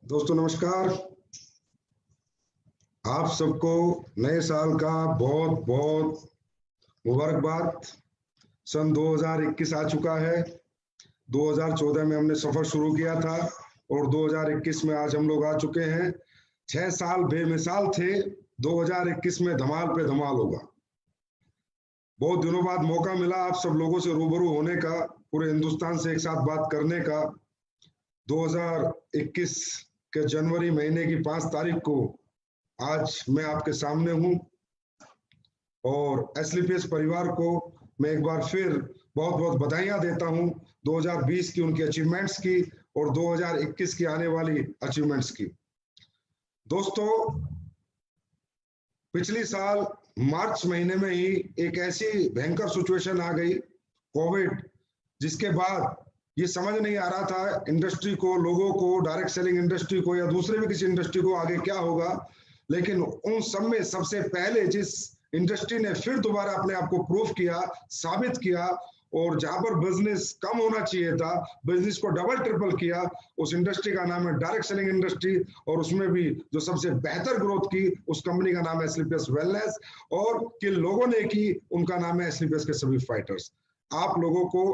दोस्तों नमस्कार। आप सबको नए साल का बहुत बहुत मुबारकबाद। सन 2021 आ चुका है। 2014 में हमने सफर शुरू किया था और 2021 में आज हम लोग आ चुके हैं। 6 साल बेमिसाल थे। 2021 में धमाल पे धमाल होगा। बहुत दिनों बाद मौका मिला आप सब लोगों से रूबरू होने का, पूरे हिंदुस्तान से एक साथ बात करने का। 2021 के जनवरी महीने की 5 तारीख को आज मैं आपके सामने हूं और एसलीपीएस परिवार को मैं एक बार फिर बहुत बहुत बधाइयां देता हूं 2020 की उनकी अचीवमेंट्स की और 2021 की आने वाली अचीवमेंट्स की। दोस्तों, पिछली साल मार्च महीने में ही एक ऐसी भयंकर सिचुएशन आ गई, कोविड, जिसके बाद ये समझ नहीं आ रहा था इंडस्ट्री को, लोगों को, डायरेक्ट सेलिंग इंडस्ट्री को या दूसरे भी किसी इंडस्ट्री को आगे क्या होगा। लेकिन उन सब में सबसे पहले जिस इंडस्ट्री ने फिर दोबारा अपने आप को प्रूव किया, साबित किया और जहां पर बिजनेस कम होना चाहिए था बिजनेस को डबल ट्रिपल किया, उस इंडस्ट्री का नाम है डायरेक्ट सेलिंग इंडस्ट्री। और उसमें भी जो सबसे बेहतर ग्रोथ की उस कंपनी का नाम है एसलीपीएस वेलनेस, और किन लोगों ने की उनका नाम है एसलीपीएस के सभी फाइटर्स। आप लोगों को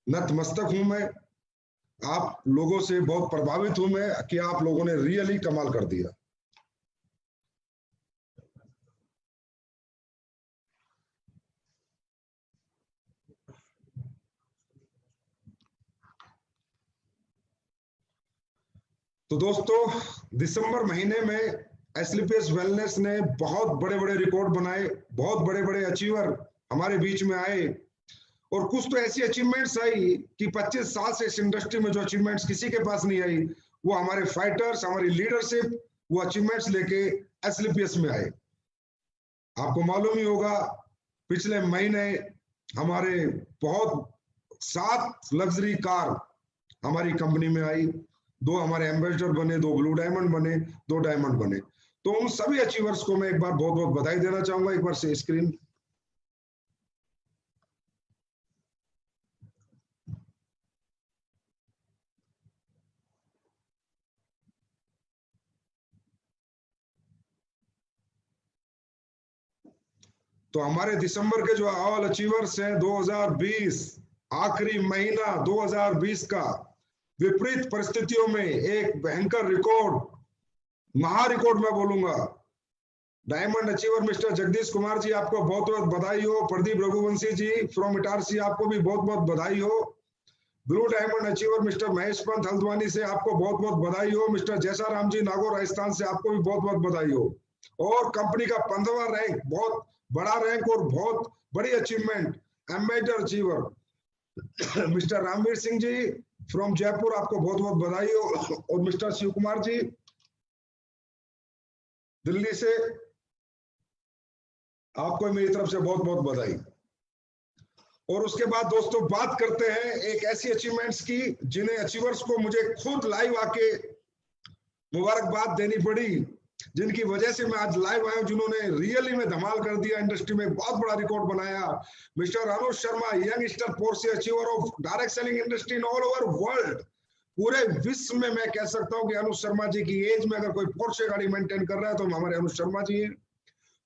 नतमस्तक हूं मैं, आप लोगों से बहुत प्रभावित हूं मैं कि आप लोगों ने रियली कमाल कर दिया। तो दोस्तों, दिसंबर महीने में एसलीपीएस वेलनेस ने बहुत बड़े बड़े रिकॉर्ड बनाए, बहुत बड़े बड़े अचीवर हमारे बीच में आए और कुछ तो ऐसी अचीवमेंट्स आई कि 25 साल से इस इंडस्ट्री में जो अचीवमेंट्स किसी के पास नहीं आई, वो हमारे फाइटर्स, हमारी लीडरशिप वो अचीवमेंट्स लेके एसलीपीएस में आए। आपको मालूम ही होगा, पिछले महीने हमारे बहुत 7 लग्जरी कार हमारी कंपनी में आई, 2 हमारे एम्बेसडर बने, 2 ब्लू डायमंड बने, 2 डायमंड बने। तो उन सभी अचीवर्स को मैं एक बार बहुत बहुत बधाई देना चाहूंगा। एक बार से स्क्रीन। तो हमारे दिसंबर के जो ऑल अचीवर्स हैं 2020 आखिरी महीना 2020 का विपरीत परिस्थितियों में एक भयंकर रिकॉर्ड, महा रिकॉर्ड मैं बोलूंगा। Diamond achiever mister Jagdish Kumar ji, आपको बहुत बहुत बधाई हो। प्रदीप रघुवंशी जी फ्रॉम इटारसी, आपको भी बहुत बहुत बधाई हो। Blue diamond achiever mister Mahesh Pant Haldwani से आपको बहुत बहुत बधाई हो। मिस्टर जैसा राम जी नागौर राजस्थान से आपको भी बहुत बहुत बधाई हो। और कंपनी का 15वां रैंक, बहुत बड़ा रैंक और बहुत बड़ी achievement, ambassador achiever mister Ramveer Singh ji from Jaipur, आपको बहुत बहुत बधाई हो। और मिस्टर शिव कुमार जी दिल्ली से, आपको मेरी तरफ से बहुत बहुत बधाई। और उसके बाद दोस्तों बात करते हैं एक ऐसी अचीवमेंट्स की जिन्हें अचीवर्स को मुझे खुद लाइव आके मुबारकबाद देनी पड़ी, जिनकी वजह से मैं आज लाइव आया हूं, जिन्होंने रियली में धमाल कर दिया, इंडस्ट्री में बहुत बड़ा रिकॉर्ड बनाया। Mister Anuj Sharma, young star Porsche achiever of direct selling industry in all over world. पूरे विश्व में मैं कह सकता हूं कि अनुज शर्मा जी की एज में अगर कोई पोर्शे गाड़ी मेंटेन कर रहा है तो हमारे अनुज शर्मा जी हैं।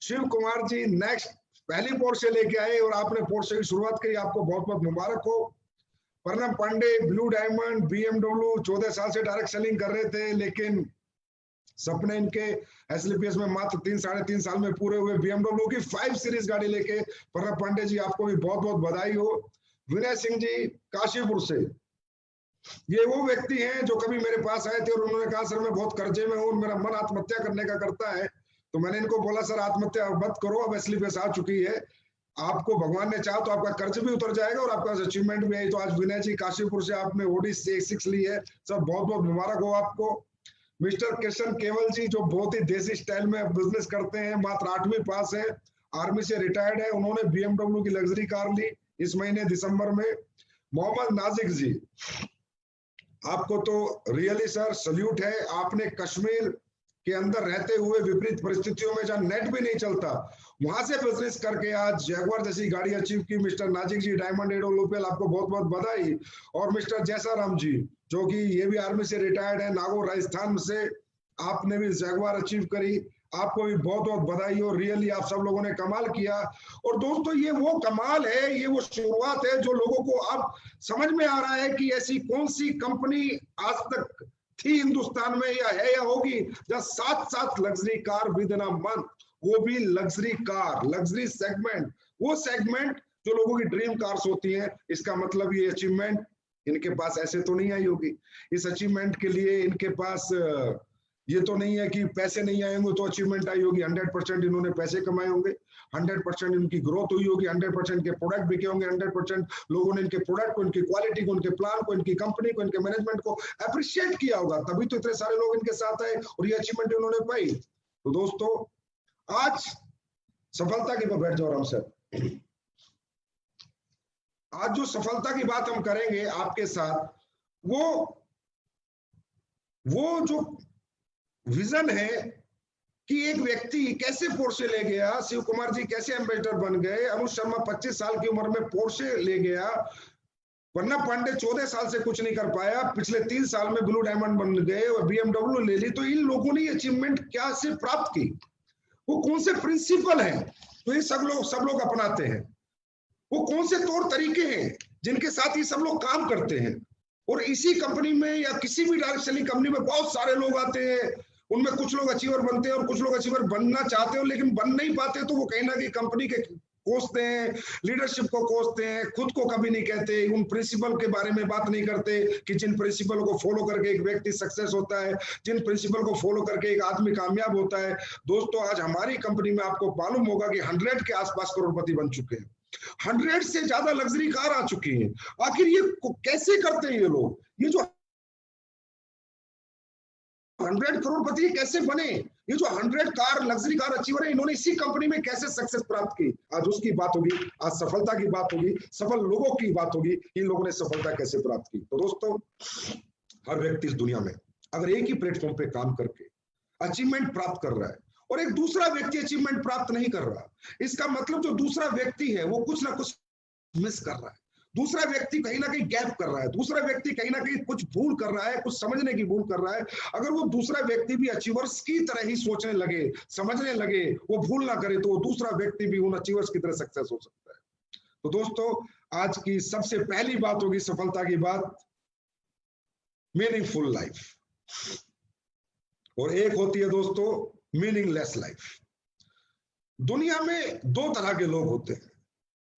शिव कुमार जी नेक्स्ट पहली पोर्शे लेके आए और आपने पोर्शे की शुरुआत करी, आपको बहुत बहुत मुबारक हो। परनम पांडे ब्लू डायमंड बीएमडब्ल्यू, 14 साल से डायरेक्ट सेलिंग कर रहे थे, लेकिन सपने इनके एसलीपीएस में मात्र 3-3.5 साल में पूरे हुए। बीएमडब्ल्यू की 5 सीरीज गाड़ी लेके परनम पांडे जी, आपको भी बहुत बहुत बधाई हो। विनय सिंह जी काशीपुर से, ये वो व्यक्ति हैं जो कभी मेरे पास आए थे और उन्होंने कहा सर मैं बहुत कर्जे में हूं, मेरा मन आत्महत्या करने का करता है। तो मैंने इनको बोला सर आत्महत्या मत करो, अब एसलीपीएस आ चुकी है, आपको भगवान ने चाहा तो आपका कर्ज भी उतर जाएगा और आपका अचीवमेंट भी आई। तो आज विनय जी काशीपुर से आपने ओडी 6 ली है, सर बहुत बहुत मुबारक हो आपको। मिस्टर कृष्ण केवल जी, जो बहुत ही देसी स्टाइल में बिजनेस करते हैं, मात्र 8वीं पास है, आर्मी से रिटायर्ड है, उन्होंने बीएमडब्ल्यू की लग्जरी कार ली इस महीने दिसंबर में। मोहम्मद नाजिक जी, आपको तो रियली सर सल्यूट है, आपने कश्मीर के अंदर रहते हुए विपरीत परिस्थितियों में जहां नेट भी नहीं चलता, वहां से बिजनेस करके आज जैगुआर जैसी गाड़ी अचीव की। मिस्टर नाजिक जी, डायमंड एडोलोपेल, आपको बहुत बहुत बधाई। और मिस्टर जैसाराम जी, जो कि ये भी आर्मी से रिटायर्ड है, नागौर राजस्थान से, आपने भी जैगुआर अचीव करी, आपको भी बहुत बहुत बधाई। और रियली आप सब लोगों ने कमाल किया। और दोस्तों ये वो कमाल है, ये वो शुरुआत है जो लोगों को अब समझ में आ रहा है कि ऐसी कौन सी कंपनी आज तक थी हिंदुस्तान में या है या होगी जहां 7 luxury car with in a month, वो भी लग्जरी कार, लग्जरी सेगमेंट, वो सेगमेंट जो लोगों की ड्रीम कार्स होती हैं। इसका मतलब ये अचीवमेंट इनके पास ऐसे तो नहीं आई होगी। इस अचीवमेंट के लिए इनके पास ये तो नहीं है कि पैसे नहीं आए होंगे तो अचीवमेंट आई होगी। 100% इन्होंने पैसे कमाए होंगे, 100% इनकी ग्रोथ हुई होगी, 100% के प्रोडक्ट बिके होंगे, 100% लोगों ने इनके प्रोडक्ट को, इनकी क्वालिटी को, इनके प्लान को, इनकी कंपनी को, इनके मैनेजमेंट को अप्रिशिएट किया होगा, तभी तो इतने सारे लोग इनके साथ आए और ये अचीवमेंट उन्होंने पाई। तो दोस्तों आज सफलता की बैठ जाओ राम सर, आज जो सफलता की बात हम करेंगे आपके साथ, वो जो विजन है कि एक व्यक्ति कैसे पोर्शे ले गया, शिव कुमार जी कैसे एम्बेसडर बन गए, अनुज शर्मा 25 साल की उम्र में पोर्शे ले गया, वन्ना पांडे 14 साल से कुछ नहीं कर पाया, पिछले 3 साल में ब्लू डायमंड बन गए और BMW ले ली। तो इन लोगों ने अचीवमेंट क्या से प्राप्त की, वो कौन से प्रिंसिपल हैं तो ये सब लोग अपनाते हैं, वो कौन से तौर तरीके हैं जिनके साथ ये सब लोग काम करते हैं। और इसी कंपनी में या किसी भी डायरेक्ट सेलिंग कंपनी में बहुत सारे लोग आते हैं, उनमें कुछ लोग अचीवर बनते हैं और कुछ लोग अचीवर बनना चाहते हो लेकिन बन नहीं पाते, तो वो कहीं ना कहीं कंपनी के कोसते हैं, लीडरशिप को कोसते हैं, खुद को कभी नहीं कहते, उन प्रिंसिपल के बारे में बात नहीं करते कि जिन प्रिंसिपल को फॉलो करके एक व्यक्ति सक्सेस होता है, जिन प्रिंसिपल को फॉलो करके एक आदमी कामयाब होता है। दोस्तों आज हमारी कंपनी में आपको मालूम होगा कि 100 के आसपास करोड़पति बन चुके हैं, 100 से ज्यादा लग्जरी कार आ चुकी है। आखिर ये कैसे करते हैं ये लोग, ये जो 100 करोड़पति कैसे बने, ये जो 100 कार लग्जरी कार अचीवर है, इन्होंने इसी कंपनी में कैसे सक्सेस प्राप्त की, आज उसकी बात होगी, आज सफलता की बात होगी, सफल लोगों की बात होगी, इन लोगों ने सफलता कैसे प्राप्त की। तो दोस्तों हर व्यक्ति इस दुनिया में अगर एक ही प्लेटफॉर्म पे काम करके अचीवमेंट प्राप्त कर रहा है और एक दूसरा व्यक्ति अचीवमेंट प्राप्त नहीं कर रहा, इसका मतलब जो दूसरा व्यक्ति है वो कुछ ना कुछ मिस कर रहा है, दूसरा व्यक्ति कहीं ना कहीं गैप कर रहा है, दूसरा व्यक्ति कहीं ना कहीं कुछ भूल कर रहा है, कुछ समझने की भूल कर रहा है। अगर वो दूसरा व्यक्ति भी अचीवर्स की तरह ही सोचने लगे, समझने लगे, वो भूल ना करे, तो वो दूसरा व्यक्ति भी उन अचीवर्स की तरह सक्सेस हो सकता है। तो दोस्तों आज की सबसे पहली बात होगी सफलता की बात, मीनिंगफुल लाइफ, और एक होती है दोस्तों मीनिंगलेस लाइफ। दुनिया में 2 तरह के लोग होते हैं,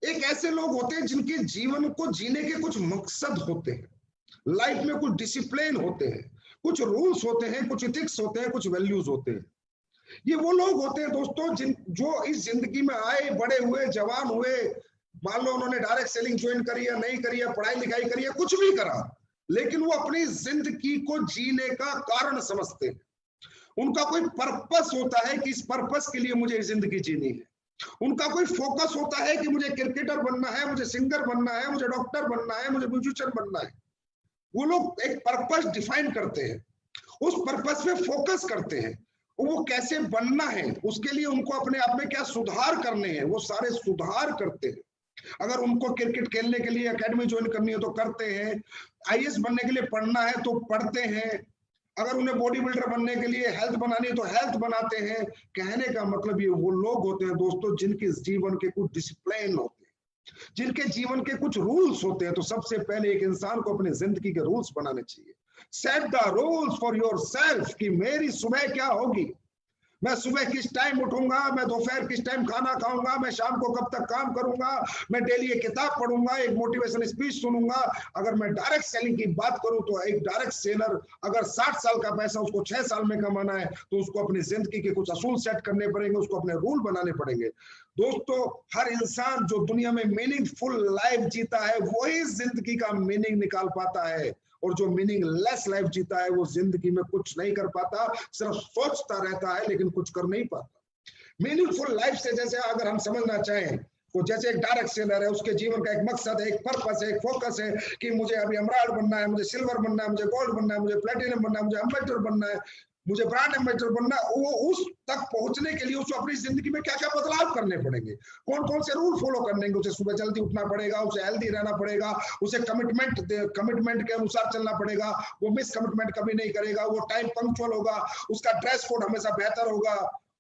एक ऐसे लोग होते हैं जिनके जीवन को जीने के कुछ मकसद होते हैं, लाइफ में कुछ डिसिप्लिन होते हैं, कुछ रूल्स होते हैं, कुछ इथिक्स होते हैं, कुछ वैल्यूज होते हैं। ये वो लोग होते हैं दोस्तों जो इस जिंदगी में आए, बड़े हुए, जवान हुए, मान लो उन्होंने डायरेक्ट सेलिंग ज्वाइन करी या नहीं करी है, पढ़ाई लिखाई करी है, कुछ भी करा, लेकिन वो अपनी जिंदगी को जीने का कारण समझते हैं। उनका कोई पर्पस होता है कि इस पर्पस के लिए मुझे जिंदगी जीनी है। उनका कोई फोकस होता है कि मुझे क्रिकेटर बनना है, मुझे सिंगर बनना है, मुझे डॉक्टर बनना है, मुझे म्यूजिशियन बनना है। वो लोग एक पर्पस डिफाइन करते हैं, उस पर्पस पे फोकस करते हैं, वो कैसे बनना है, उसके लिए उनको अपने आप में क्या सुधार करने हैं, वो सारे सुधार करते हैं। अगर उनको क्रिकेट खेलने के लिए एकेडमी ज्वाइन करनी है तो करते हैं, IAS बनने के लिए पढ़ना है तो पढ़ते हैं, अगर उन्हें बॉडी बिल्डर बनने के लिए हेल्थ बनानी है तो हेल्थ बनाते हैं। कहने का मतलब ये वो लोग होते हैं दोस्तों जिनके जीवन के कुछ डिसिप्लिन होते हैं, जिनके जीवन के कुछ रूल्स होते हैं। तो सबसे पहले एक इंसान को अपनी जिंदगी के रूल्स बनाने चाहिए। Set the rules for yourself कि मेरी सुबह क्या होगी, मैं सुबह किस टाइम उठूंगा, मैं दोपहर किस टाइम खाना खाऊंगा, मैं शाम को कब तक काम करूंगा, मैं डेली एक किताब पढ़ूंगा, एक मोटिवेशन स्पीच सुनूंगा। अगर मैं डायरेक्ट सेलिंग की बात करूं तो एक डायरेक्ट सेलर अगर 60 साल का पैसा उसको 6 साल में कमाना है तो उसको अपनी जिंदगी के कुछ असूल सेट करने पड़ेंगे, उसको अपने रूल बनाने पड़ेंगे। दोस्तों हर इंसान जो दुनिया में मीनिंगफुल लाइफ जीता है वही जिंदगी का मीनिंग निकाल पाता है, और जो मीनिंगलेस लाइफ जीता है वो जिंदगी में कुछ नहीं कर पाता, सिर्फ सोचता रहता है लेकिन कुछ कर नहीं पाता। मीनिंगफुल लाइफ से जैसे अगर हम समझना चाहें तो जैसे एक डायरेक्ट सेलर है, उसके जीवन का एक मकसद है, एक पर्पस है, एक फोकस है कि मुझे अभी एमराल्ड बनना है, मुझे सिल्वर बनना है, मुझे गोल्ड बनना है, मुझे प्लेटिनम बनना है, मुझे एम्बेसडर बनना है। मुझे ब्रांड एम्बेसडर बनना है, वो उस तक पहुंचने के लिए उसको अपनी जिंदगी में क्या क्या बदलाव करने पड़ेंगे, कौन कौन से रूल फॉलो करने, उसे सुबह जल्दी उठना पड़ेगा, उसे हेल्दी रहना पड़ेगा, उसे कमिटमेंट के अनुसार चलना पड़ेगा, वो मिस कमिटमेंट कभी नहीं करेगा, वो टाइम पंक्चुअल होगा, उसका ड्रेस कोड हमेशा बेहतर होगा,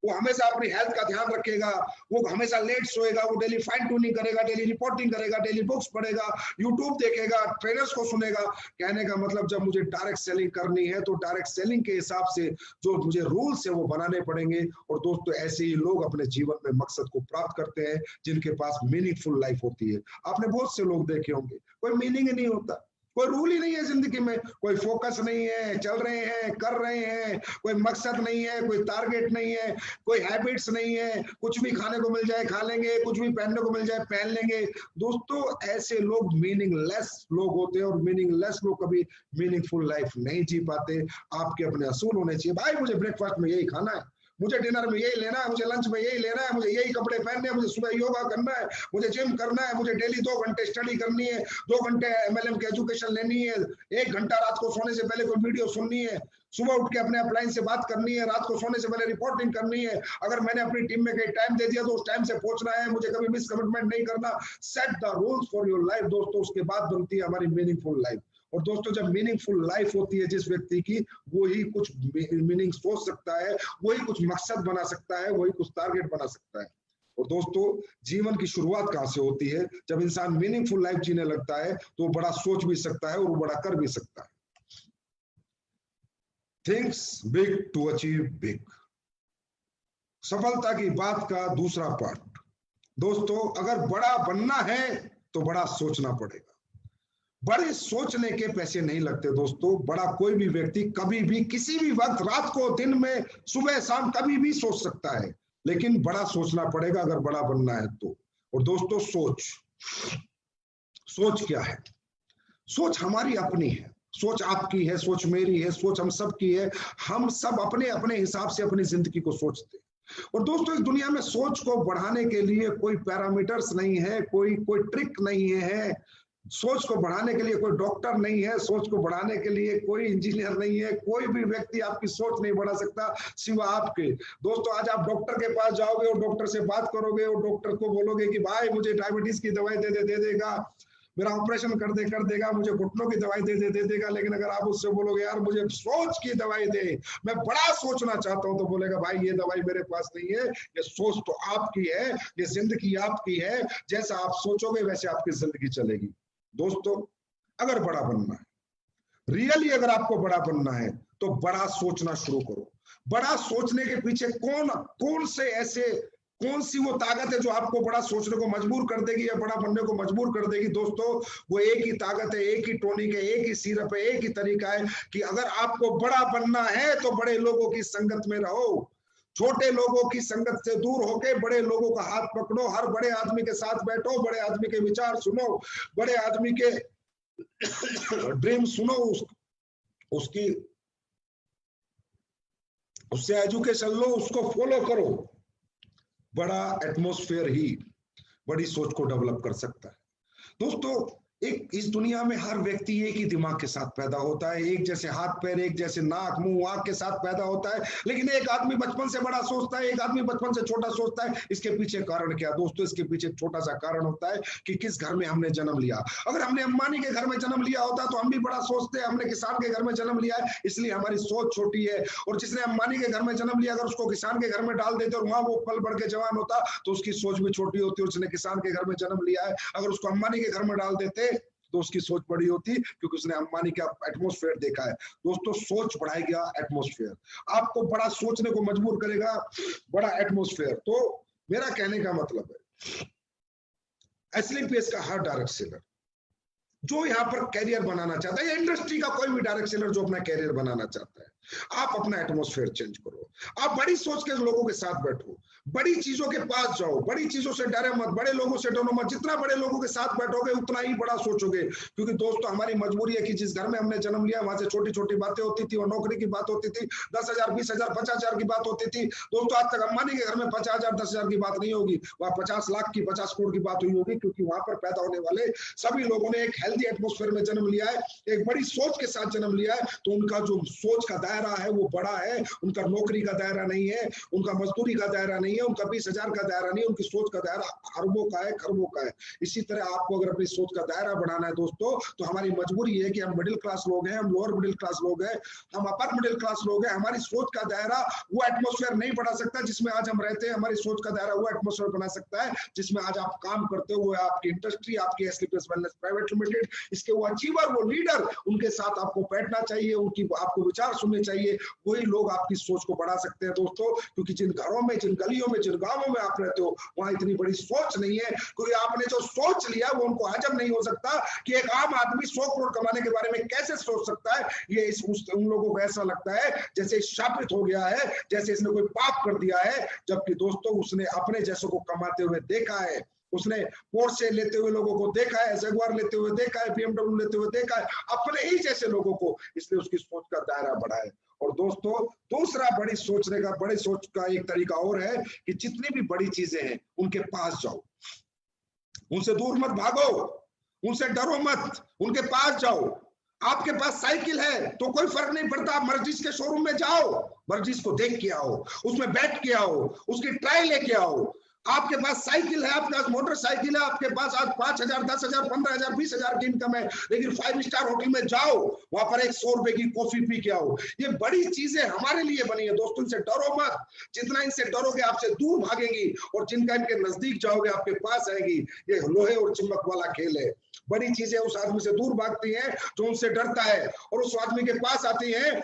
वो हमेशा अपनी हेल्थ का ध्यान रखेगा, वो हमेशा लेट सोएगा, वो डेली फाइन ट्यूनिंग करेगा, डेली रिपोर्टिंग करेगा, डेली बुक्स पढ़ेगा, यूट्यूब देखेगा, ट्रेनर्स को सुनेगा। कहने का मतलब जब मुझे डायरेक्ट सेलिंग करनी है तो डायरेक्ट सेलिंग के हिसाब से जो मुझे रूल्स है वो बनाने पड़ेंगे। और दोस्तों ऐसे ही लोग अपने जीवन में मकसद को प्राप्त करते हैं जिनके पास मीनिंगफुल लाइफ होती है। आपने बहुत से लोग देखे होंगे, कोई मीनिंग ही नहीं होता, कोई रूल ही नहीं है जिंदगी में, कोई फोकस नहीं है, चल रहे हैं, कर रहे हैं, कोई मकसद नहीं है, कोई टारगेट नहीं है, कोई हैबिट्स नहीं है, कुछ भी खाने को मिल जाए खा लेंगे, कुछ भी पहनने को मिल जाए पहन लेंगे। दोस्तों ऐसे लोग मीनिंगलेस लोग होते हैं और मीनिंगलेस लोग कभी मीनिंगफुल लाइफ नहीं जी पाते। आपके अपने असूल होने चाहिए, भाई मुझे ब्रेकफास्ट में यही खाना है, मुझे डिनर में यही लेना है, मुझे लंच में यही लेना है, मुझे यही कपड़े पहनने हैं, मुझे सुबह योगा करना है, मुझे जिम करना है, मुझे डेली 2 घंटे स्टडी करनी है, 2 घंटे MLM की एजुकेशन लेनी है, 1 घंटा रात को सोने से पहले कोई वीडियो सुननी है, सुबह उठ के अपने अपलाइन से बात करनी है, रात को सोने से पहले रिपोर्टिंग करनी है, अगर मैंने अपनी टीम में कहीं टाइम दे दिया तो उस टाइम से पहुंचना है, मुझे कभी मिस कमिटमेंट नहीं करना। Set the rules for your life दोस्तों, उसके बाद बनती है हमारी मीनिंगफुल लाइफ। और दोस्तों जब मीनिंगफुल लाइफ होती है जिस व्यक्ति की, वो ही कुछ मीनिंग सोच सकता है, वही कुछ मकसद बना सकता है, वही कुछ टारगेट बना सकता है। और दोस्तों जीवन की शुरुआत कहां से होती है, जब इंसान मीनिंगफुल लाइफ जीने लगता है तो वो बड़ा सोच भी सकता है और वो बड़ा कर भी सकता है। Thinks big to achieve big, सफलता की बात का दूसरा पार्ट। दोस्तों अगर बड़ा बनना है तो बड़ा सोचना पड़ेगा। बड़े सोचने के पैसे नहीं लगते दोस्तों। बड़ा कोई भी व्यक्ति कभी भी किसी भी वक्त, रात को दिन में, सुबह शाम, कभी भी सोच सकता है, लेकिन बड़ा सोचना पड़ेगा अगर बड़ा बनना है तो। और दोस्तों सोच क्या है? सोच हमारी अपनी है, सोच आपकी है, सोच मेरी है, सोच हम सब की है। हम सब अपने अपने हिसाब से अपनी जिंदगी को सोचते हैं। और दोस्तों इस दुनिया में सोच को बढ़ाने के लिए कोई पैरामीटर्स नहीं है, कोई ट्रिक नहीं है। सोच को बढ़ाने के लिए कोई डॉक्टर नहीं है, सोच को बढ़ाने के लिए कोई इंजीनियर नहीं है, कोई भी व्यक्ति आपकी सोच नहीं बढ़ा सकता सिवा आपके। दोस्तों आज आप डॉक्टर के पास जाओगे और डॉक्टर से बात करोगे और डॉक्टर को बोलोगे कि भाई मुझे डायबिटीज की दवाई दे देगा, मेरा ऑपरेशन कर देगा, मुझे घुटनों की दवाई दे देगा। लेकिन अगर आप उससे बोलोगे यार मुझे सोच की दवाई दे, मैं बड़ा सोचना चाहता हूं, तो बोलेगा भाई ये दवाई मेरे पास नहीं है, ये सोच तो आपकी है, ये जिंदगी आपकी है, जैसा आप सोचोगे वैसे आपकी जिंदगी चलेगी। दोस्तों अगर बड़ा बनना है, रियली अगर आपको बड़ा बनना है तो बड़ा सोचना शुरू करो। बड़ा सोचने के पीछे कौन सी वो ताकत है जो आपको बड़ा सोचने को मजबूर कर देगी या बड़ा बनने को मजबूर कर देगी? दोस्तों वो एक ही ताकत है, एक ही टॉनिक है, एक ही सिरप है, एक ही तरीका है कि अगर आपको बड़ा बनना है तो बड़े लोगों की संगत में रहो, छोटे लोगों की संगत से दूर होकर बड़े लोगों का हाथ पकड़ो, हर बड़े आदमी के साथ बैठो, बड़े आदमी के विचार सुनो, बड़े आदमी के ड्रीम सुनो, उससे एजुकेशन लो, उसको फॉलो करो। बड़ा एटमॉस्फेयर ही बड़ी सोच को डेवलप कर सकता है। दोस्तों इस दुनिया में हर व्यक्ति एक ही दिमाग के साथ पैदा होता है, एक जैसे हाथ पैर, एक जैसे नाक मुंह आंख के साथ पैदा होता है, लेकिन एक आदमी बचपन से बड़ा सोचता है, एक आदमी बचपन से छोटा सोचता है। इसके पीछे कारण क्या दोस्तों? इसके पीछे छोटा सा कारण होता है कि किस घर में हमने जन्म लिया। अगर हमने अंबानी के घर में जन्म लिया होता तो हम भी बड़ा सोचते हैं, हमने किसान के घर में जन्म लिया है इसलिए हमारी सोच छोटी है। और जिसने अंबानी के घर में जन्म लिया, अगर उसको किसान के घर में डाल देते और वहां वो पल बढ़ के जवान होता तो उसकी सोच भी छोटी होती। और जिसने किसान के घर में जन्म लिया है, अगर उसको अंबानी के घर में डाल देते तो उसकी सोच बड़ी होती, क्योंकि उसने अंबानी का एटमॉस्फेयर देखा है। दोस्तों सोच बढ़ाएगा एटमॉस्फेयर, आपको बड़ा सोचने को मजबूर करेगा बड़ा एटमॉस्फेयर। तो मेरा कहने का मतलब है एस्लिंग पेस का हर डायरेक्ट सेलर जो यहाँ पर कैरियर बनाना चाहता है, या इंडस्ट्री का कोई भी डायरेक्ट सेलर जो अपना कैरियर बनाना चाहता है, आप अपना एटमॉस्फेयर चेंज करो। आप बड़ी सोच के लोगों के साथ बैठो, बड़ी चीजों के पास जाओ, बड़ी चीजों से डरे मत, बड़े लोगों से डरो मत। जितना बड़े लोगों के साथ बैठोगे उतना ही बड़ा सोचोगे। क्योंकि दोस्तों हमारी मजबूरी है कि जिस घर में हमने जन्म लिया वहां से छोटी छोटी बातें होती थी, और नौकरी की बात होती थी, 10,000 20,000 50,000 की बात होती थी। दोस्तों आज तक अंबानी के घर में 50,000 10,000 की बात नहीं होगी, वहां 50 लाख की 50 करोड़ की बात हुई होगी। क्योंकि वहां पर पैदा होने वाले सभी लोगों ने एक हेल्दी एटमॉस्फेयर में जन्म लिया है, एक बड़ी सोच के साथ जन्म लिया है। तो उनका जो सोच का दायरा दायरा है वो बड़ा है, उनका नौकरी का दायरा नहीं है, उनका मजदूरी का दायरा नहीं है, उनका 20,000 का दायरा नहीं है, उनकी सोच का दायरा अरबों का है, खरबों का है। इसी तरह आपको अगर अपनी सोच का दायरा बढ़ाना है दोस्तों, तो हमारी मजबूरी है कि हम मिडिल क्लास लोग हैं, हम लोअर मिडिल क्लास लोग हैं, हम अपर मिडिल क्लास लोग हैं। हमारी सोच का दायरा वो एटमोस्फेयर नहीं बढ़ा सकता जिसमें आज हम रहते हैं। हमारी सोच का दायरा वो एटमोस्फेयर बना सकता है जिसमें आज आप काम करते हो, वो है आपकी इंडस्ट्री, आपकी एसलीपीएस वेलनेस प्राइवेट लिमिटेड। इसके वो अचीवर, वो लीडर, उनके साथ आपको बैठना चाहिए, उनकी आपको विचार सुनने चाहिए। वही लोग आपकी सोच को बढ़ा सकते हैं दोस्तों, क्योंकि जिन घरों में, जिन गलियों में, जिन गांवों में आप रहते हो, वहां इतनी बड़ी सोच नहीं है, क्योंकि आपने जो सोच लिया वो उनको हजम नहीं हो सकता कि एक आम आदमी 100 करोड़ कमाने के बारे में कैसे सोच सकता है। ये उन लोगों को ऐसा लगता है जैसे शापित हो गया है, जैसे इसने कोई पाप कर दिया है, जबकि दोस्तों उसने अपने जैसों को कमाते हुए देखा है, उसने पोर्शे लेते हुए लोगों को देखा है, जगुआर लेते हुए देखा है, बीएमडब्ल्यू लेते हुए देखा है, अपने ही जैसे लोगों को, इसलिए उसकी सोच का दायरा बढ़ा है। और दोस्तों दूसरा बड़ी सोच का एक तरीका और है कि जितनी भी बड़ी चीजें हैं उनके पास जाओ, उनसे दूर मत भागो, उनसे डरो मत, उनके पास जाओ। आपके पास साइकिल है तो कोई फर्क नहीं पड़ता, आप मर्जिस के शोरूम में जाओ, मर्जिस को देख के आओ, उसमें बैठ के आओ, उसकी ट्राई लेके आओ। आपके पास साइकिल है, आपके पास मोटरसाइकिल है, आपके पास आज 5,000, 10,000, 15,000, 20,000 की इनकम है, लेकिन 5 स्टार होटल में जाओ, वहां पर एक 100 रुपए की कॉफी पी के आओ। ये बड़ी चीजें हमारे लिए बनी है दोस्तों, इनसे डरो मत। जितना इनसे डरोगे आपसे दूर भागेंगी, और जिनका इनके नजदीक जाओगे आपके पास आएगी। ये लोहे और चुंबक वाला खेल है। बड़ी चीजें उस आदमी से दूर भागती हैं जो उनसे डरता है, और उस आदमी के पास आती हैं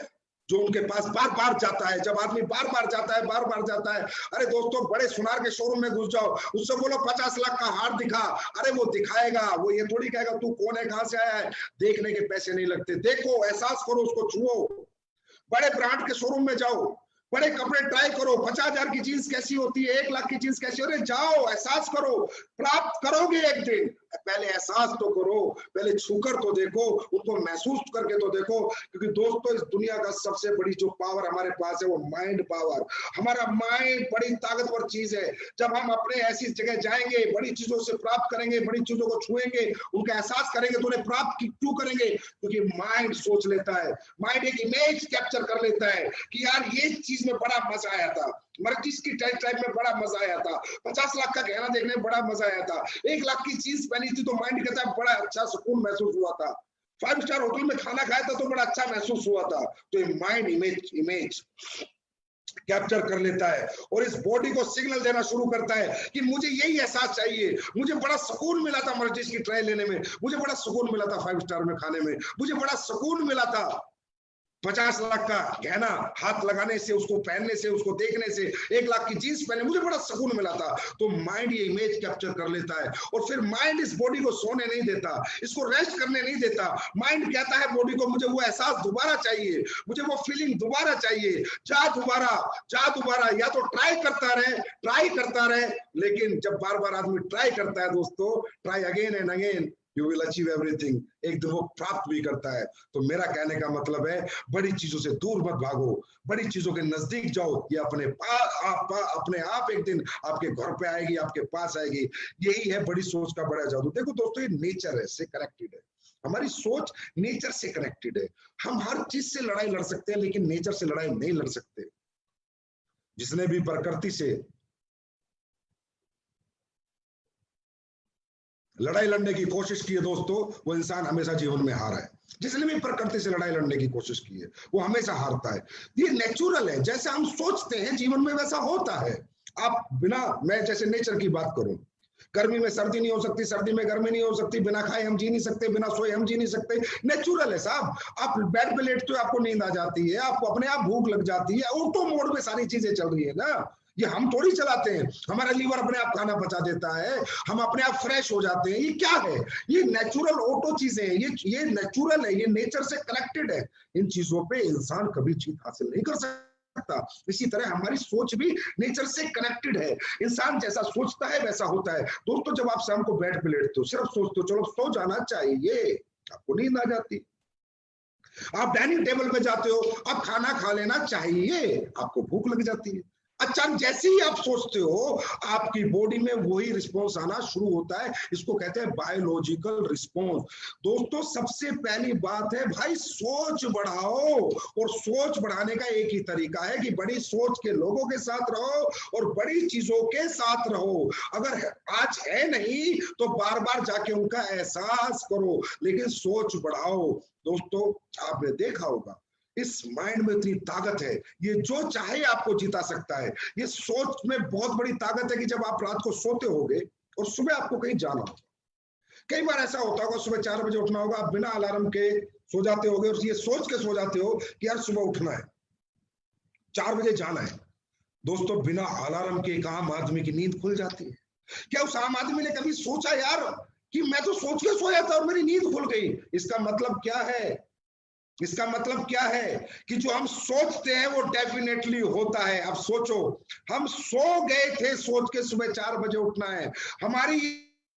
जो उनके पास बार बार जाता है। जब आदमी बार बार जाता है, अरे दोस्तों बड़े सुनार के शोरूम में घुस जाओ, उससे बोलो 50 लाख का हार दिखा, अरे वो दिखाएगा, वो ये थोड़ी कहेगा तू कौन है, कहां से आया है। देखने के पैसे नहीं लगते, देखो, एहसास करो, उसको छुओ। बड़े ब्रांड के शोरूम में जाओ, बड़े कपड़े ट्राई करो, 50,000 की जींस कैसी होती है, 1 लाख की जींस कैसी होती है, जाओ, एहसास करो, प्राप्त करोगे एक दिन। पहले एहसास तो करो, पहले छूकर तो देखो, उनको महसूस करके तो देखो। क्योंकि दोस्तों इस दुनिया का सबसे बड़ी जो पावर हमारे पास है वो माइंड पावर। हमारा माइंड बड़ी ताकतवर चीज है। जब हम अपने ऐसी जगह जाएंगे, बड़ी चीजों से प्राप्त करेंगे, बड़ी चीजों को छुएंगे, उनका एहसास करेंगे, तो उन्हें प्राप्त क्यों करेंगे? क्योंकि माइंड सोच लेता है, माइंड एक इमेज कैप्चर कर लेता है कि यार ये चीज में बड़ा मजा आया था, मर्जिस की टाइप में बड़ा मजा आया था, 50 लाख का गहना देखने में बड़ा मजा आया था, 1 लाख की चीज पहनी थी तो माइंड कहता है बड़ा अच्छा सुकून महसूस हुआ था, 5 स्टार होटल में खाना खाया था तो बड़ा अच्छा महसूस हुआ था। तो ये माइंड इमेज कैप्चर कर लेता है और इस बॉडी को सिग्नल देना शुरू करता है कि मुझे यही एहसास चाहिए। मुझे बड़ा सुकून मिला था मर्जिस की ट्राई लेने में, मुझे बड़ा सुकून मिला था 5 स्टार में खाने में, मुझे बड़ा सुकून मिला था 50 लाख का गहना हाथ लगाने से, उसको पहनने से, उसको देखने से, 1 लाख की जींस पहने, मुझे बड़ा सुकून मिला था। तो माइंड ये इमेज कैप्चर कर लेता है और फिर माइंड इस बॉडी को सोने नहीं देता, इसको रेस्ट करने नहीं देता। माइंड कहता है बॉडी को मुझे वो एहसास दोबारा चाहिए, मुझे वो फीलिंग दोबारा चाहिए, जा दोबारा। या तो ट्राई करता रहे, लेकिन जब बार बार आदमी ट्राई करता है दोस्तों, try again and again, you will achieve everything, एक दिन वो प्राप्त भी करता है। तो मेरा कहने का मतलब है बड़ी चीजों से दूर मत भागो, बड़ी चीजों के नजदीक जाओ। ये अपने आप एक दिन आपके घर पे आएगी, आपके पास आएगी। यही है बड़ी सोच का बड़ा जादू। देखो दोस्तों ये नेचर है से कनेक्टेड है, हमारी सोच नेचर से कनेक्टेड है। हम हर चीज से लड़ाई लड़ सकते हैं लेकिन नेचर से लड़ाई नहीं लड़ सकते। जिसने भी प्रकृति से लड़ाई लड़ने की कोशिश की है दोस्तों, वो इंसान हमेशा जीवन में हारा है। जिसने भी प्रकृति से लड़ाई लड़ने की कोशिश की है वो हमेशा हारता है। ये नेचुरल है, जैसे हम सोचते हैं जीवन में वैसा होता है। आप बिना, मैं जैसे नेचर की बात करूं, गर्मी में सर्दी नहीं हो सकती, सर्दी में गर्मी नहीं हो सकती, बिना खाए हम जी नहीं सकते, बिना सोए हम जी नहीं सकते। नेचुरल है साहब। आप बेड पे लेटते हो आपको नींद आ जाती है, आपको अपने आप भूख लग जाती है, ऑटो मोड में सारी चीजें चल रही है ना। ये हम थोड़ी चलाते हैं, हमारा लीवर अपने आप खाना पचा देता है, हम अपने आप फ्रेश हो जाते हैं। ये क्या है? ये नेचुरल ऑटो चीजें हैं, ये नेचुरल है, ये नेचर से कनेक्टेड है। इन चीजों पे इंसान कभी जीत हासिल नहीं कर सकता। इसी तरह हमारी सोच भी नेचर से कनेक्टेड है। इंसान जैसा सोचता है वैसा होता है। दोस्तों जब आप शाम को बेड पे लेटते हो, सिर्फ सोचते हो चलो सो जाना चाहिए, आपको नींद आ जाती। आप डाइनिंग टेबल पे जाते हो, अब खाना खा लेना चाहिए, आपको भूख लग जाती है। अचानक जैसे ही आप सोचते हो आपकी बॉडी में वही रिस्पॉन्स आना शुरू होता है। इसको कहते हैं बायोलॉजिकल रिस्पॉन्स। दोस्तों सबसे पहली बात है भाई सोच बढ़ाओ, और सोच बढ़ाने का एक ही तरीका है कि बड़ी सोच के लोगों के साथ रहो और बड़ी चीजों के साथ रहो। अगर आज है नहीं तो बार बार जाके उनका एहसास करो, लेकिन सोच बढ़ाओ। दोस्तों आपने देखा होगा इस माइंड में इतनी ताकत है, ये जो चाहे आपको जिता सकता है। ये सोच में बहुत बड़ी ताकत है कि जब आप रात को सोते होगे और सुबह आपको कहीं जाना होगा, कई बार ऐसा होता होगा सुबह 4 बजे उठना होगा, आप बिना अलार्म के सो जाते होगे और ये सोच के सो जाते हो कि यार सुबह उठना है, 4 बजे जाना है। दोस्तों बिना अलार्म के एक आम आदमी की नींद खुल जाती है। क्या उस आम आदमी ने कभी सोचा यार कि मैं तो सोच के सोया था और मेरी नींद खुल गई? इसका मतलब क्या है? इसका मतलब क्या है कि जो हम सोचते हैं वो डेफिनेटली होता है। अब सोचो, हम सो गए थे सोच के सुबह 4 बजे उठना है। हमारी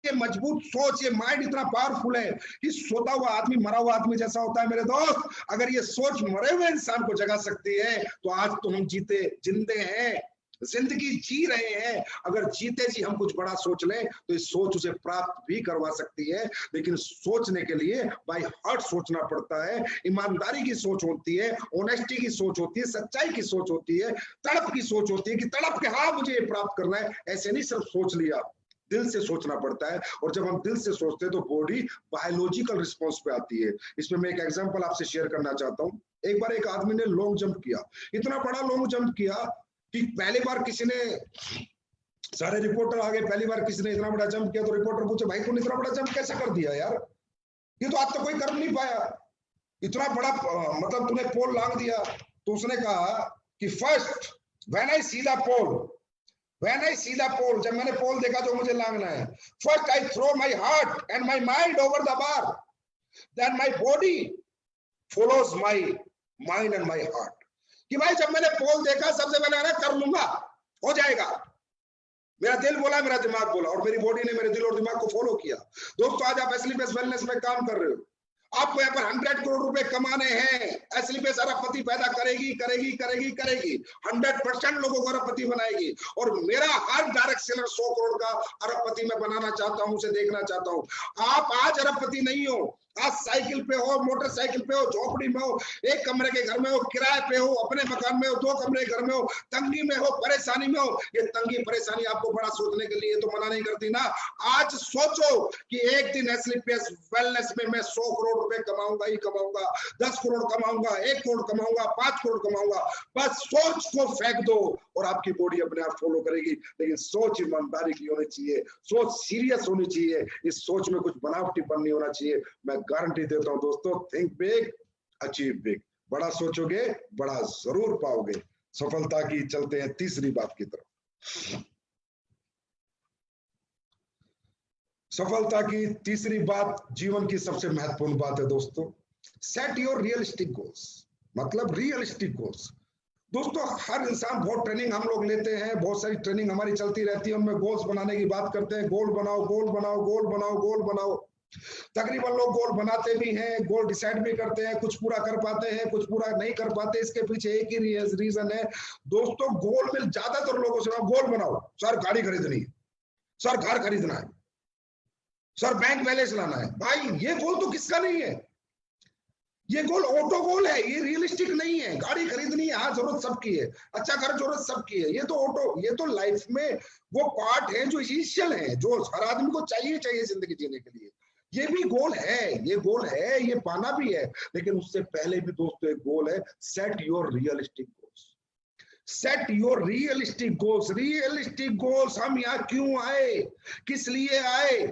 ये मजबूत सोच, ये माइंड इतना पावरफुल है कि सोता हुआ आदमी मरा हुआ आदमी जैसा होता है मेरे दोस्त। अगर ये सोच मरे हुए इंसान को जगा सकती है तो आज तो हम जिंदे हैं, जिंदगी जी रहे हैं। अगर जीते जी हम कुछ बड़ा सोच लें तो इस सोच उसे प्राप्त भी करवा सकती है। लेकिन सोचने के लिए बाय हार्ट सोचना पड़ता है। ईमानदारी की सोच होती है, ऑनेस्टी की सोच होती है, सच्चाई की सोच होती है, तड़प की सोच होती है कि तड़प के हाँ मुझे ये प्राप्त करना है। ऐसे नहीं सिर्फ सोच लिया, दिल से सोचना पड़ता है। और जब हम दिल से सोचते हैं तो बॉडी बायोलॉजिकल रिस्पॉन्स पे आती है। इसमें मैं एक एग्जांपल आपसे शेयर करना चाहता हूँ। एक बार एक आदमी ने लॉन्ग जंप किया, इतना बड़ा लॉन्ग जंप किया कि पहली बार किसी ने, सारे रिपोर्टर आ गए, पहली बार किसी ने इतना बड़ा जंप किया तो रिपोर्टर पूछे भाई तूने इतना बड़ा जंप कैसे कर दिया यार, ये तो आज तक कोई कर नहीं पाया, इतना बड़ा मतलब तूने पोल लांग दिया। तो उसने कहा कि first when I see the pole, जब मैंने पोल देखा जो मुझे लांगना है, first I throw my heart and my mind over the bar, then my body follows my mind and my heart. कि भाई जब मैंने पोल देखा सबसे पहले मैंने कर लूंगा, हो जाएगा, मेरा दिल बोला, मेरा दिमाग बोला, और मेरी बॉडी ने मेरे दिल और दिमाग को फॉलो किया। दोस्तों आज आप एसलीपेस वेलनेस में काम कर रहे हो, आपको यहाँ पर 100 करोड़ रुपए कमाने हैं। एसलीपेस अरबपति पैदा करेगी करेगी करेगी करेगी, 100% लोगों को अरबपति बनाएगी। और मेरा हर डायरेक्ट सेलर 100 करोड़ का अरबपति मैं बनाना चाहता हूं, उसे देखना चाहता हूं। आप आज अरबपति नहीं हो, आज साइकिल पे हो, मोटरसाइकिल पे हो, झोपड़ी में हो, एक कमरे के घर में हो, किराए पे हो, अपने मकान में हो, 2 कमरे के घर में हो, तंगी में हो, परेशानी में हो। ये तंगी परेशानी आपको बड़ा सोचने के लिए तो मना नहीं करती ना। आज सोचो कि एक दिन एसलीपेस वेलनेस में मैं 100 करोड़ रुपए कमाऊंगा ही कमाऊंगा, 10 करोड़ कमाऊंगा, 1 करोड़ कमाऊंगा, 5 करोड़ कमाऊंगा। बस सोच को फेंक दो और आपकी बॉडी अपने आप फॉलो करेगी। लेकिन सोच ईमानदारी की होनी चाहिए, सोच सीरियस होनी चाहिए, इस सोच में कुछ बनावटीपन नहीं होना चाहिए। मैं गारंटी देता हूं दोस्तों, थिंक बिग अचीव बिग। बड़ा सोचोगे बड़ा जरूर पाओगे। सफलता की चलते हैं तीसरी बात की तरफ। सफलता की तीसरी बात जीवन की सबसे महत्वपूर्ण बात है दोस्तों, सेट योर रियलिस्टिक गोल्स। मतलब रियलिस्टिक गोल्स। दोस्तों हर इंसान, बहुत ट्रेनिंग हम लोग लेते हैं, बहुत सारी ट्रेनिंग हमारी चलती रहती है, उनमें गोल्स बनाने की बात करते हैं। गोल बनाओ, गोल बनाओ, गोल बनाओ, गोल बनाओ। तकरीबन लोग गोल बनाते भी हैं, गोल डिसाइड भी करते हैं, कुछ पूरा कर पाते हैं, कुछ पूरा नहीं कर पाते। इसके पीछे एक ही रीजन है दोस्तों, गोल में ज्यादातर लोगों से गोल बनाओ, सर गाड़ी खरीदनी है, सर घर खरीदना है, सर बैंक बैलेंस लाना है। भाई ये गोल तो किसका नहीं है, ये गोल ऑटो गोल है, ये रियलिस्टिक नहीं है। गाड़ी खरीदनी है, हाँ जरूरत सबकी है, अच्छा घर जरूरत सबकी है, ये तो ऑटो, ये तो लाइफ में वो पार्ट है जो इसेंशियल है, जो हर आदमी को चाहिए जिंदगी जीने के लिए। ये भी गोल है, ये गोल है, ये पाना भी है। लेकिन उससे पहले भी दोस्तों एक गोल है, set your realistic goals. Set your realistic goals. Realistic goals, हम यहाँ क्यों आए, किस लिए आए?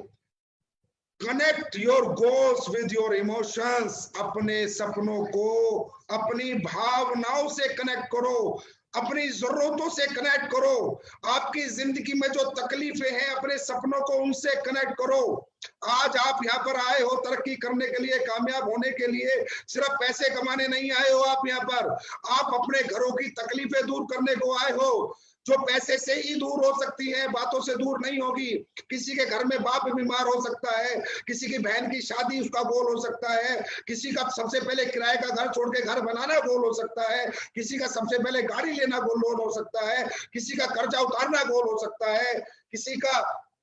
Connect your goals with your emotions. अपने सपनों को अपनी भावनाओं से कनेक्ट करो, अपनी जरूरतों से कनेक्ट करो। आपकी जिंदगी में जो तकलीफें हैं अपने सपनों को उनसे कनेक्ट करो। आज आप यहाँ पर आए हो तरक्की करने के लिए, कामयाब होने के लिए, सिर्फ पैसे कमाने नहीं आए हो आप यहाँ पर, आप अपने घरों की तकलीफें दूर करने को आए हो। जो पैसे से ही दूर हो सकती है, बातों से दूर नहीं होगी। किसी के घर में बाप बीमार हो सकता है, किसी की बहन की शादी उसका गोल हो सकता है, किसी का सबसे पहले किराए का घर छोड़ के घर बनाना गोल हो सकता है, किसी का सबसे पहले गाड़ी लेना गोल हो सकता है, किसी का कर्जा उतारना गोल हो सकता है, किसी का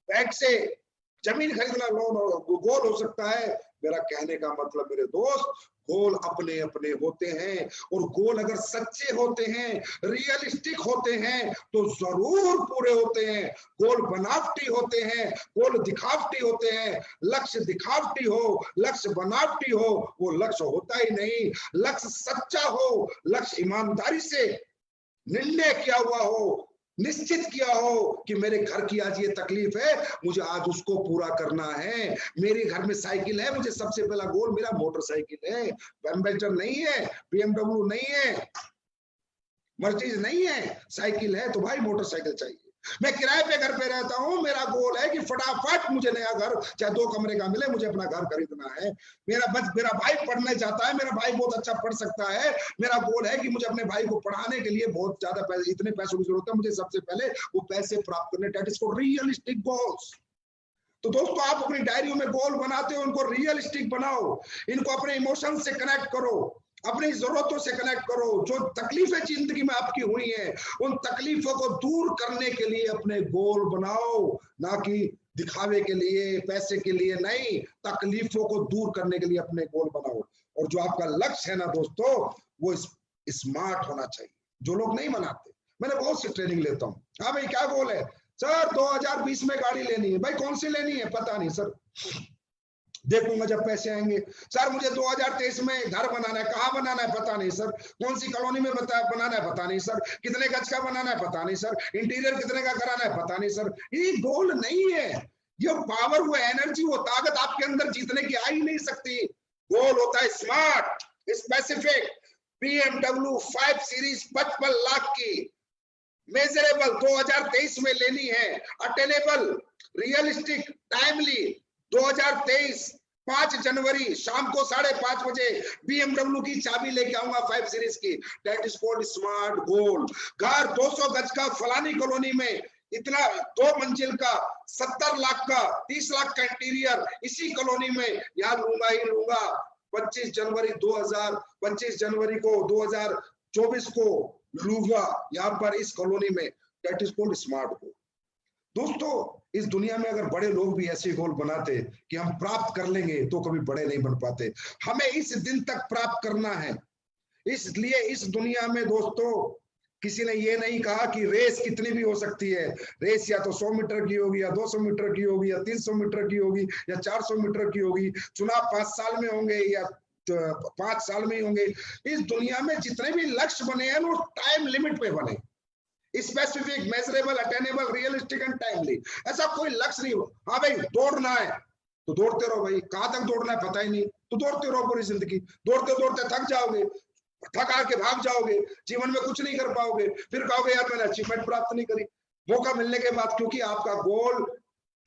बैंक से जमीन खरीदना गोल हो सकता है। मेरा कहने का मतलब मेरे दोस्त, गोल अपने अपने होते हैं, और गोल अगर सच्चे होते हैं, रियलिस्टिक होते हैं, तो जरूर पूरे होते हैं। गोल बनावटी होते हैं, गोल दिखावटी होते हैं। लक्ष्य दिखावटी हो, लक्ष्य बनावटी हो, वो लक्ष्य होता ही नहीं। लक्ष्य सच्चा हो, लक्ष्य ईमानदारी से निर्णय किया हुआ हो, निश्चित किया हो कि मेरे घर की आज ये तकलीफ है, मुझे आज उसको पूरा करना है। मेरे घर में साइकिल है, मुझे सबसे पहला गोल मेरा मोटरसाइकिल है, एम्बेसडर नहीं है, BMW नहीं है, मर्सिडीज नहीं है, साइकिल है तो भाई मोटरसाइकिल चाहिए। मैं किराए पे घर पे रहता हूँ, मेरा गोल है कि फटाफट मुझे नया घर, चाहे 2 कमरे का मिले, मुझे अपना घर खरीदना है। मेरा भाई पढ़ने जाता है, मेरा भाई बहुत अच्छा पढ़ सकता है, मेरा गोल है कि मुझे अपने भाई को पढ़ाने के लिए बहुत ज्यादा पैसे, इतने पैसों की जरूरत है, मुझे सबसे पहले वो पैसे प्राप्त करने। That is called realistic goals. तो दोस्तों, आप अपनी डायरियों में गोल बनाते हो, उनको रियलिस्टिक बनाओ, इनको अपने इमोशन से कनेक्ट करो, अपनी जरूरतों से कनेक्ट करो। जो तकलीफें जिंदगी में आपकी हुई हैं, उन तकलीफों को दूर करने के लिए अपने गोल बनाओ, ना कि दिखावे के लिए, पैसे के लिए नहीं। तकलीफों को दूर करने के लिए अपने गोल बनाओ। और जो आपका लक्ष्य है ना दोस्तों, वो स्मार्ट होना चाहिए। जो लोग नहीं बनाते, मैंने बहुत सी ट्रेनिंग लेता हूँ। हाँ भाई, क्या गोल है सर? 2020 में गाड़ी लेनी है। भाई कौन सी लेनी है? पता नहीं सर, देखूंगा जब पैसे आएंगे। सर मुझे 2023 में घर बनाना है। कहाँ बनाना है? पता नहीं सर। कौन सी कॉलोनी में बनाना है? पता नहीं सर। कितने गज का बनाना है? पता नहीं सर। इंटीरियर कितने का कराना है? पता नहीं सर। ये गोल नहीं है। ये पावर, वो एनर्जी, वो ताकत आपके अंदर जीतने की आ ही नहीं सकती। गोल होता है smart, specific. BMW 5 series 55 lakh की, मेजरेबल 2023 में लेनी है, अटेनेबल, रियलिस्टिक, टाइमली। 2023 5 जनवरी शाम को 5:30 बजे BMW की चाबी लेके आऊंगा 5 सीरीज की। दैट इज कॉल्ड स्मार्ट गोल। घर 200 गज का फलानी कॉलोनी में, इतना 2 मंजिल का, 70 लाख का, 30 लाख का इंटीरियर, इसी कॉलोनी में यहाँ लूंगा ही लूंगा। 25 जनवरी को 2024 को लूंगा यहाँ पर इस कॉलोनी में। दैट इज कॉल्ड स्मार्ट गोल। दोस्तों, इस दुनिया में अगर बड़े लोग भी ऐसे गोल बनाते कि हम प्राप्त कर लेंगे, तो कभी बड़े नहीं बन पाते। हमें इस दिन तक प्राप्त करना है। इसलिए इस दुनिया में दोस्तों, किसी ने ये नहीं कहा कि रेस कितनी भी हो सकती है। रेस या तो 100 मीटर की होगी, या 200 मीटर की होगी, या 300 मीटर की होगी, या 400 मीटर की होगी। चुनाव 5 साल में होंगे या 5 साल में ही होंगे। इस दुनिया में जितने भी लक्ष्य बने हैं, वो टाइम लिमिट पे बने। Specific, measurable, attainable, realistic and timely. ऐसा कोई लक्ष्य नहीं हो। हाँ भाई, दौड़ना है तो दौड़ते रहो भाई। कहां तक दौड़ना है पता ही नहीं, तो दौड़ते रहो पूरी जिंदगी। दौड़ते दौड़ते थक जाओगे, थका के भाग जाओगे, जीवन में कुछ नहीं कर पाओगे। फिर कहोगे यार मैंने अचीवमेंट प्राप्त नहीं करी। मौका मिलने के बाद, क्योंकि आपका गोल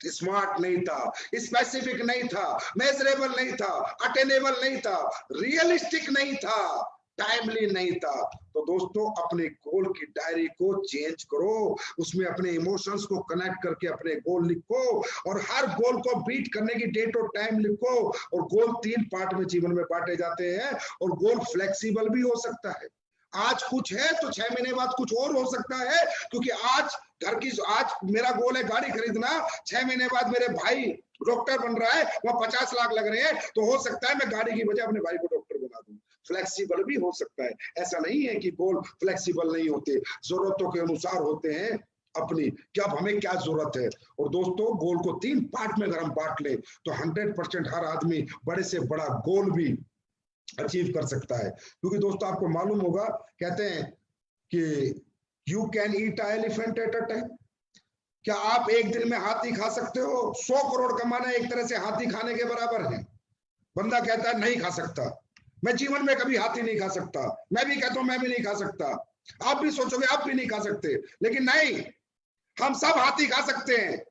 स्मार्ट नहीं था, स्पेसिफिक नहीं था, मेजरेबल नहीं था, अटेनेबल नहीं था, रियलिस्टिक नहीं था, टाइमली नहीं था। तो दोस्तों, अपने गोल की डायरी को चेंज करो, उसमें अपने इमोशंस को कनेक्ट करके अपने गोल लिखो, और हर गोल को बीट करने की डेट और टाइम लिखो। और गोल 3 पार्ट में जीवन में बांटे जाते हैं, और गोल फ्लेक्सिबल भी हो सकता है। आज कुछ है तो 6 महीने बाद कुछ और हो सकता है, क्योंकि आज मेरा गोल है गाड़ी खरीदना, 6 महीने बाद मेरे भाई डॉक्टर बन रहा है, वह 50 लाख लग रहे हैं, तो हो सकता है मैं गाड़ी की बजाय अपने भाई को डॉक्टर बना दूं। फ्लेक्सिबल भी हो सकता है। ऐसा नहीं है कि गोल फ्लेक्सिबल नहीं होते, जरूरतों के अनुसार होते हैं अपनी, क्या हमें क्या जरूरत है। और दोस्तों, गोल को 3 पार्ट में अगर हम बांट ले, तो 100% हर आदमी बड़े से बड़ा गोल भी अचीव कर सकता है। क्योंकि दोस्तों, आपको मालूम होगा, कहते हैं कि you can eat a elephant at a time. क्या आप एक दिन में हाथी खा सकते हो? 100 करोड़ कमाना एक तरह से हाथी खाने के बराबर है। बंदा कहता है नहीं खा सकता, मैं जीवन में कभी हाथी नहीं खा सकता। मैं भी कहता हूं मैं भी नहीं खा सकता। आप भी सोचोगे आप भी नहीं खा सकते, लेकिन नहीं, हम सब हाथी खा सकते हैं।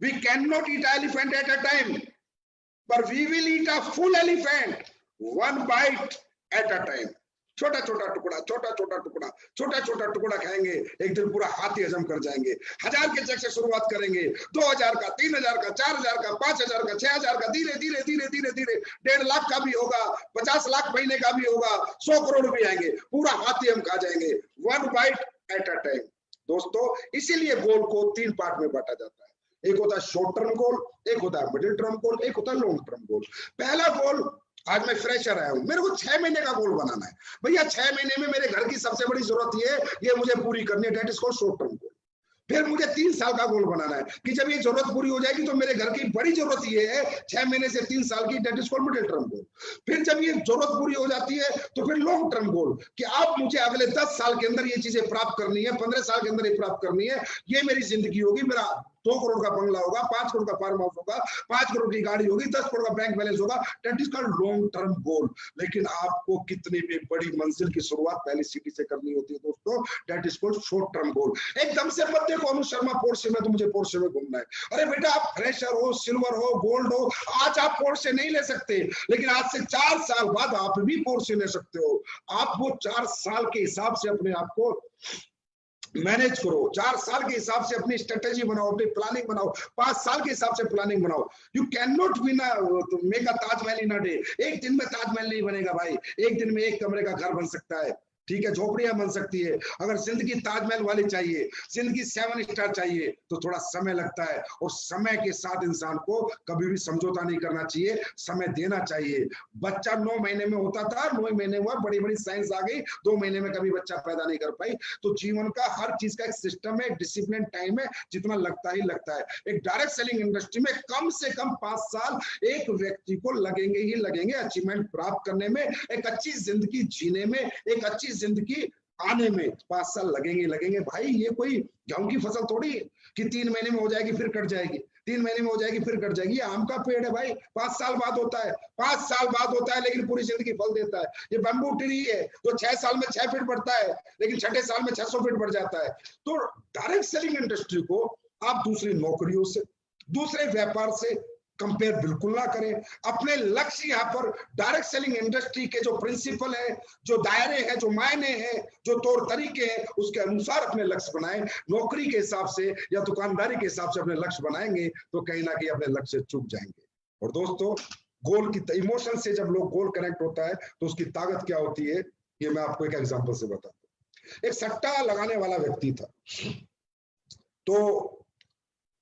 We can not eat elephant at a time, but we will eat a full elephant, one bite at a time. छोटा छोटा टुकड़ा, छोटा छोटा टुकड़ा, छोटा छोटा टुकड़ा खाएंगे, एक दिन पूरा हाथी हजम कर जाएंगे। 1000 के चेक से शुरुआत करेंगे, 2000 का, 3000 का, 4000 का, 5000 का, 6000 का, धीरे धीरे धीरे धीरे धीरे 1.5 लाख का भी होगा, 50 लाख महीने का भी होगा, 100 करोड़ भी आएंगे, पूरा हाथी हम खा जाएंगे, 1 बाइट एट अ टाइम। दोस्तों इसीलिए गोल को 3 पार्ट में बांटा जाता है। एक होता है शॉर्ट टर्म गोल, एक होता है मिडिल टर्म गोल, एक होता है लॉन्ग टर्म गोल। पहला गोल, आज मैं फ्रेशर आया हूं, मेरे को 6 महीने का गोल बनाना है। भैया 6 महीने में मेरे घर की सबसे बड़ी जरूरत ये मुझे पूरी करनी है, that is called short term goal. फिर मुझे 3 साल का गोल बनाना है कि जब ये जरूरत पूरी हो जाएगी तो मेरे घर की बड़ी जरूरत ये है 6 महीने से 3 साल की, that is called middle term goal. फिर जब ये जरूरत पूरी हो जाती है तो फिर लॉन्ग टर्म गोल कि अब मुझे अगले 10 साल के अंदर ये चीजें प्राप्त करनी है, 15 साल के अंदर ये प्राप्त करनी है, ये मेरी जिंदगी होगी, मेरा 2 करोड़ का बंगला होगा, 5 करोड़ का फार्म हाउस होगा, 5 करोड़ की गाड़ी होगी, 10 करोड़ का बैंक बैलेंस होगा, that is called long term goal. लेकिन आपको कितनी भी बड़ी मंजिल की शुरुआत पहली सीढ़ी से करनी होती है दोस्तों, that is called short term goal. एकदम से मत देखो अनु शर्मा पोर्शे में, तो मुझे पोर्शे में घूमना है। अरे बेटा आप फ्रेशर हो, सिल्वर हो, गोल्ड हो, आज आप पोर्शे नहीं ले सकते, लेकिन आज से 4 साल बाद आप भी पोर्शे ले सकते हो। आप वो 4 साल के हिसाब से अपने आप को मैनेज करो, 4 साल के हिसाब से अपनी स्ट्रेटेजी बनाओ, अपनी प्लानिंग बनाओ, 5 साल के हिसाब से प्लानिंग बनाओ। You can not make a Taj Mahal in a day. एक दिन में ताजमहल नहीं बनेगा भाई, एक दिन में एक कमरे का घर बन सकता है, ठीक है, झोपड़ियां बन सकती है। अगर जिंदगी ताजमहल वाली चाहिए, जिंदगी 7 स्टार चाहिए, तो थोड़ा समय लगता है, और समय के साथ इंसान को कभी भी समझौता नहीं करना चाहिए, समय देना चाहिए। बच्चा 9 महीने में होता था, 9 महीने हुआ, बड़ी बड़ी साइंस आ गई, 2 महीने में कभी बच्चा पैदा नहीं कर पाई। तो जीवन का हर चीज का एक सिस्टम है, डिसिप्लिन टाइम है, जितना लगता ही लगता है। एक डायरेक्ट सेलिंग इंडस्ट्री में कम से कम 5 साल एक व्यक्ति को लगेंगे ही लगेंगे अचीवमेंट प्राप्त करने में, एक अच्छी जिंदगी जीने में, एक अच्छी जिंदगी आने में 5 साल लगेंगे भाई। ये कोई गेहूं की फसल थोड़ी है कि 3 महीने में हो जाएगी फिर कट जाएगी, 3 महीने में हो जाएगी फिर कट जाएगी। ये आम का पेड़ है भाई, 5 साल बाद होता है, 5 साल बाद होता है, लेकिन पूरी जिंदगी फल देता है। ये बम्बू ट्री है जो 6 साल में 6 फीट बढ़ता है, लेकिन 6ठे साल में 600 फीट बढ़ जाता है। तो डायरेक्ट सेलिंग इंडस्ट्री को आप दूसरी नौकरियों से, दूसरे व्यापार से कंपेयर बिल्कुल ना करें। अपने लक्ष्य यहाँ पर डायरेक्ट सेलिंग इंडस्ट्री के जो प्रिंसिपल है, जो दायरे हैं, जो मायने हैं, जो तौर तरीके हैं, उसके अनुसार अपने लक्ष्य बनाएं। नौकरी के हिसाब से या दुकानदारी के हिसाब से अपने लक्ष्य बनाएंगे तो कहीं ना कहीं अपने लक्ष्य से चूक जाएंगे। और दोस्तों गोल की इमोशन से जब लोग गोल कनेक्ट होता है तो उसकी ताकत क्या होती है, ये मैं आपको एक एग्जांपल से बताता हूँ। एक सट्टा लगाने वाला व्यक्ति था, तो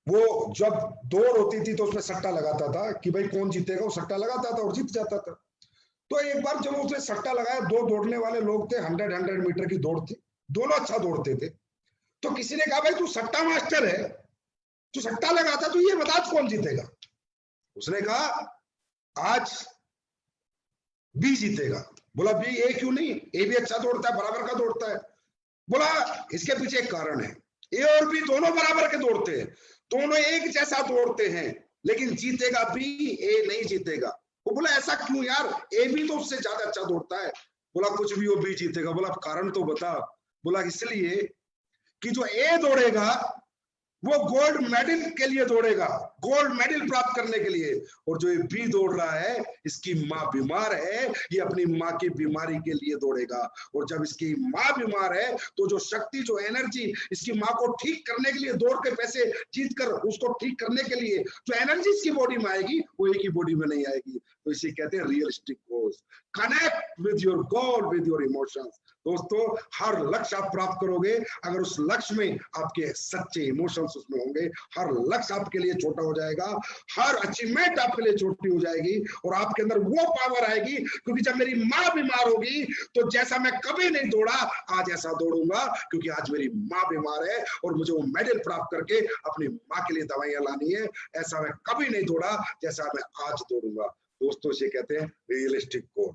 वो जब दौड़ होती थी तो उसमें सट्टा लगाता था कि भाई कौन जीतेगा, वो सट्टा लगाता था और जीत जाता था। तो एक बार जब उसने सट्टा लगाया, 2 दौड़ने वाले लोग थे, 100 मीटर की दौड़ थी, दोनों अच्छा दौड़ते थे। तो किसी ने कहा भाई तू सट्टा मास्टर है, तू सट्टा लगाता, तो ये बता कौन जीतेगा। उसने कहा आज बी जीतेगा। बोला बी, ए क्यों नहीं, ए भी अच्छा दौड़ता है, बराबर का दौड़ता है। बोला इसके पीछे एक कारण है, ए और बी दोनों बराबर के दौड़ते हैं, दोनों एक जैसा दौड़ते हैं, लेकिन जीतेगा बी, ए नहीं जीतेगा। वो बोला ऐसा क्यों यार, ए भी तो उससे ज्यादा अच्छा दौड़ता है। बोला कुछ भी हो, बी जीतेगा। बोला कारण तो बता। बोला इसलिए कि जो ए दौड़ेगा वो गोल्ड मेडल के लिए दौड़ेगा, गोल्ड मेडल प्राप्त करने के लिए, और जो ये बी दौड़ रहा है, इसकी माँ बीमार है, ये अपनी माँ की बीमारी के लिए दौड़ेगा। और जब इसकी माँ बीमार है तो जो शक्ति, जो एनर्जी इसकी माँ को ठीक करने के लिए दौड़ के पैसे जीत कर उसको ठीक करने के लिए जो एनर्जी इसकी बॉडी में आएगी, वो एक ही बॉडी में नहीं आएगी। तो इसे कहते हैं realistic goals. Connect with your goal, with your emotions. दोस्तों हर लक्ष्य आप प्राप्त करोगे अगर उस लक्ष्य में आपके सच्चे इमोशंस उसमें होंगे। हर लक्ष्य आपके लिए छोटा हो जाएगा, हर अचीवमेंट आपके लिए छोटी हो जाएगी, और आपके अंदर वो पावर आएगी, क्योंकि जब मेरी माँ बीमार होगी तो जैसा मैं कभी नहीं दौड़ा आज ऐसा दौड़ूंगा, क्योंकि आज मेरी माँ बीमार है और मुझे वो मेडल प्राप्त करके अपनी माँ के लिए दवाइयां लानी है। ऐसा मैं कभी नहीं दौड़ा जैसा मैं आज दौड़ूंगा। दोस्तों इसे कहते हैं रियलिस्टिक गोल।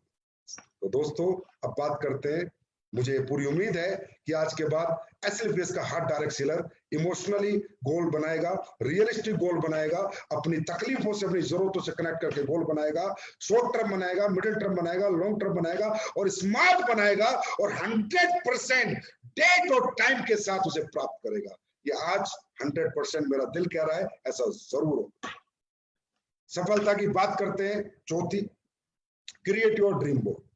तो दोस्तों अब बात करते हैं, मुझे पूरी उम्मीद है कि आज के बाद एसएलपीएस का हार्ट डायरेक्ट सेलर इमोशनली गोल बनाएगा, रियलिस्टिक गोल बनाएगा, अपनी तकलीफों से, अपनी जरूरतों से कनेक्ट करके गोल बनाएगा, शॉर्ट टर्म बनाएगा, मिडिल टर्म बनाएगा, लॉन्ग टर्म बनाएगा, और स्मार्ट बनाएगा, और 100% डेट और टाइम के साथ उसे प्राप्त करेगा। ये आज 100% मेरा दिल कह रहा है ऐसा जरूर हो। सफलता की बात करते हैं, चौथी, क्रिएट योर ड्रीम बोर्ड।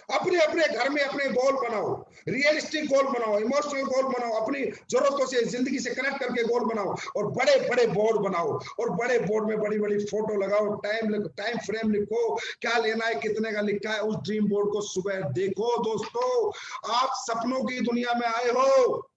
अपने अपने घर में अपने गोल बनाओ, रियलिस्टिक गोल बनाओ, इमोशनल गोल बनाओ, अपनी जरूरतों से जिंदगी से कनेक्ट करके गोल बनाओ और बड़े बड़े बोर्ड बनाओ और बड़े बोर्ड में बड़ी बड़ी फोटो लगाओ, टाइम फ्रेम लिखो, क्या लेना है, कितने का लिखा है, उस ड्रीम बोर्ड को सुबह देखो। दोस्तों, आप सपनों की दुनिया में आए हो,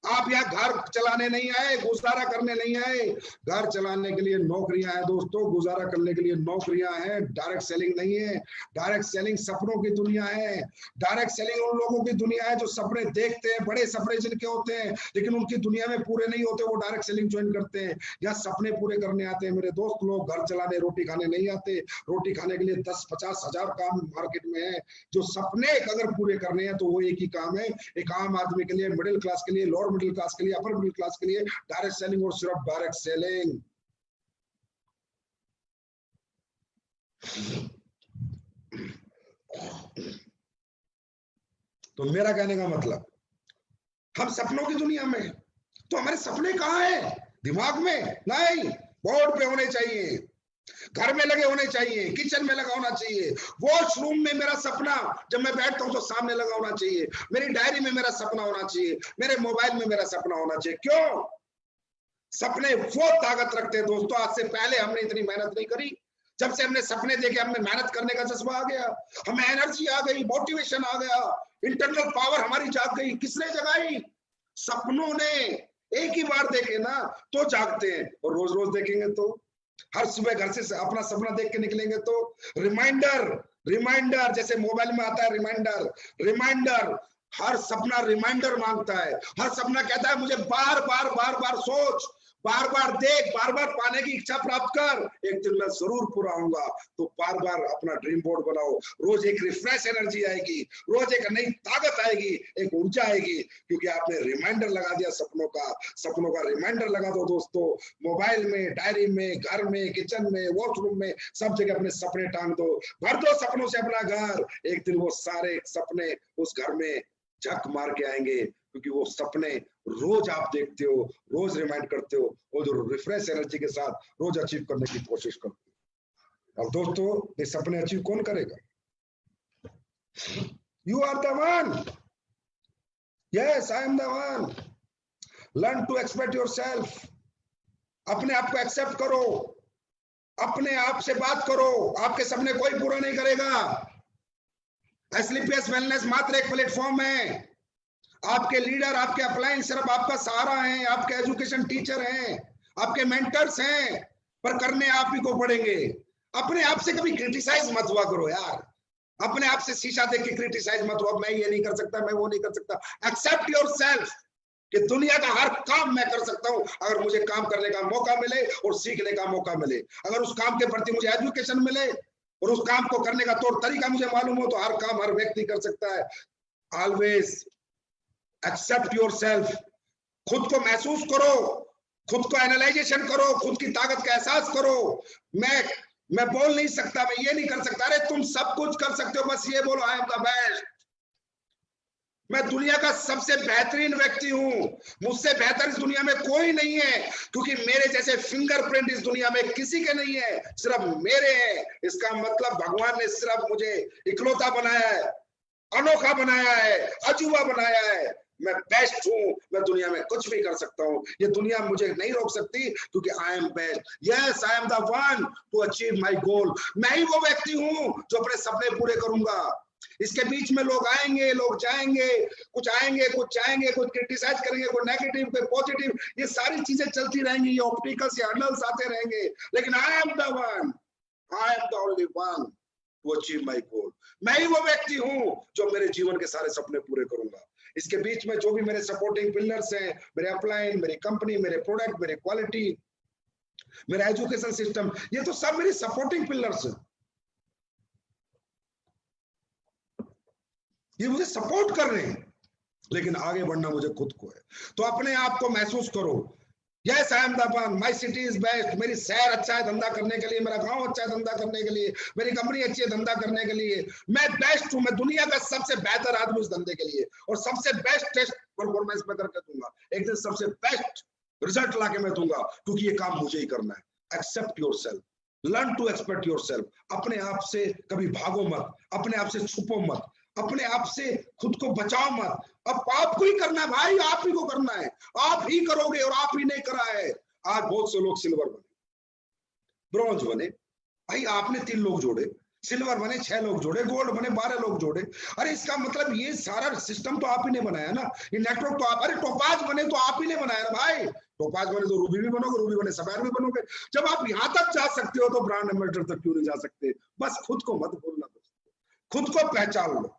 आप यहाँ घर चलाने नहीं आए, गुजारा करने नहीं आए। घर चलाने के लिए नौकरियां हैं दोस्तों, गुजारा करने के लिए नौकरियां हैं, डायरेक्ट सेलिंग नहीं है। डायरेक्ट सेलिंग सपनों की दुनिया है। डायरेक्ट सेलिंग उन लोगों की दुनिया है जो सपने देखते हैं, बड़े सपने जिनके होते हैं लेकिन उनकी दुनिया में पूरे नहीं होते, वो डायरेक्ट सेलिंग ज्वाइन करते हैं। यहाँ सपने पूरे करने आते हैं मेरे दोस्त लोग, घर चलाने रोटी खाने नहीं आते। रोटी खाने के लिए 10-50 हजार काम मार्केट में है। जो सपने अगर पूरे करने हैं तो वो एक ही काम है, एक आम आदमी के लिए, मिडिल क्लास के लिए, लोअर मिडिल क्लास के लिए, अपर मिडिल क्लास के लिए, डायरेक्ट सेलिंग और सिर्फ डायरेक्ट सेलिंग। तो मेरा कहने का मतलब, हम सपनों की दुनिया में, तो हमारे सपने कहाँ हैं? दिमाग में नहीं, बोर्ड पे होने चाहिए, घर में लगे होने चाहिए, किचन में लगा होना चाहिए, वॉशरूम में मेरा सपना जब मैं बैठता हूं तो सामने लगा होना चाहिए, मेरी डायरी में मेरा सपना होना चाहिए, मेरे मोबाइल में मेरा सपना होना चाहिए। क्यों? सपने वो ताकत रखते हैं दोस्तों। आज से पहले हमने इतनी मेहनत नहीं करी, जब से हमने सपने देखे हमें मेहनत करने का जज्बा आ गया, हमें एनर्जी आ गई, मोटिवेशन आ गया, इंटरनल पावर हमारी जाग गई। किसने जगाई? सपनों ने। एक ही बार देखे ना तो जागते हैं, और रोज रोज देखेंगे तो, हर सुबह घर से अपना सपना देख के निकलेंगे तो रिमाइंडर जैसे मोबाइल में आता है रिमाइंडर, हर सपना रिमाइंडर मांगता है। हर सपना कहता है मुझे बार बार सोच, बार बार देख, बार बार पाने की इच्छा प्राप्त कर, एक दिन मैं जरूर पूरा होऊंगा। तो बार बार अपना ड्रीम बोर्ड बनाओ, रोज एक रिफ्रेश एनर्जी आएगी, रोज एक नई ताकत आएगी, एक ऊर्जा आएगी, क्योंकि आपने रिमाइंडर लगा दिया सपनों का रिमाइंडर लगा दो दोस्तों। मोबाइल में, डायरी में, घर में, किचन में, वॉशरूम में, सब जगह अपने सपने टांग दो, भर दो सपनों से अपना घर। एक दिन वो सारे सपने उस घर में झक मार के आएंगे, क्योंकि वो सपने रोज आप देखते हो, रोज रिमाइंड करते हो, वो जो रिफ्रेश एनर्जी के साथ रोज अचीव करने की कोशिश करते हो। और दोस्तों, ये सपने अचीव कौन करेगा? You are the one. Yes, I am the one. Learn to expect yourself. अपने आप को एक्सेप्ट करो, अपने आप से बात करो, आपके सपने कोई पूरा नहीं करेगा। एसलीपीएस वेलनेस मात्र एक प्लेटफॉर्म है। आपके लीडर, आपके अपलाइन सिर्फ आपका सहारा है, आपके एजुकेशन टीचर हैं, आपके मेंटर्स हैं, पर करने आप ही को पड़ेंगे। अपने आप से कभी क्रिटिसाइज मत हुआ करो यार, अपने आप से शीशा देख के क्रिटिसाइज मत हुआ, मैं ये नहीं कर सकता, मैं वो नहीं कर सकता। एक्सेप्ट योरसेल्फ कि दुनिया का हर काम मैं कर सकता हूं, अगर मुझे काम करने का मौका मिले और सीखने का मौका मिले, अगर उस काम के प्रति मुझे एजुकेशन मिले और उस काम को करने का तौर तरीका मुझे मालूम हो, तो हर काम हर व्यक्ति कर सकता है। Always accept yourself. खुद को महसूस करो, खुद को एनालाइजेशन करो, खुद की ताकत का एहसास करो। मैं बोल नहीं सकता, मैं ये नहीं कर सकता, अरे तुम सब कुछ कर सकते हो, बस ये बोलो आई एम द बेस्ट। मैं दुनिया का सबसे बेहतरीन व्यक्ति हूं, मुझसे बेहतर इस दुनिया में कोई नहीं है, क्योंकि मेरे जैसे फिंगरप्रिंट इस दुनिया में किसी के नहीं है, सिर्फ मेरे हैं। इसका मतलब भगवान ने सिर्फ मुझे इकलौता बनाया है, अनोखा बनाया है, अजूबा बनाया है। मैं बेस्ट हूं, मैं दुनिया में कुछ भी कर सकता हूं, ये दुनिया मुझे नहीं रोक सकती, क्योंकि I am best. Yes, I am the one two achieve my goal. मैं ही वो व्यक्ति हूं जो अपने सपने पूरे करूंगा। इसके बीच में लोग आएंगे, लोग जाएंगे, कुछ आएंगे, कुछ जाएंगे, कुछ क्रिटिसाइज करेंगे, कोई नेगेटिव, कोई पॉजिटिव, ये सारी चीजें चलती रहेंगी, ये ऑप्टिकल्स या हर्डल्स आते रहेंगे, लेकिन आई am the one, I am the only one two achieve my goal. मैं ही वो व्यक्ति हूं जो मेरे जीवन के सारे सपने पूरे करूंगा। इसके बीच में जो भी मेरे सपोर्टिंग पिलर्स हैं, मेरे अपलाइन, मेरी कंपनी, मेरे प्रोडक्ट, मेरे क्वालिटी, मेरा एजुकेशन सिस्टम, ये तो सब मेरी सपोर्टिंग पिलर्स हैं, ये मुझे सपोर्ट कर रहे हैं, लेकिन आगे बढ़ना मुझे खुद को है। तो अपने आप को महसूस करो, yes I am the one, my city is best. मेरी शहर अच्छा है धंधा करने के लिए, मेरा गांव अच्छा है धंधा करने के लिए, मेरी कंपनी अच्छी है धंधा करने के लिए, मैं बेस्ट हूं, मैं दुनिया का सबसे बेहतर आदमी उस धंधे के लिए, और सबसे बेस्ट टेस्ट परफॉर्मेंस में करके दूंगा, एक दिन सबसे बेस्ट रिजल्ट लाके मैं दूंगा, क्योंकि ये काम मुझे ही करना है। Accept yourself, learn to expect yourself. अपने आप से कभी भागो मत, अपने आप से छुपो मत, अपने आप से खुद को बचाओ मत। अब आपको ही करना है भाई, आप ही को करना है, आप ही करोगे और आप ही ने करा है। आज बहुत से लोग सिल्वर बने, ब्रॉन्ज बने, भाई आपने 3 लोग जोड़े, सिल्वर बने 6 लोग जोड़े, गोल्ड बने 12 लोग जोड़े। अरे इसका मतलब ये सारा सिस्टम तो आप ही ने बनाया ना, ये नेटवर्क तो आप, अरे टोपाज बने तो आप ही ने बनाया ना भाई, टोपाज बने तो रूबी भी बनोगे, रूबी बने सफेद भी बनोगे। जब आप यहां तक जा सकते हो तो ब्रांड एम्बेसडर तक क्यों नहीं जा सकते? बस खुद को मत भूलना, खुद को पहचान लो।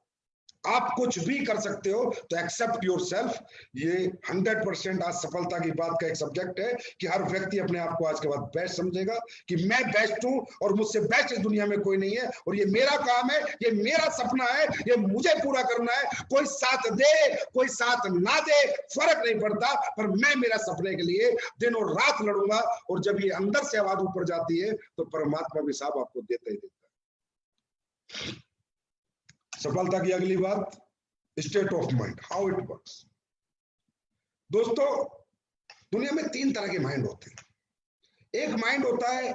आप कुछ भी कर सकते हो तो एक्सेप्ट योर सेल्फ। ये 100% आज सफलता की बात का एक सब्जेक्ट है कि हर व्यक्ति अपने आप को आज के बाद बेस्ट समझेगा कि मैं बेस्ट हूं और मुझसे बेस्ट इस दुनिया में कोई नहीं है, और ये मेरा काम है, ये मेरा सपना है, ये मुझे पूरा करना है। कोई साथ दे कोई साथ ना दे फर्क नहीं पड़ता, पर मैं मेरा सपने के लिए दिन और रात लड़ूंगा। और जब ये अंदर से आवाज ऊपर जाती है तो परमात्मा भी साहब आपको देता ही देता है। सफलता की अगली बात, state of mind, how it works. दोस्तों दुनिया में 3 तरह के माइंड होते हैं। एक माइंड होता है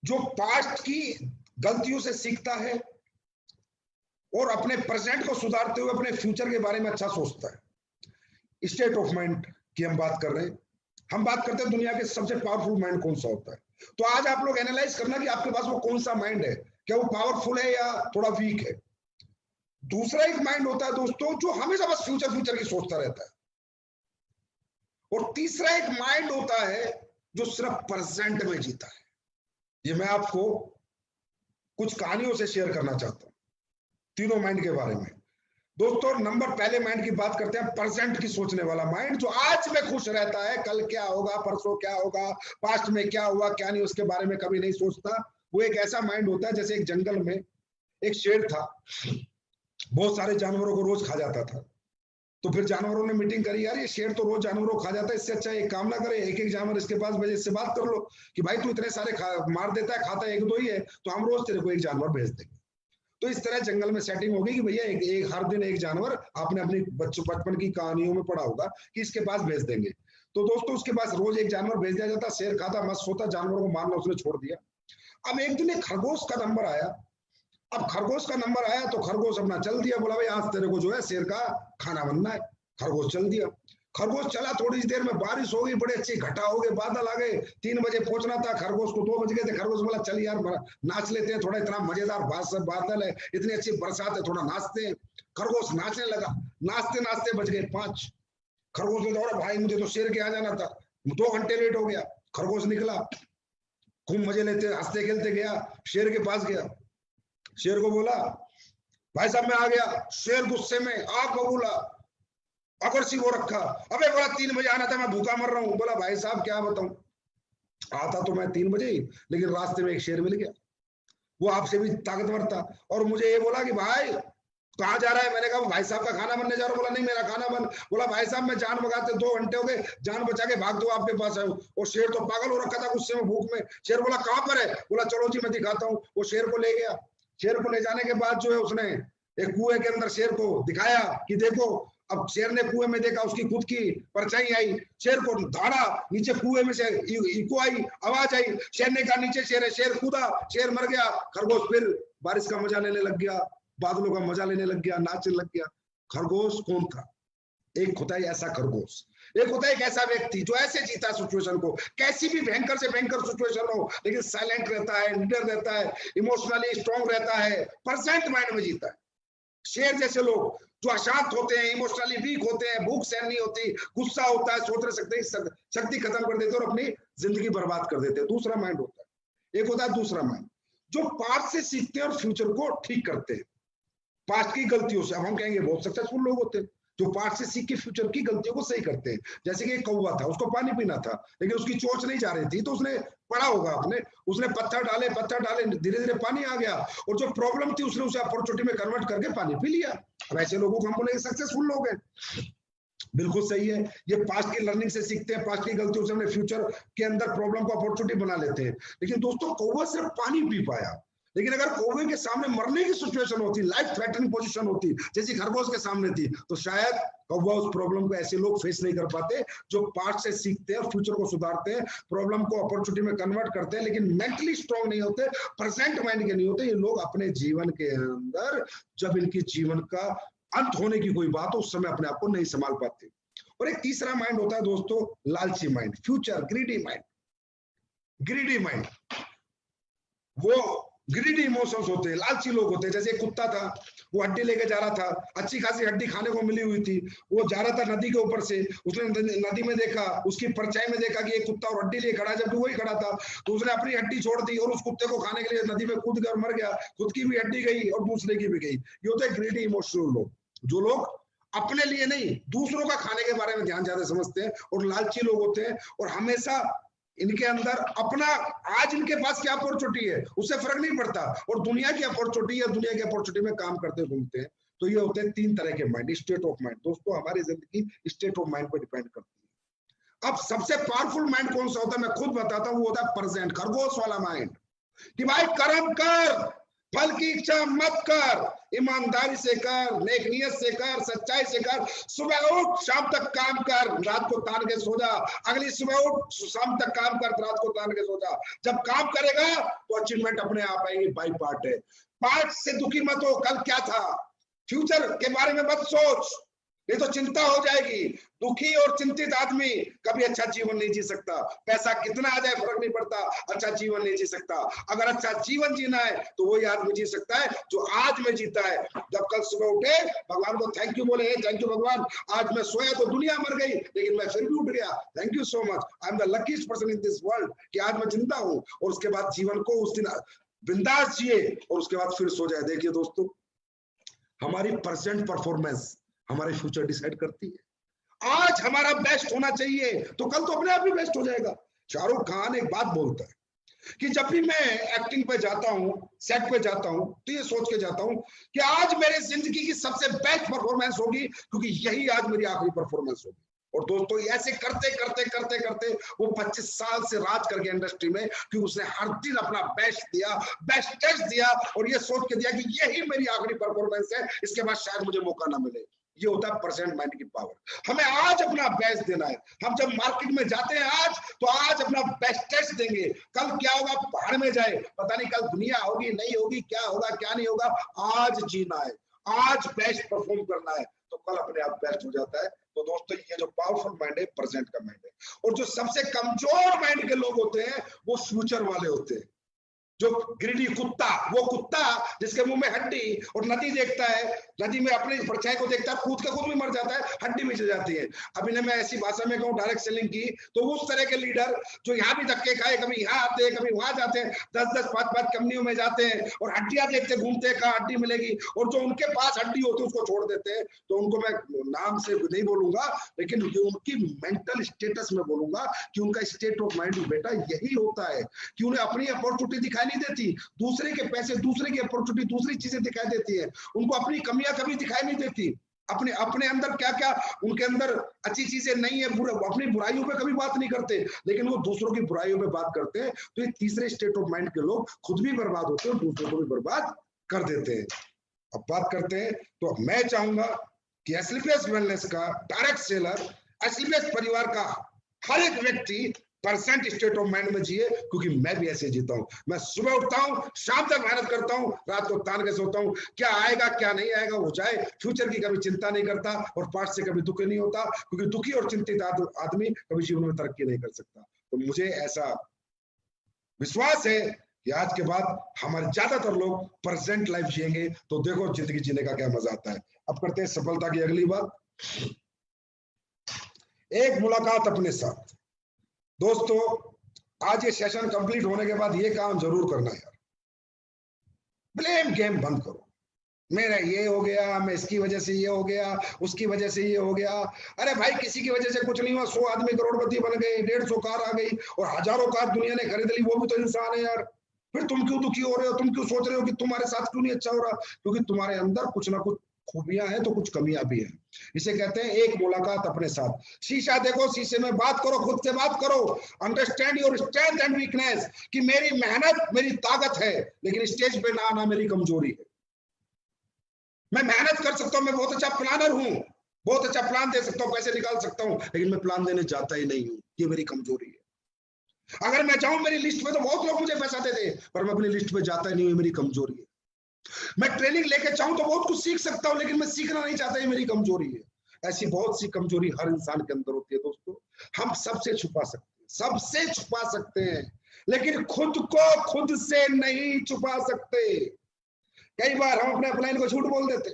जो पास्ट की गलतियों से सीखता है और अपने प्रेजेंट को सुधारते हुए अपने फ्यूचर के बारे में अच्छा सोचता है। स्टेट ऑफ माइंड की हम बात कर रहे हैं। हम बात करते हैं दुनिया के सबसे पावरफुल माइंड कौन सा होता है। तो आज आप लोग एनालाइज करना कि आपके पास वो कौन सा माइंड है, क्या वो पावरफुल है या थोड़ा वीक है। दूसरा एक माइंड होता है दोस्तों जो हमेशा बस फ्यूचर की सोचता रहता है। और तीसरा एक माइंड होता है जो सिर्फ प्रेजेंट में जीता है। ये मैं आपको कुछ कहानियों से शेयर करना चाहता हूं तीनों माइंड के बारे में। दोस्तों नंबर पहले माइंड की बात करते हैं, प्रेजेंट की सोचने वाला माइंड, जो आज में खुश रहता है, कल क्या होगा, परसों क्या होगा, पास्ट में क्या हुआ क्या नहीं, उसके बारे में कभी नहीं सोचता। वो एक ऐसा माइंड होता है जैसे एक जंगल में एक शेर था, बहुत सारे जानवरों को रोज खा जाता था। तो फिर जानवरों ने मीटिंग करी, यार ये शेर तो रोज जानवरों को खा जाता है, इससे अच्छा एक काम ना करे, एक एक जानवर इसके पास भेजे, इससे बात कर लो कि भाई तू इतने सारे मार देता है, खाता है एक दो ही है, तो हम रोज तेरे को एक जानवर भेज देंगे। तो इस तरह जंगल में सेटिंग होगी कि भैया एक हर दिन एक जानवर, आपने अपनी बचपन की कहानियों में पढ़ा होगा कि इसके पास भेज देंगे। तो दोस्तों उसके पास रोज एक जानवर भेज दिया जाता, शेर खाता मस्त होता, जानवरों को मारना उसने छोड़ दिया। अब एक दिन एक खरगोश का नंबर आया। अब खरगोश का नंबर आया तो खरगोश अपना चल दिया, बोला भाई आज तेरे को जो है शेर का खाना बनना है। खरगोश चल दिया, खरगोश चला, थोड़ी देर में बारिश हो गई, बड़े अच्छी घटा हो गए, बादल आ गए, 3 बजे पहुंचना था, खरगोश को 2 बज गए थे। खरगोश बोला चल यार नाच लेते हैं थोड़ा, इतना मजेदार बादल है, इतनी अच्छी बरसात है, थोड़ा नाचते हैं। खरगोश नाचने लगा, नाचते नाचते बज गए 5। खरगोश ने दौड़ा, भाई मुझे तो शेर के आ जाना था, 2 घंटे लेट हो गया। खरगोश निकला, खूब मजे लेते हंसते खेलते गया, शेर के पास गया, शेर को बोला भाई साहब मैं आ गया। शेर गुस्से में आग बबूला, अगर सी वो रखा, अबे बोला 3 बजे आना था, मैं भूखा मर रहा हूं। बोला भाई साहब क्या बताऊं, आता तो मैं 3 बजे ही, लेकिन रास्ते में एक शेर मिल गया, वो आपसे भी ताकतवर था, और मुझे ये बोला कि भाई कहाँ जा रहा है। मैंने कहा भाई साहब का खाना बनने जा रहा हूँ। बोला नहीं मेरा खाना बन। बोला भाई साहब मैं जान बचाते 2 घंटे हो गए, जान बचा के भाग दो आपके पास आयो। और शेर तो पागल हो रखा था गुस्से में भूख में। शेर बोला कहाँ पर है। बोला चलो जी मैं दिखाता हूँ। वो शेर को ले गया। शेर को ले जाने के बाद जो है उसने एक कुएं के अंदर शेर को दिखाया कि देखो। अब शेर ने कुएं में देखा, उसकी खुद की परछाई आई, शेर को धाड़ा, नीचे कुएं में से इको आई, आवाज आई, शेर ने कहा नीचे शेर है, शेर कूदा, शेर मर गया। खरगोश फिर बारिश का मजा लेने लग गया, बादलों का मजा लेने लग गया, नाचने लग गया। खरगोश कौन था? एक होता है ऐसा खरगोश, एक होता है एक ऐसा व्यक्ति जो ऐसे जीता सिचुएशन को, कैसी भी भयंकर से भयंकर सिचुएशन हो, लेकिन साइलेंट रहता है, निडर रहता है, इमोशनली स्ट्रॉन्ग रहता है, प्रेजेंट माइंड में जीता है। शेर जैसे लोग जो अशांत होते हैं, इमोशनली वीक होते हैं, भूख सहन नहीं होती, गुस्सा होता है, सोच नहीं सकते, शक्ति खत्म कर देते हैं और अपनी जिंदगी बर्बाद कर देते हैं। दूसरा माइंड होता है, एक होता है दूसरा माइंड जो पास्ट से सीखते हैं और फ्यूचर को ठीक करते हैं पास्ट की गलतियों से। अब हम कहेंगे बहुत सक्सेसफुल लोग होते हैं जो पास्ट से सीख के फ्यूचर की गलतियों को सही करते हैं। जैसे कि एक कौवा था, उसको पानी पीना था, लेकिन उसकी चोंच नहीं जा रही थी, तो उसने पढ़ा होगा आपने, उसने पत्थर डाले, धीरे धीरे पानी आ गया, और जो प्रॉब्लम थी उसने उसे अपॉर्चुनिटी में कन्वर्ट करके पानी पी लिया। अब ऐसे लोगों को हम बोलेंगे सक्सेसफुल लोग हैं। बिल्कुल सही है, ये पास्ट की लर्निंग से सीखते हैं, पास्ट की गलतियों से अपने फ्यूचर के अंदर प्रॉब्लम को अपॉर्चुनिटी बना लेते हैं। लेकिन दोस्तों कौवा सिर्फ पानी पी पाया, लेकिन अगर कौवे के सामने मरने की सिचुएशन होती, लाइफ थ्रेटनिंग पोजीशन होती, जैसी खरगोश के सामने थी, तो शायद कौवा उस प्रॉब्लम को ऐसे लोग फेस नहीं कर पाते जो पास्ट से सीखते हैं, फ्यूचर को सुधारते हैं, प्रॉब्लम को अपॉर्चुनिटी में कन्वर्ट करते हैं, लेकिन मेंटली स्ट्रांग नहीं होते, प्रेजेंट माइंड के नहीं होते। ये लोग अपने जीवन के अंदर जब इनकी जीवन का अंत होने की कोई बात हो, उस समय अपने आप को नहीं संभाल पाते। और एक तीसरा माइंड होता है दोस्तों, लालची mind, future greedy mind. Greedy mind, वो ग्रीडी इमोशंस होते हैं, लालची लोग होते हैं। जैसे एक कुत्ता था, वो हड्डी लेके जा रहा था, अच्छी खासी हड्डी खाने को मिली हुई थी, वो जा रहा था नदी के ऊपर से, उसने नदी में देखा, उसकी परछाई में देखा कि एक कुत्ता और हड्डी लिए खड़ा है, जबकि वही खड़ा था, तो उसने अपनी हड्डी छोड़ दी और उस कुत्ते को खाने के लिए नदी में कूद कर मर गया। खुद की भी हड्डी गई और दूसरे की भी गई। ये होते हैं ग्रीडी इमोशनल लोग, जो लोग अपने लिए नहीं, दूसरों का खाने के बारे में ध्यान ज्यादा समझते हैं और लालची लोग होते हैं। और हमेशा इनके अंदर अपना, आज इनके पास क्या अपॉर्चुनिटी है उससे फर्क नहीं पड़ता, और दुनिया की अपॉर्चुनिटी है, दुनिया की अपॉर्चुनिटी में काम करते घूमते हैं। तो ये होते हैं तीन तरह के माइंड, स्टेट ऑफ माइंड। दोस्तों हमारी जिंदगी स्टेट ऑफ माइंड पर डिपेंड करती है। अब सबसे पावरफुल माइंड कौन सा होता है मैं खुद बताता हूँ, वो होता है प्रेजेंट, खरगोश वाला माइंड, कि भाई कर्म कर, फल की इच्छा मत कर, ईमानदारी से कर, नेक नियत से कर, सच्चाई से कर, सुबह उठ शाम तक काम कर, रात को तान के सो जा, अगली सुबह उठ शाम तक काम कर, रात को तान के सो जा। जब काम करेगा तो अचीवमेंट अपने आप आएगी, बाई पार्ट है। पार्ट से दुखी मत हो, कल क्या था, फ्यूचर के बारे में मत सोच, नहीं तो चिंता हो जाएगी। दुखी और चिंतित आदमी कभी अच्छा जीवन नहीं जी सकता। पैसा कितना आ जाए फर्क नहीं पड़ता, अच्छा जीवन नहीं जी सकता। अगर अच्छा जीवन जीना है तो वही आदमी जी सकता है जो आज में जीता है। जब कल सुबह उठे भगवान को थैंक यू बोले, थैंक यू भगवान, आज मैं सोया तो दुनिया मर गई लेकिन मैं फिर भी उठ गया, thank you so much, I am the luckiest person in this world, कि आज मैं जिंदा हूं। और उसके बाद जीवन को उस दिन बिंदास जिए और उसके बाद फिर सो जाए। देखिए दोस्तों, हमारी प्रेजेंट परफॉर्मेंस हमारे फ्यूचर डिसाइड करती है। आज हमारा बेस्ट होना चाहिए तो कल तो अपने आप ही बेस्ट हो जाएगा। शाहरुख खान एक बात बोलता है कि जब भी मैं एक्टिंग पे जाता हूं, सेट पे जाता हूं, तो ये सोच के जाता हूं कि आज मेरे जिंदगी की सबसे बेस्ट परफॉर्मेंस होगी, क्योंकि यही आज मेरी आखिरी परफॉर्मेंस होगी। और दोस्तों ऐसे करते करते करते करते वो 25 साल से राज करके इंडस्ट्री में, कि उसने हर दिन अपना बेस्ट दिया, बेस्ट टेस्ट दिया, और ये सोच के दिया कि यही मेरी आखिरी परफॉर्मेंस है, इसके बाद शायद मुझे मौका ना मिले। ये होता है प्रेजेंट माइंड की पावर। हमें आज अपना बेस्ट देना है। हम जब मार्केट में जाते हैं आज, तो आज अपना बेस्ट टेस्ट देंगे। कल क्या होगा बाहर में जाए, पता नहीं कल दुनिया होगी नहीं होगी, क्या होगा क्या नहीं होगा। आज जीना है, आज बेस्ट परफॉर्म करना है, तो कल अपने आप बेस्ट हो जाता है। तो दोस्तों ये जो पावरफुल माइंड है, प्रेजेंट का माइंड है। और जो सबसे कमजोर माइंड के लोग होते हैं वो फ्यूचर वाले होते हैं। जो ग्रीडी कुत्ता, वो कुत्ता जिसके मुंह में हड्डी और नदी देखता है, नदी में अपनी परछाई को देखता है, कूद के खुद भी मर जाता है, हड्डी भी चल जाती है। अभी ने मैं ऐसी भाषा में कहूँ डायरेक्ट सेलिंग की, तो उस तरह के लीडर जो यहाँ भी धक्के खाए, कभी यहाँ आते हैं कभी वहां जाते हैं, 10-10, 5-5 कंपनियों में जाते हैं और हड्डियां देखते घूमते हैं कहाँ हड्डी मिलेगी, और जो उनके पास हड्डी होती है उसको छोड़ देते हैं। तो उनको मैं नाम से नहीं बोलूंगा, लेकिन उनकी मेंटल स्टेटस में बोलूंगा कि उनका स्टेट ऑफ माइंड बेटा यही होता है कि उन्हें अपनी अपॉर्चुनिटी दिखाई नहीं देती, दूसरे के पैसे, दूसरे की अपॉर्चुनिटी, दूसरी चीजें दिखाई देती है, उनको अपनी कमियां कभी दिखाई नहीं देती। अपने अंदर क्या क्या उनके अंदर अच्छी चीजें नहीं है, अपनी बुराइयों पे कभी बात नहीं करते, लेकिन वो दूसरों की बुराइयों पे बात करते हैं। तो ये तीसरे स्टेट ऑफ माइंड के लोग खुद भी बर्बाद होते हैं और दूसरों को भी बर्बाद कर देते हैं। अब बात करते हैं, तो मैं चाहूंगा कि एसलीपियस वेलनेस का डायरेक्ट सेलर, एसलीपियस परिवार का हर एक व्यक्ति परसेंट स्टेट ऑफ माइंड में जिए, क्योंकि मैं भी ऐसे जीता हूं। मैं सुबह उठता हूं, शाम तक मेहनत करता हूं, रात को तान के सोता हूं, क्या आएगा क्या नहीं आएगा हो जाए, फ्यूचर की कभी चिंता नहीं करता और पास्ट से कभी दुखी नहीं होता, क्योंकि दुखी और चिंतित आदमी कभी जीवन में तरक्की नहीं कर सकता। तो मुझे ऐसा विश्वास है कि आज के बाद हमारे ज्यादातर लोग प्रेजेंट लाइफ जिएंगे, तो देखो जिंदगी जीने का क्या मजा आता है। अब करते हैं सफलता की अगली बात, एक मुलाकात अपने साथ। दोस्तों आज ये सेशन कंप्लीट होने के बाद ये काम जरूर करना यार, ब्लेम गेम बंद करो। मेरा ये हो गया, मैं इसकी वजह से ये हो गया, उसकी वजह से ये हो गया। अरे भाई किसी की वजह से कुछ नहीं हुआ, 100 आदमी करोड़पति बन गए, 150 कार आ गई और हजारों कार दुनिया ने खरीद ली, वो भी तो इंसान है यार। फिर तुम क्यों दुखी हो रहे हो, तुम क्यों सोच रहे हो कि तुम्हारे साथ क्यों नहीं अच्छा हो रहा? क्योंकि तुम्हारे अंदर कुछ ना कुछ खूबियां हैं तो कुछ कमियां भी हैं। इसे कहते हैं एक मुलाकात अपने साथ। शीशा देखो, शीशे में बात करो, खुद से बात करो। Understand your strength and weakness, कि मेरी मेहनत मेरी ताकत है, लेकिन स्टेज पे ना आना मेरी कमजोरी है। मैं मेहनत कर सकता हूं, मैं बहुत अच्छा प्लानर हूं, बहुत अच्छा प्लान दे सकता हूं, पैसे निकाल सकता हूं, लेकिन मैं प्लान देने जाता ही नहीं हूं, ये मेरी कमजोरी है। अगर मैं जाऊं मेरी लिस्ट में तो बहुत लोग मुझे पैसा दे दे, पर मैं अपनी लिस्ट में जाता ही नहीं हूं, मेरी कमजोरी है। मैं ट्रेनिंग लेके चाहूं तो बहुत कुछ सीख सकता हूं, लेकिन मैं सीखना नहीं चाहता, ये मेरी कमजोरी है। ऐसी बहुत सी कमजोरी हर इंसान के अंदर होती है दोस्तों। हम सबसे छुपा सकते हैं, सबसे छुपा सकते हैं, लेकिन खुद को खुद से नहीं छुपा सकते। कई बार हम अपने अपलाइन को झूठ बोल देते,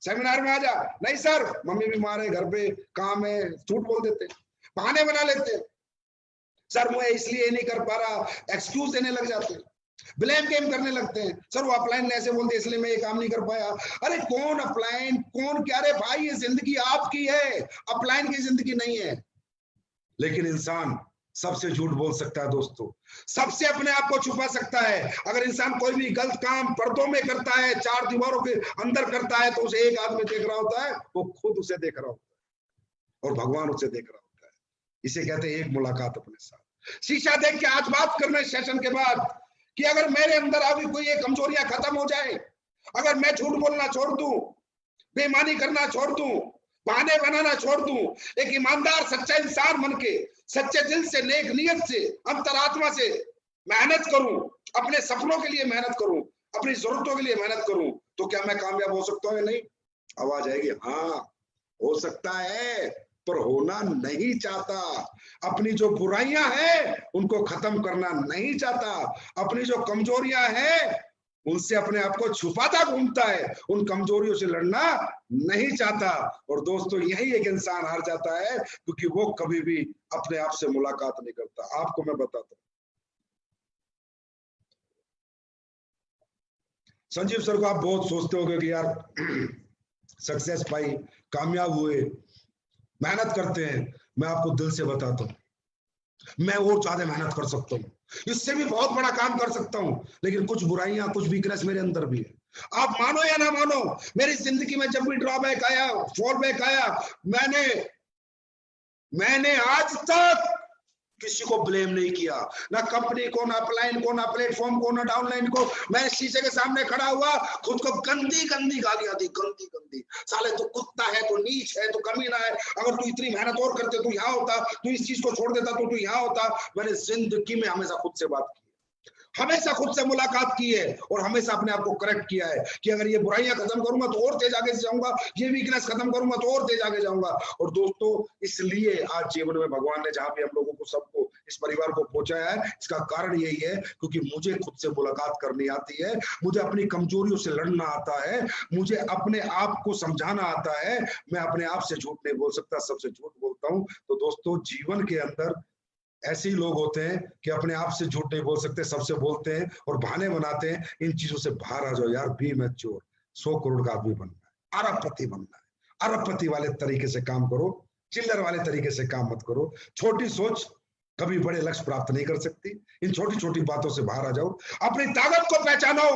सेमिनार में आ जा, नहीं सर मम्मी बीमार है, घर पे काम है, झूठ बोल देते, बहाने बना लेते, सर मैं इसलिए नहीं कर पा रहा, एक्सक्यूज देने लग जाते हैं, ब्लेम गेम करने लगते हैं, सर वो अपलाइन ने ऐसे बोल दिया इसलिए मैं ये काम नहीं कर पाया। अरे कौन अपलाइन, कौन क्या, रे भाई ये जिंदगी आपकी है, अपलाइन की जिंदगी नहीं है। लेकिन इंसान सबसे झूठ बोल सकता है दोस्तों, सबसे अपने आप को छुपा सकता है। अगर इंसान कोई भी गलत काम पर्दों में करता है, चार दीवारों के अंदर करता है, तो उसे एक आदमी देख रहा होता है, वो खुद उसे देख रहा होता है और भगवान उसे देख रहा होता है। इसे कहते हैं एक मुलाकात अपने साथ। शीशा देख के आज बात करना है सेशन के बाद, कि अगर मेरे अंदर अभी कोई ये कमजोरियां खत्म हो जाए, अगर मैं झूठ बोलना छोड़ दूं, बेईमानी करना छोड़ दूं, बहाने बनाना छोड़ दूं, एक ईमानदार सच्चा इंसान बन के सच्चे दिल से, नेक नियत से, अंतरात्मा से मेहनत करूं, अपने सपनों के लिए मेहनत करूं, अपनी जरूरतों के लिए मेहनत करूं, तो क्या मैं कामयाब हो सकता हूं या नहीं? आवाज आएगी हाँ हो सकता है, पर होना नहीं चाहता। अपनी जो बुराइयां हैं उनको खत्म करना नहीं चाहता, अपनी जो कमजोरियां हैं उनसे अपने आप को छुपाता घूमता है, उन कमजोरियों से लड़ना नहीं चाहता। और दोस्तों यही एक इंसान हार जाता है, क्योंकि वो कभी भी अपने आप से मुलाकात नहीं करता। आपको मैं बताता हूं, संजीव सर को आप बहुत सोचते होंगे कि यार सक्सेस पाई, कामयाब हुए, मेहनत करते हैं। मैं आपको दिल से बताता हूं, मैं और ज्यादा मेहनत कर सकता हूँ, इससे भी बहुत बड़ा काम कर सकता हूँ, लेकिन कुछ बुराइयां, कुछ वीकनेस मेरे अंदर भी है। आप मानो या ना मानो, मेरी जिंदगी में जब भी ड्रॉबैक आया, फॉलबैक आया, मैंने आज तक किसी को ब्लेम नहीं किया, ना कंपनी को, ना अपलाइन को, ना प्लेटफॉर्म को, ना डाउनलाइन को। मैं शीशे के सामने खड़ा हुआ, खुद को गंदी गंदी गालियां दी, गंदी गंदी, साले तू कुत्ता है, तू नीच है, तू कमीना है, अगर तू इतनी मेहनत और करते तू यहाँ होता, तू इस चीज को छोड़ देता तो तू यहाँ होता। मैंने जिंदगी में हमेशा खुद से बात की, हमेशा खुद से मुलाकात की है, और हमेशा अपने आप को करेक्ट किया है कि अगर ये बुराइयां खत्म करूंगा तो और तेज आगे जाऊंगा, ये वीकनेस खत्म करूंगा तो और तेज आगे जाऊंगा। और दोस्तों इसलिए आज जीवन में भगवान ने जहां भी हम लोगों को, सबको, इस परिवार को पहुंचाया है, इसका कारण यही है क्योंकि मुझे खुद से मुलाकात करनी आती है, मुझे अपनी कमजोरियों से लड़ना आता है, मुझे अपने आप को समझाना आता है। मैं अपने आप से झूठ नहीं बोल सकता, सबसे झूठ बोलता हूं। तो दोस्तों जीवन के अंदर ऐसे ही लोग होते हैं कि अपने आप से झूठ नहीं बोल सकते, सबसे बोलते हैं और बहाने बनाते हैं। इन चीजों से बाहर आ जाओ यार, बी मैच्योर। 100 करोड़ का आदमी बनना है, अरबपति बनना है, अरबपति वाले तरीके से काम करो, चिल्लर वाले तरीके से काम मत करो। छोटी सोच कभी बड़े लक्ष्य प्राप्त नहीं कर सकती। इन छोटी छोटी बातों से बाहर आ जाओ, अपनी ताकत को पहचानो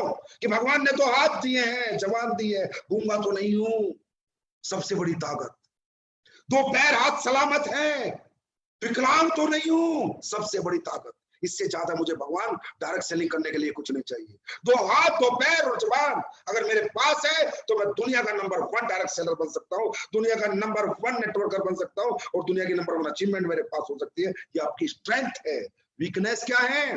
कि भगवान ने 2 हाथ दिए हैं, जवान दी है, गूंगा तो नहीं हूं, सबसे बड़ी ताकत। 2 पैर हाथ सलामत है, विकलांग तो नहीं हूं, सबसे बड़ी ताकत। इससे ज्यादा मुझे भगवान डायरेक्ट सेलिंग करने के लिए कुछ नहीं चाहिए। 2 हाथ, 2 पैर और जुबान अगर मेरे पास है तो मैं दुनिया का नंबर 1 डायरेक्ट सेलर बन सकता हूं, दुनिया का नंबर 1 नेटवर्कर बन सकता हूं, और दुनिया की नंबर 1 अचीवमेंट मेरे पास हो सकती है। ये आपकी स्ट्रेंथ है। वीकनेस क्या है?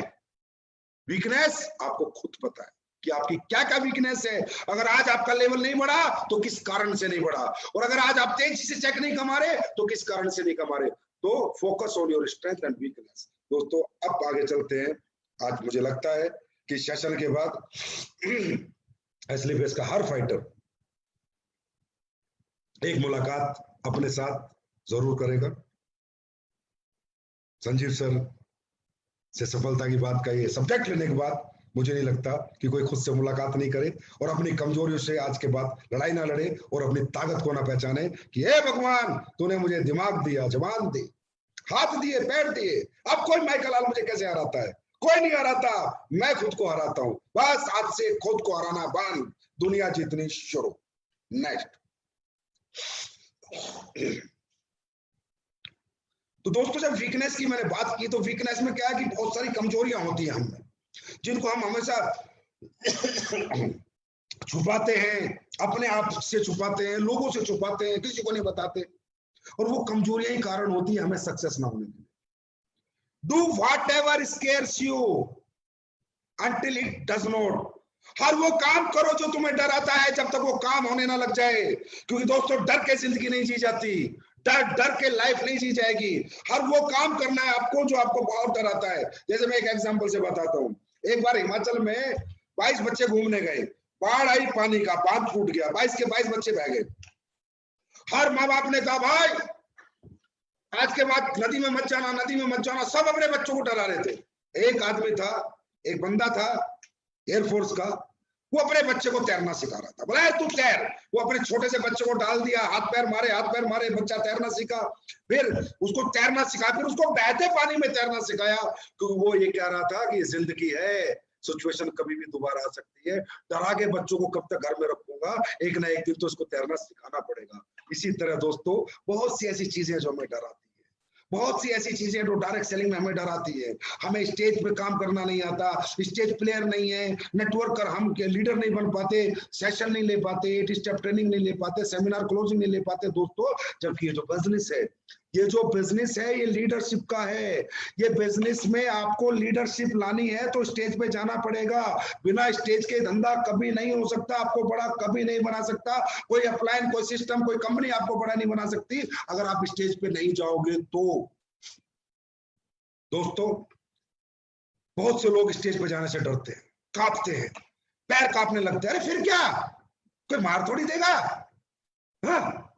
वीकनेस आपको खुद पता है कि आपकी क्या क्या वीकनेस है। अगर आज आपका लेवल नहीं बढ़ा तो किस कारण से नहीं बढ़ा, और अगर आज आप तेजी से चेक नहीं कमा रहे तो किस कारण से नहीं कमा रहे। तो focus on your strength and weakness. दोस्तों अब आगे चलते हैं। आज मुझे लगता है कि सेशन के बाद एसलीपीएस का हर फाइटर एक मुलाकात अपने साथ जरूर करेगा। संजीव सर से सफलता की बात का ये सब्जेक्ट लेने के बाद मुझे नहीं लगता कि कोई खुद से मुलाकात नहीं करे और अपनी कमजोरियों से आज के बाद लड़ाई ना लड़े और अपनी ताकत को ना पहचाने कि हे भगवान तूने मुझे दिमाग दिया, जबान दी, हाथ दिए, पैर दिए, अब कोई माइकल आल मुझे कैसे हराता है? कोई नहीं हराता, मैं खुद को हराता हूं। बस आज से खुद को हराना बंद, दुनिया जीतनी शुरू। नेक्स्ट। तो दोस्तों जब वीकनेस की मैंने बात की, तो वीकनेस में क्या है कि बहुत सारी कमजोरियां होती हैं हममें, जिनको हम हमेशा छुपाते हैं, अपने आप से छुपाते हैं, लोगों से छुपाते हैं, किसी को नहीं बताते, और वो कमजोरियां ही कारण होती है हमें सक्सेस ना होने के लिए। Do what ever scares you until it does not। हर वो काम करो जो तुम्हें डर आता है, जब तक वो काम होने ना लग जाए। क्योंकि दोस्तों डर के जिंदगी नहीं जी जाती, डर के लाइफ नहीं जी जाएगी। हर वो काम करना है आपको जो आपको बहुत डर आता है। जैसे मैं एक एग्जांपल से बताता हूँ। एक बार हिमाचल में 22 बच्चे घूमने गए, बाढ़ आई, पानी का बांध फूट गया, 22 के 22 बच्चे बह गए। हर माँ बाप ने कहा भाई आज के बाद नदी में मत जाना, नदी में मत जाना। सब अपने बच्चों को डरा रहे थे। एक आदमी था, एक बंदा था एयरफोर्स का, वो अपने बच्चे को तैरना सिखा रहा था। बोला तू तैर। वो अपने छोटे से बच्चे को डाल दिया, हाथ पैर मारे, बच्चा तैरना सीखा। फिर उसको तैरना सिखाया, फिर उसको बहते पानी में तैरना सिखाया, क्योंकि वो ये कह रहा था कि ये जिंदगी है, सिचुएशन कभी भी दोबारा आ सकती है। डरा के बच्चों को कब तक घर में रखूंगा, एक ना एक दिन तो इसको तैरना सिखाना पड़ेगा। इसी तरह दोस्तों बहुत सी ऐसी चीजें जो हमें डराती है, बहुत सी ऐसी चीजें जो डायरेक्ट सेलिंग में हमें डराती है। हमें स्टेज पे काम करना नहीं आता, स्टेज प्लेयर नहीं है, नेटवर्क कर हम लीडर नहीं बन पाते, सेशन नहीं ले पाते, 8 स्टेप ट्रेनिंग नहीं ले पाते, सेमिनार क्लोजिंग नहीं ले पाते दोस्तों। जबकि ये जो बिजनेस है, ये जो बिजनेस है, ये लीडरशिप का है। ये बिजनेस में आपको लीडरशिप लानी है तो स्टेज पे जाना पड़ेगा। बिना स्टेज के धंधा कभी नहीं हो सकता, आपको बड़ा कभी नहीं बना सकता कोई अपलाइन, कोई सिस्टम, कोई कंपनी आपको बड़ा नहीं बना सकती अगर आप स्टेज पे नहीं जाओगे तो। दोस्तों बहुत से लोग स्टेज पे जाने से डरते हैं, कांपते हैं, पैर कांपने लगते हैं। अरे फिर क्या, कोई मार थोड़ी देगा, हाँ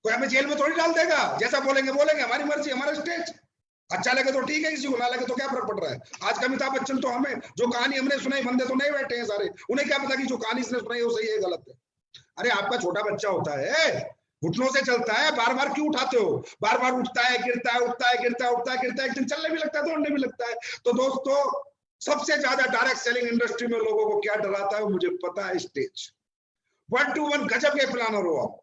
कोई हमें जेल में थोड़ी डाल देगा। जैसा बोलेंगे बोलेंगे, हमारी मर्जी, हमारा स्टेज। अच्छा लगे तो ठीक है, किसी को ना लगे तो क्या फर्क पड़ रहा है। आज का अमिताभ बच्चन तो हमें जो कहानी हमने सुनाई, बंदे तो नहीं बैठे हैं सारे, उन्हें क्या पता कि जो कहानी इसने सुनाई वो सही है गलत है। अरे आपका छोटा बच्चा होता है, घुटनों से चलता है, बार बार क्यों उठाते हो? बार बार उठता है, गिरता है, उठता है, गिरता है, उठता है, गिरता है, एक दिन चलने भी लगता है, दौड़ने भी लगता है। तो दोस्तों सबसे ज्यादा डायरेक्ट सेलिंग इंडस्ट्री में लोगों को क्या डराता है मुझे पता है, स्टेज। 1-to-1 गजब के प्लानर हो आप,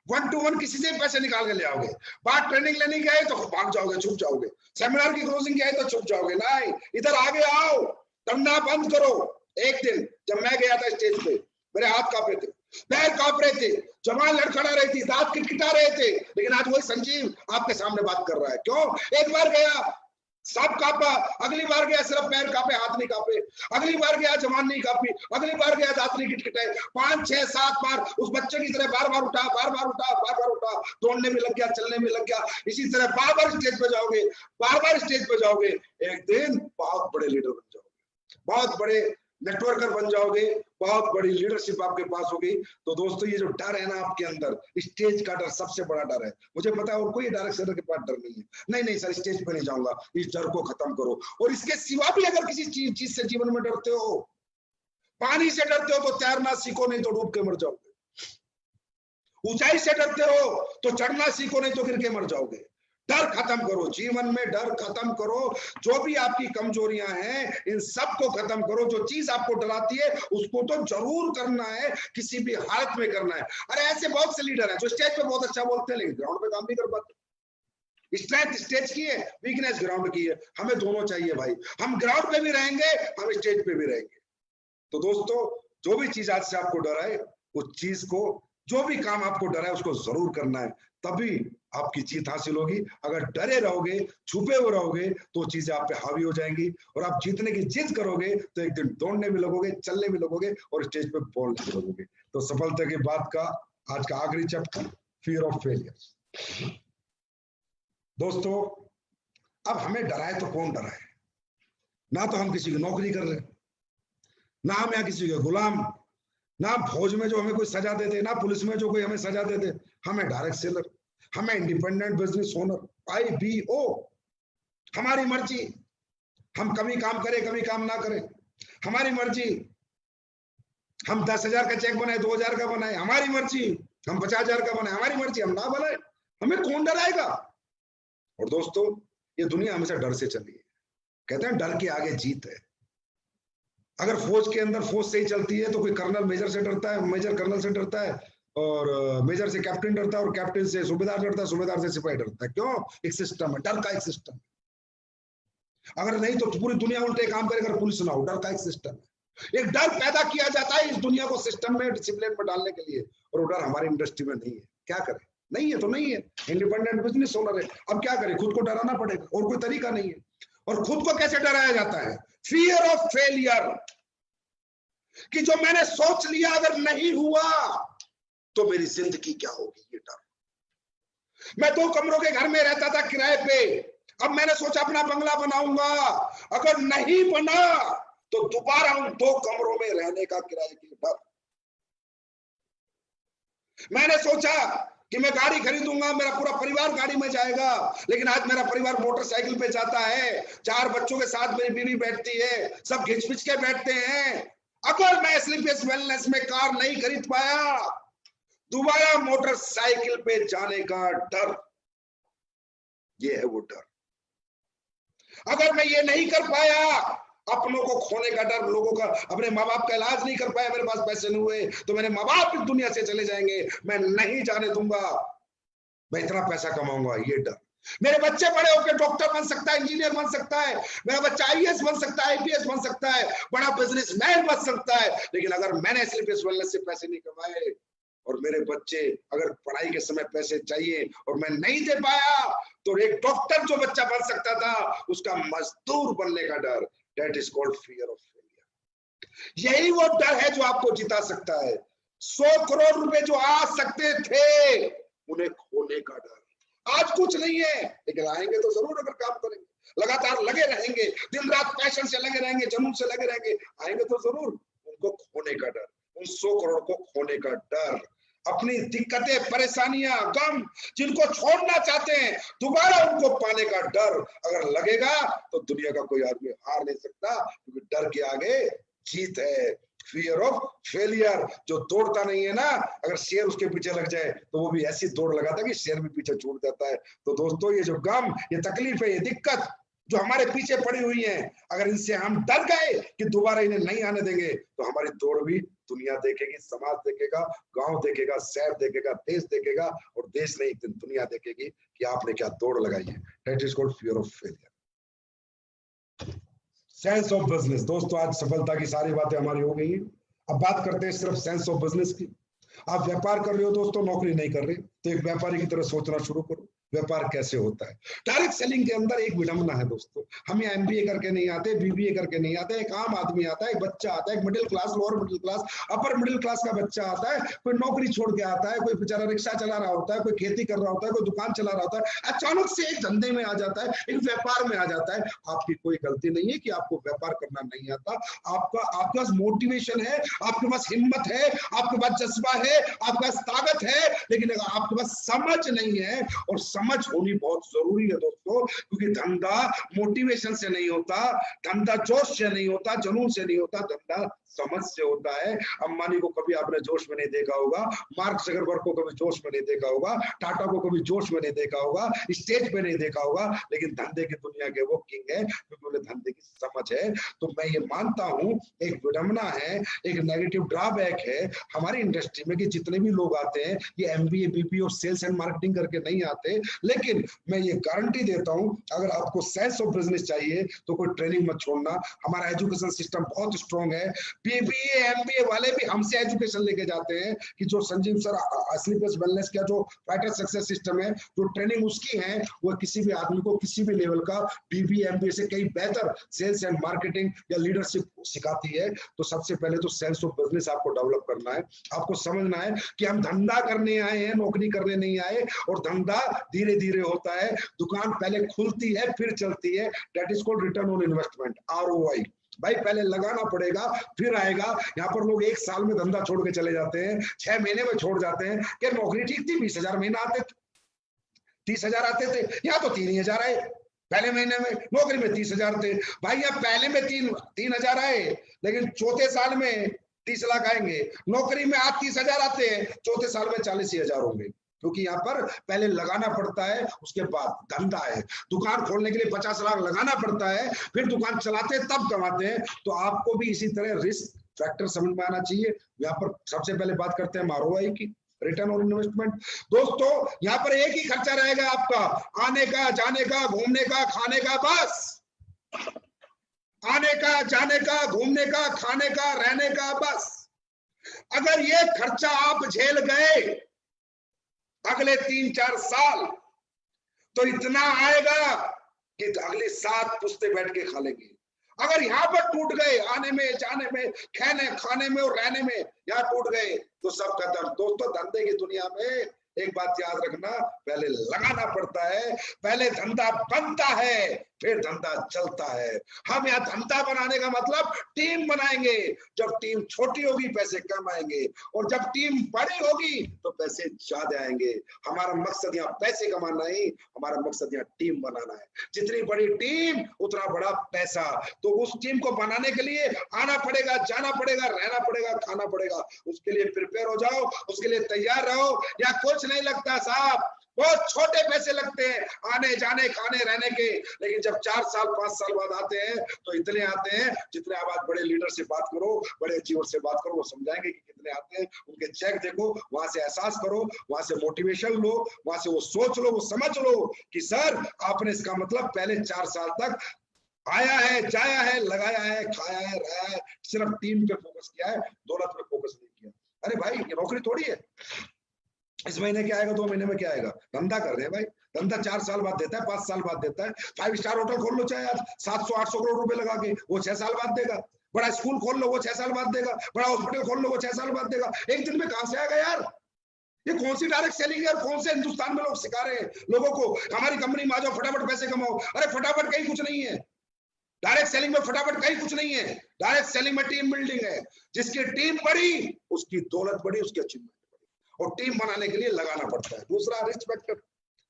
1-to-1 किसी से पैसे निकाल के ले आओगे। बात ट्रेनिंग लेने गए तो भाग जाओगे, छुप जाओगे। सेमिनार की क्लोजिंग किया है तो छुप जाओगे। नहीं, इधर आगे आओ, डरना बंद करो। एक दिन जब मैं गया था स्टेज पे, मेरे हाथ कांप रहे थे, पैर कांप रहे थे, जवान लड़खड़ा रही थी, दांत किटकिटा रहे थे, लेकिन आज वही संजीव आपके सामने बात कर रहा है। क्यों? एक बार गया सब कांपा, अगली बार गया सिर्फ पैर कांपे, हाथ नहीं कांपे, अगली बार गया जवान नहीं कांपी, अगली बार गया दांत नहीं किटकिटाए। 5, 6, 7 बार उस बच्चे की तरह बार बार उठा, बार बार उठा, बार बार उठा, दौड़ने में लग गया, चलने में लग गया। इसी तरह बार बार स्टेज पे जाओगे, बार बार स्टेज पे जाओगे, एक दिन बहुत बड़े लीडर बन जाओगे, बहुत बड़े नेटवर्कर बन जाओगे, बहुत बड़ी लीडरशिप आपके पास होगी। तो दोस्तों ये जो डर है ना आपके अंदर, स्टेज का डर सबसे बड़ा डर है। मुझे पता है और कोई डायरेक्ट सेलर के पास डर नहीं है। नहीं सर स्टेज पे नहीं जाऊंगा, इस डर को खत्म करो। और इसके सिवा भी अगर किसी चीज से जीवन में डरते हो, पानी से डरते हो तो तैरना सीखो, नहीं तो डूब के मर जाओगे। ऊंचाई से डरते हो तो चढ़ना सीखो, नहीं तो गिर के मर जाओगे। डर खत्म करो, जीवन में डर खत्म करो। जो भी आपकी कमजोरियां हैं इन सब को खत्म करो। जो चीज आपको डराती है उसको तो जरूर करना है, किसी भी हालत में करना है। अरे ऐसे बहुत से लीडर हैं जो स्टेज पे बहुत अच्छा बोलते हैं लेकिन ग्राउंड पे काम नहीं कर पाते। स्ट्रेंथ स्टेज की है, वीकनेस ग्राउंड की है। हमें दोनों चाहिए भाई, हम ग्राउंड पे भी रहेंगे, हम स्टेज पे भी रहेंगे। तो दोस्तों जो भी चीज आज से आपको डराए, उस चीज को, जो भी काम आपको डराए उसको जरूर करना है, तभी आपकी जीत हासिल होगी। अगर डरे रहोगे, छुपे हुए रहोगे तो चीजें आप पे हावी हो जाएंगी और आप जीतने की जिद करोगे तो एक दिन दौड़ने भी लगोगे, चलने भी लगोगे और स्टेज पे बोलने भी लगोगे। तो सफलता के बाद का आज का आखिरी चैप्टर, फियर ऑफ फेलियर। दोस्तों अब हमें डराए तो कौन डराए? ना तो हम किसी की नौकरी कर रहे, ना हम यहाँ किसी के गुलाम, ना फौज में जो हमें कोई सजा देते, ना पुलिस में जो कोई हमें सजा देते। हमें डायरेक्ट सेलर, हमें इंडिपेंडेंट बिजनेस ओनर, IBO, हमारी मर्जी। हम कभी काम करें, कभी काम ना करें, हमारी मर्जी। हम 10,000 का चेक बनाए, 2,000 का बनाए, हमारी मर्जी। हम 50,000 का बनाए, हमारी मर्जी। हम ना बनाए, हमें कौन डराएगा? और दोस्तों ये दुनिया हमेशा डर से चली है। कहते हैं डर के आगे जीत है। अगर फौज के अंदर फौज से ही चलती है तो कोई कर्नल मेजर से डरता है, मेजर कर्नल से डरता है, और मेजर से कैप्टन डरता है, और कैप्टन से सूबेदार डरता है, सूबेदार से सिपाही डरता है। क्यों? एक सिस्टम है, डर का एक सिस्टम। अगर नहीं तो पूरी दुनिया उल्टे काम करे, अगर पुलिस ना हो। डर का एक सिस्टम है, एक डर पैदा किया जाता है इस दुनिया को सिस्टम में, डिसिप्लिन में डालने के लिए, और वो डर हमारी इंडस्ट्री में नहीं है। क्या करें? नहीं है तो नहीं है, इंडिपेंडेंट बिजनेस ओनर है, अब क्या करें? खुद को डराना पड़ेगा, और कोई तरीका नहीं है। और खुद को कैसे डराया जाता है? फियर ऑफ फेलियर, कि जो मैंने सोच लिया अगर नहीं हुआ तो मेरी जिंदगी क्या होगी, ये डर। मैं 2 कमरों के घर में रहता था किराए पे, अब मैंने सोचा अपना बंगला बनाऊंगा, अगर नहीं बना तो दोबारा उन 2 कमरों में रहने का किराए की डर। मैंने सोचा कि मैं गाड़ी खरीदूंगा, मेरा पूरा परिवार गाड़ी में जाएगा, लेकिन आज मेरा परिवार मोटरसाइकिल पे जाता है, 4 बच्चों के साथ मेरी बीवी बैठती है, सब घिच-पिच के बैठते हैं। अगर मैं स्लीपियस वेलनेस में कार नहीं खरीद पाया, दोबारा मोटरसाइकिल पे जाने का डर, ये है वो डर। अगर मैं ये नहीं कर पाया, अपनों को खोने का डर, लोगों का, अपने माँ बाप का इलाज नहीं कर पाया, मेरे पास पैसे नहीं हुए तो मेरे माँ बाप इस दुनिया से चले जाएंगे, मैं नहीं जाने दूंगा, मैं इतना पैसा कमाऊंगा, ये डर। मेरे बच्चे बड़े होकर डॉक्टर बन सकता है, इंजीनियर बन सकता है, मेरा बच्चा आईएएस बन सकता है, आईपीएस बन सकता है, बड़ा बिजनेसमैन बन सकता है, लेकिन अगर मैंने स्लीपियस वेलनेस से पैसे नहीं कमाए और मेरे बच्चे अगर पढ़ाई के समय पैसे चाहिए और मैं नहीं दे पाया, तो एक डॉक्टर जो बच्चा बन सकता था उसका मजदूर बनने का डर, that is called fear of failure. यही वो डर है जो आपको जिता सकता है। 100 करोड़ रुपए जो आ सकते थे, उन्हें खोने का डर। आज कुछ नहीं है, लेकिन आएंगे तो जरूर, अगर काम करेंगे, लगातार लगे रहेंगे, दिन रात पैशन से लगे रहेंगे, जुनून से लगे रहेंगे, आएंगे तो जरूर। उनको खोने का डर, उन 100 करोड़ को खोने का डर, अपनी दिक्कतें, परेशानियां, गम जिनको छोड़ना चाहते हैं, दोबारा उनको पाने का डर अगर लगेगा तो दुनिया का कोई आदमी हार नहीं सकता, क्योंकि डर के आगे जीत है। फियर ऑफ फेलियर, जो दौड़ता नहीं है ना, अगर शेर उसके पीछे लग जाए तो वो भी ऐसी दौड़ लगाता है कि शेर भी पीछे छूट जाता है। तो दोस्तों, ये जो गम, ये तकलीफ है, ये दिक्कत जो हमारे पीछे पड़ी हुई है, अगर इनसे हम डर गए कि दोबारा इन्हें नहीं आने देंगे, तो हमारी दौड़ भी दुनिया देखेगी, समाज देखेगा, गांव देखेगा, शहर देखेगा, देश देखेगा, और देश नहीं, एक दिन दुनिया देखेगी कि आपने क्या दौड़ लगाई है। That is called fear of failure. Sense of business. दोस्तों, आज सफलता की सारी बातें हमारी हो गई हैं। अब बात करते हैं सिर्फ सेंस ऑफ बिजनेस की। आप व्यापार कर रहे हो दोस्तों, नौकरी नहीं कर रहे, तो एक व्यापारी की तरह सोचना शुरू करो। व्यापार कैसे होता है? डायरेक्ट सेलिंग के अंदर एक विडंबना है दोस्तों। हम यहाँ एमबीए करके नहीं आते, बीबीए करके नहीं आते, एक आम आदमी आता है, एक बच्चा आता है, एक middle class, lower middle class, upper middle class का बच्चा आता है, कोई नौकरी छोड़ के आता है, कोई बेचारा रिक्शा चला रहा होता है, कोई खेती कर रहा होता है, कोई दुकान चला रहा होता है, अचानक से एक धंधे में आ जाता है, एक व्यापार में आ जाता है। आपकी कोई गलती नहीं है कि आपको व्यापार करना नहीं आता। आपके पास मोटिवेशन है, आपके पास हिम्मत है, आपके पास जज्बा है, आपके पास ताकत है, लेकिन आपके पास समझ नहीं है, और समझ होनी बहुत जरूरी है दोस्तों, क्योंकि धंधा मोटिवेशन से नहीं होता, धंधा जोश से नहीं होता, जुनून से नहीं होता, धंधा समझ से होता है। अंबानी को कभी आपने जोश में नहीं देखा होगा, मार्क जकरबर्ग को कभी जोश में नहीं देखा होगा, टाटा को कभी जोश में नहीं देखा होगा, स्टेज पे नहीं देखा होगा, लेकिन धंधे की दुनिया के वो किंग है, क्योंकि उन्हें धंधे की समझ है। तो मैं ये मानता हूं, एक विडंबना है, एक नेगेटिव ड्रॉबैक है हमारी इंडस्ट्री में कि जितने भी लोग आते हैं, ये एमबीए, बीपीए और सेल्स एंड मार्केटिंग करके नहीं आते। लेकिन मैं ये गारंटी देता हूं, अगर आपको सेंस ऑफ बिजनेस चाहिए तो कोई ट्रेनिंग मत छोड़ना। हमारा एजुकेशन सिस्टम बहुत स्ट्रॉन्ग है। बीबीए, एमबीए वाले भी हमसे एजुकेशन लेके जाते हैं कि जो संजीव सर स्लीपियस वेलनेस का जो फाइटर सक्सेस सिस्टम है, जो ट्रेनिंग उसकी है, वो किसी भी आदमी को किसी भी लेवल का बीबीए, एमबीए से कई बेहतर सेल्स एंड मार्केटिंग या लीडरशिप सिखाती है। तो सबसे पहले तो सेंस ऑफ बिजनेस आपको डेवलप करना है। आपको समझना है कि हम धंधा करने आए हैं, नौकरी करने नहीं आए, और धंधा धीरे धीरे होता है। दुकान पहले खुलती है फिर चलती है। That is called return on investment, ROI। भाई पहले लगाना पड़ेगा फिर आएगा। यहाँ पर लोग 1 साल में धंधा छोड़ के चले जाते हैं, 6 महीने में छोड़ जाते हैं। क्या नौकरी ठीक थी, 20,000 महीना आते थे, 30,000 आते थे, यहाँ तो 3,000 आए। पहले महीने में नौकरी में 30,000 थे भाई, यहाँ पहले में 3,000 आए, लेकिन चौथे साल में 30 लाख आएंगे। नौकरी में आज 30,000 आते हैं, चौथे साल में 40,000 होंगे, क्योंकि यहाँ पर पहले लगाना पड़ता है, उसके बाद धंधा है। दुकान खोलने के लिए 50 लाख लगाना पड़ता है, फिर दुकान चलाते हैं तब कमाते हैं। तो आपको भी इसी तरह रिस्क फैक्टर समझ में आना चाहिए। यहाँ पर सबसे पहले बात करते हैं ROI की। Return on investment. दोस्तों यहाँ पर एक ही खर्चा रहेगा आपका, आने का, जाने का, घूमने का, खाने का, बस। आने का, जाने का, घूमने का, खाने का, रहने का, बस। अगर ये खर्चा आप झेल गए अगले 3-4 साल, तो इतना आएगा कि अगले 7 पुश्ते बैठ के खा लेंगे। अगर यहाँ पर टूट गए, आने में, जाने में, खाने में और रहने में, यहाँ टूट गए तो सब खत्म। दोस्तों धंधे की दुनिया में एक बात याद रखना, पहले लगाना पड़ता है, पहले धंधा बनता है, फिर धंधा चलता है। हम यहाँ धंधा बनाने का मतलब टीम बनाएंगे। जब टीम छोटी होगी पैसे कम आएंगे, और जब टीम बड़ी होगी तो पैसे ज्यादा आएंगे। हमारा मकसद यहाँ पैसे कमाना नहीं, हमारा मकसद यहाँ टीम बनाना है। जितनी बड़ी टीम उतना बड़ा पैसा। तो उस टीम को बनाने के लिए आना पड़ेगा, जाना पड़ेगा, रहना पड़ेगा, खाना पड़ेगा। उसके लिए प्रिपेयर हो जाओ, उसके लिए तैयार रहो। या कुछ नहीं लगता साहब, बहुत छोटे पैसे लगते हैं आने, जाने, खाने, रहने के, लेकिन जब 4 साल 5 साल बाद आते हैं तो इतने आते हैं जितने। आप बड़े लीडर से बात करो, बड़े अचीवर से बात करो, वो समझाएंगे कि कितने आते हैं। उनके चेक देखो, वहां से एहसास करो, वहां से मोटिवेशन लो, वहां से वो सोच लो, वो समझ लो कि सर आपने इसका मतलब पहले 4 साल तक आया है, जाया है, लगाया है, खाया है, रहा है, सिर्फ टीम पे फोकस किया है, दौलत पे फोकस नहीं किया। अरे भाई ये नौकरी थोड़ी है, इस महीने क्या आएगा, 2 महीने में क्या आएगा। धंधा कर रहे हैं भाई, धंधा 4 साल बाद देता है, 5 साल बाद देता है। 5 स्टार होटल खोल लो चाहे आज 700-800 करोड़ रुपए लगा के, वो 6 साल बाद देगा। बड़ा स्कूल खोल लो, वो 6 साल बाद देगा। बड़ा हॉस्पिटल खोल लो, वो 6 साल बाद देगा। एक दिन में कहां से आएगा यार। ये कौन सी डायरेक्ट सेलिंग है, और कौन से हिंदुस्तान में लोग सिखा रहे हैं लोगों को हमारी कंपनी में आ जाओ, फटाफट पैसे कमाओ। अरे फटाफट कहीं कुछ नहीं है, डायरेक्ट सेलिंग में फटाफट कहीं कुछ नहीं है। डायरेक्ट सेलिंग में टीम बिल्डिंग है। जिसकी टीम बड़ी उसकी दौलत बड़ी, उसकी अचीवमेंट बड़ी, और टीम बनाने के लिए लगाना पड़ता है। दूसरा रिस्क फैक्टर।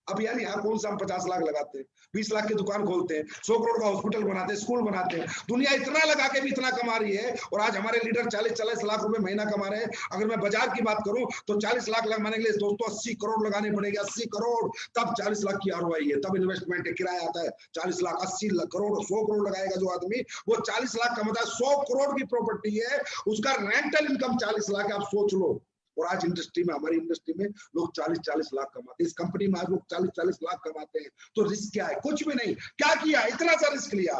अब यार यहाँ कौन सा हम 50 लाख लगाते हैं, 20 लाख की दुकान खोलते हैं, 100 करोड़ का हॉस्पिटल बनाते हैं, स्कूल बनाते हैं। दुनिया इतना लगा के भी इतना कमा रही है, और आज हमारे लीडर 40-40 लाख रुपए महीना कमा रहे हैं। अगर मैं बाजार की बात करूं तो 40 लाख लगाने के लिए दोस्तों 80 करोड़ लगाने पड़ेंगे। 80 करोड़, तब 40 लाख की ROI है, तब इन्वेस्टमेंट किराया आता है। 40 लाख, 80 करोड़, 100 करोड़ लगाएगा जो आदमी, वो 40 लाख कमाता है। 100 करोड़ की प्रॉपर्टी है, उसका रेंटल इनकम 40 लाख है। आप सोच लो। और आज इंडस्ट्री में, हमारी इंडस्ट्री में लोग 40-40 लाख कमाते हैं। इस कंपनी में आज लोग 40-40 लाख कमाते हैं। तो रिस्क क्या है? कुछ भी नहीं। क्या किया? इतना सा रिस्क लिया,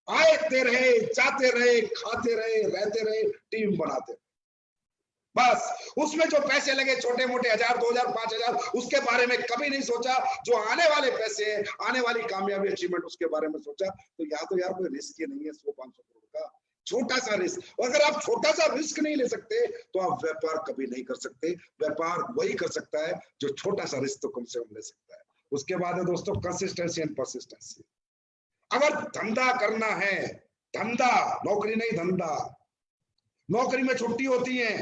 आते रहे, जाते रहे, खाते रहे, रहते रहे, टीम बनाते रहे। बस उसमें जो पैसे लगे छोटे मोटे 1000, 2000, 5000, उसके बारे में कभी नहीं सोचा। जो आने वाले पैसे हैं, आने वाली कामयाबी, अचीवमेंट, उसके बारे में सोचा। तो या तो यार कोई रिस्क ही नहीं है 100-500 करोड़ का, छोटा सा रिस्क। और अगर आप छोटा सा रिस्क नहीं ले सकते तो आप व्यापार कभी नहीं कर सकते। व्यापार वही कर सकता है जो छोटा सा रिस्क तो कम से कम ले सकता है। उसके बाद है दोस्तों कंसिस्टेंसी एंड परसिस्टेंसी। अगर धंधा करना है, धंधा, नौकरी नहीं, धंधा। नौकरी में छुट्टी होती है,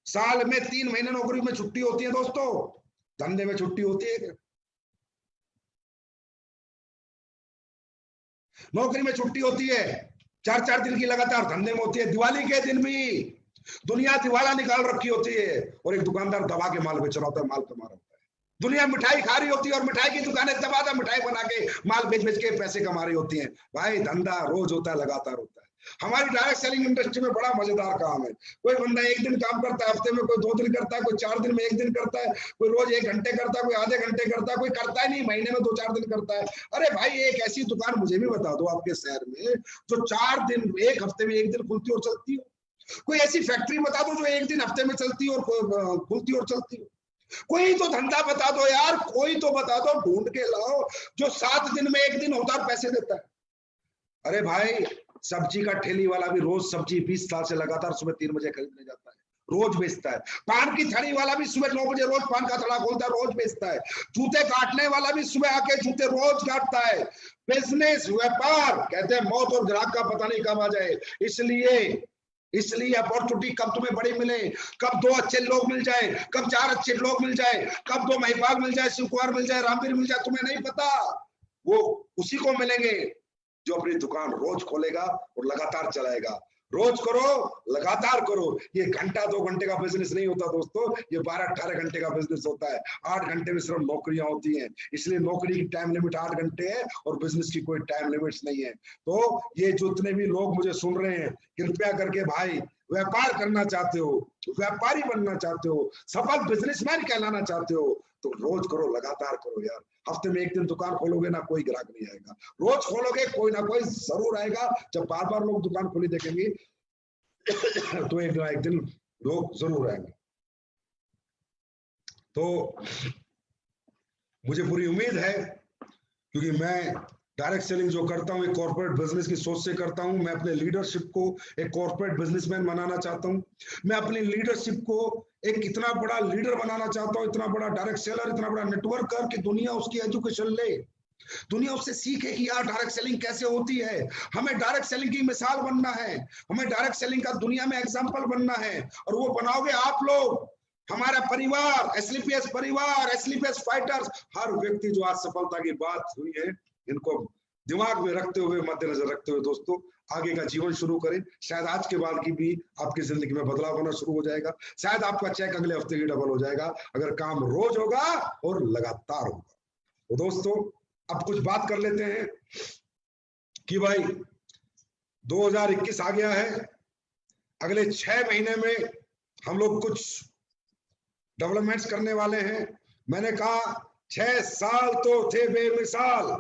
साल में 3 महीने नौकरी में छुट्टी होती है दोस्तों। धंधे में छुट्टी होती है? नौकरी में छुट्टी होती है 4-4 दिन की लगातार, धंधे में होती है दिवाली के दिन भी। दुनिया दिवाला निकाल रखी होती है, और एक दुकानदार दबा के माल बेच रहा होता है, माल कमा रहा होता है। दुनिया मिठाई खा रही होती है, और मिठाई की दुकानें दबा मिठाई बना के माल बेच बेच के पैसे कमा रही होती हैं। भाई धंधा रोज होता है, लगातार होता है। हमारी डायरेक्ट सेलिंग इंडस्ट्री में बड़ा मजेदार काम है। कोई बंदा 1 दिन काम करता है हफ्ते में, कोई 2 दिन करता है, कोई 4 दिन में 1 दिन करता है, कोई रोज 1 घंटे करता है, कोई आधे घंटे करता है, कोई करता ही नहीं, महीने में 2-4 दिन करता है। अरे भाई एक ऐसी दुकान मुझे भी बता दो आपके शहर में जो 4 दिन, 1 हफ्ते में 1 दिन खुलती और चलती हो। कोई ऐसी फैक्ट्री बता दो जो 1 दिन हफ्ते में चलती और खुलती और चलती हो। कोई तो धंधा बता दो यार, कोई तो बता दो, ढूंढ के लाओ जो 7 दिन में 1 दिन होता और पैसे देता है। अरे भाई सब्जी का ठेली वाला भी रोज सब्जी 20 साल से लगातार सुबह 3 बजे खरीदने जाता है, रोज बेचता है। पान की थड़ी वाला भी सुबह 9 बजे रोज पान का थड़ा खोलता है, रोज बेचता है। जूते काटने वाला भी सुबह आके जूते रोज काटता है। बिजनेस, व्यापार, कहते हैं मौत और ग्राहक का पता नहीं कब आ जाए। इसलिए अपॉर्चुनिटी कब तुम्हें बड़ी मिले, कब 2 अच्छे लोग मिल जाए, कब 4 अच्छे लोग मिल जाए, कब 2 महिपाल मिल जाए, शिवकुमार मिल जाए, रामवीर मिल जाए, तुम्हें नहीं पता। वो उसी को मिलेंगे जो अपनी दुकान रोज खोलेगा और लगातार चलाएगा। रोज करो, लगातार करो। ये घंटा 2 घंटे का बिजनेस नहीं होता दोस्तों, ये 12-18 घंटे का बिजनेस होता है। 8 घंटे में सिर्फ नौकरियां होती हैं, इसलिए नौकरी की टाइम लिमिट 8 घंटे है और बिजनेस की कोई टाइम लिमिट नहीं है। तो ये जितने भी लोग मुझे सुन रहे हैं, कृपया करके भाई व्यापार करना चाहते हो, व्यापारी बनना चाहते हो, सफल बिजनेसमैन कहलाना चाहते हो, तो रोज करो, लगातार करो यार। हफ्ते में एक दिन दुकान खोलोगे ना, कोई ग्राहक नहीं आएगा। रोज खोलोगे, कोई ना कोई जरूर आएगा। जब बार बार लोग दुकान खोली देखेंगे तो एक ना एक दिन लोग जरूर आएंगे। तो मुझे पूरी उम्मीद है, क्योंकि मैं डायरेक्ट सेलिंग जो करता हूं एक कॉर्पोरेट बिजनेस की सोच से करता हूं। मैं अपने लीडरशिप को एक कॉर्पोरेट बिजनेसमैन बनाना चाहता हूं। मैं अपनी लीडरशिप को एक इतना बड़ा लीडर बनाना चाहता हूं, इतना बड़ा डायरेक्ट सेलर, इतना बड़ा नेटवर्कर कि दुनिया उसकी एजुकेशन ले, दुनिया उससे सीखे कि यार डायरेक्ट सेलिंग कैसे होती है। हमें डायरेक्ट सेलिंग की मिसाल बनना है, हमें डायरेक्ट सेलिंग का दुनिया में एग्जाम्पल बनना है, और वो बनाओगे आप लोग, हमारा परिवार, एसलीपीएस परिवार, एसलीपीएस फाइटर्स, हर व्यक्ति जो आज सफलता की बात हुई है, इनको दिमाग में रखते हुए, मद्देनजर रखते हुए दोस्तों आगे का जीवन शुरू करें। शायद आज के बाद की भी आपकी जिंदगी में बदलाव होना शुरू हो जाएगा। शायद आपका चेक अगले हफ्ते ही डबल हो जाएगा, अगर काम रोज होगा और लगातार होगा। तो दोस्तों अब कुछ बात कर लेते हैं कि भाई 2021 आ गया है, अगले 6 महीने में हम लोग कुछ डेवलपमेंट्स करने वाले हैं। मैंने कहा 6 साल तो थे बेमिसाल,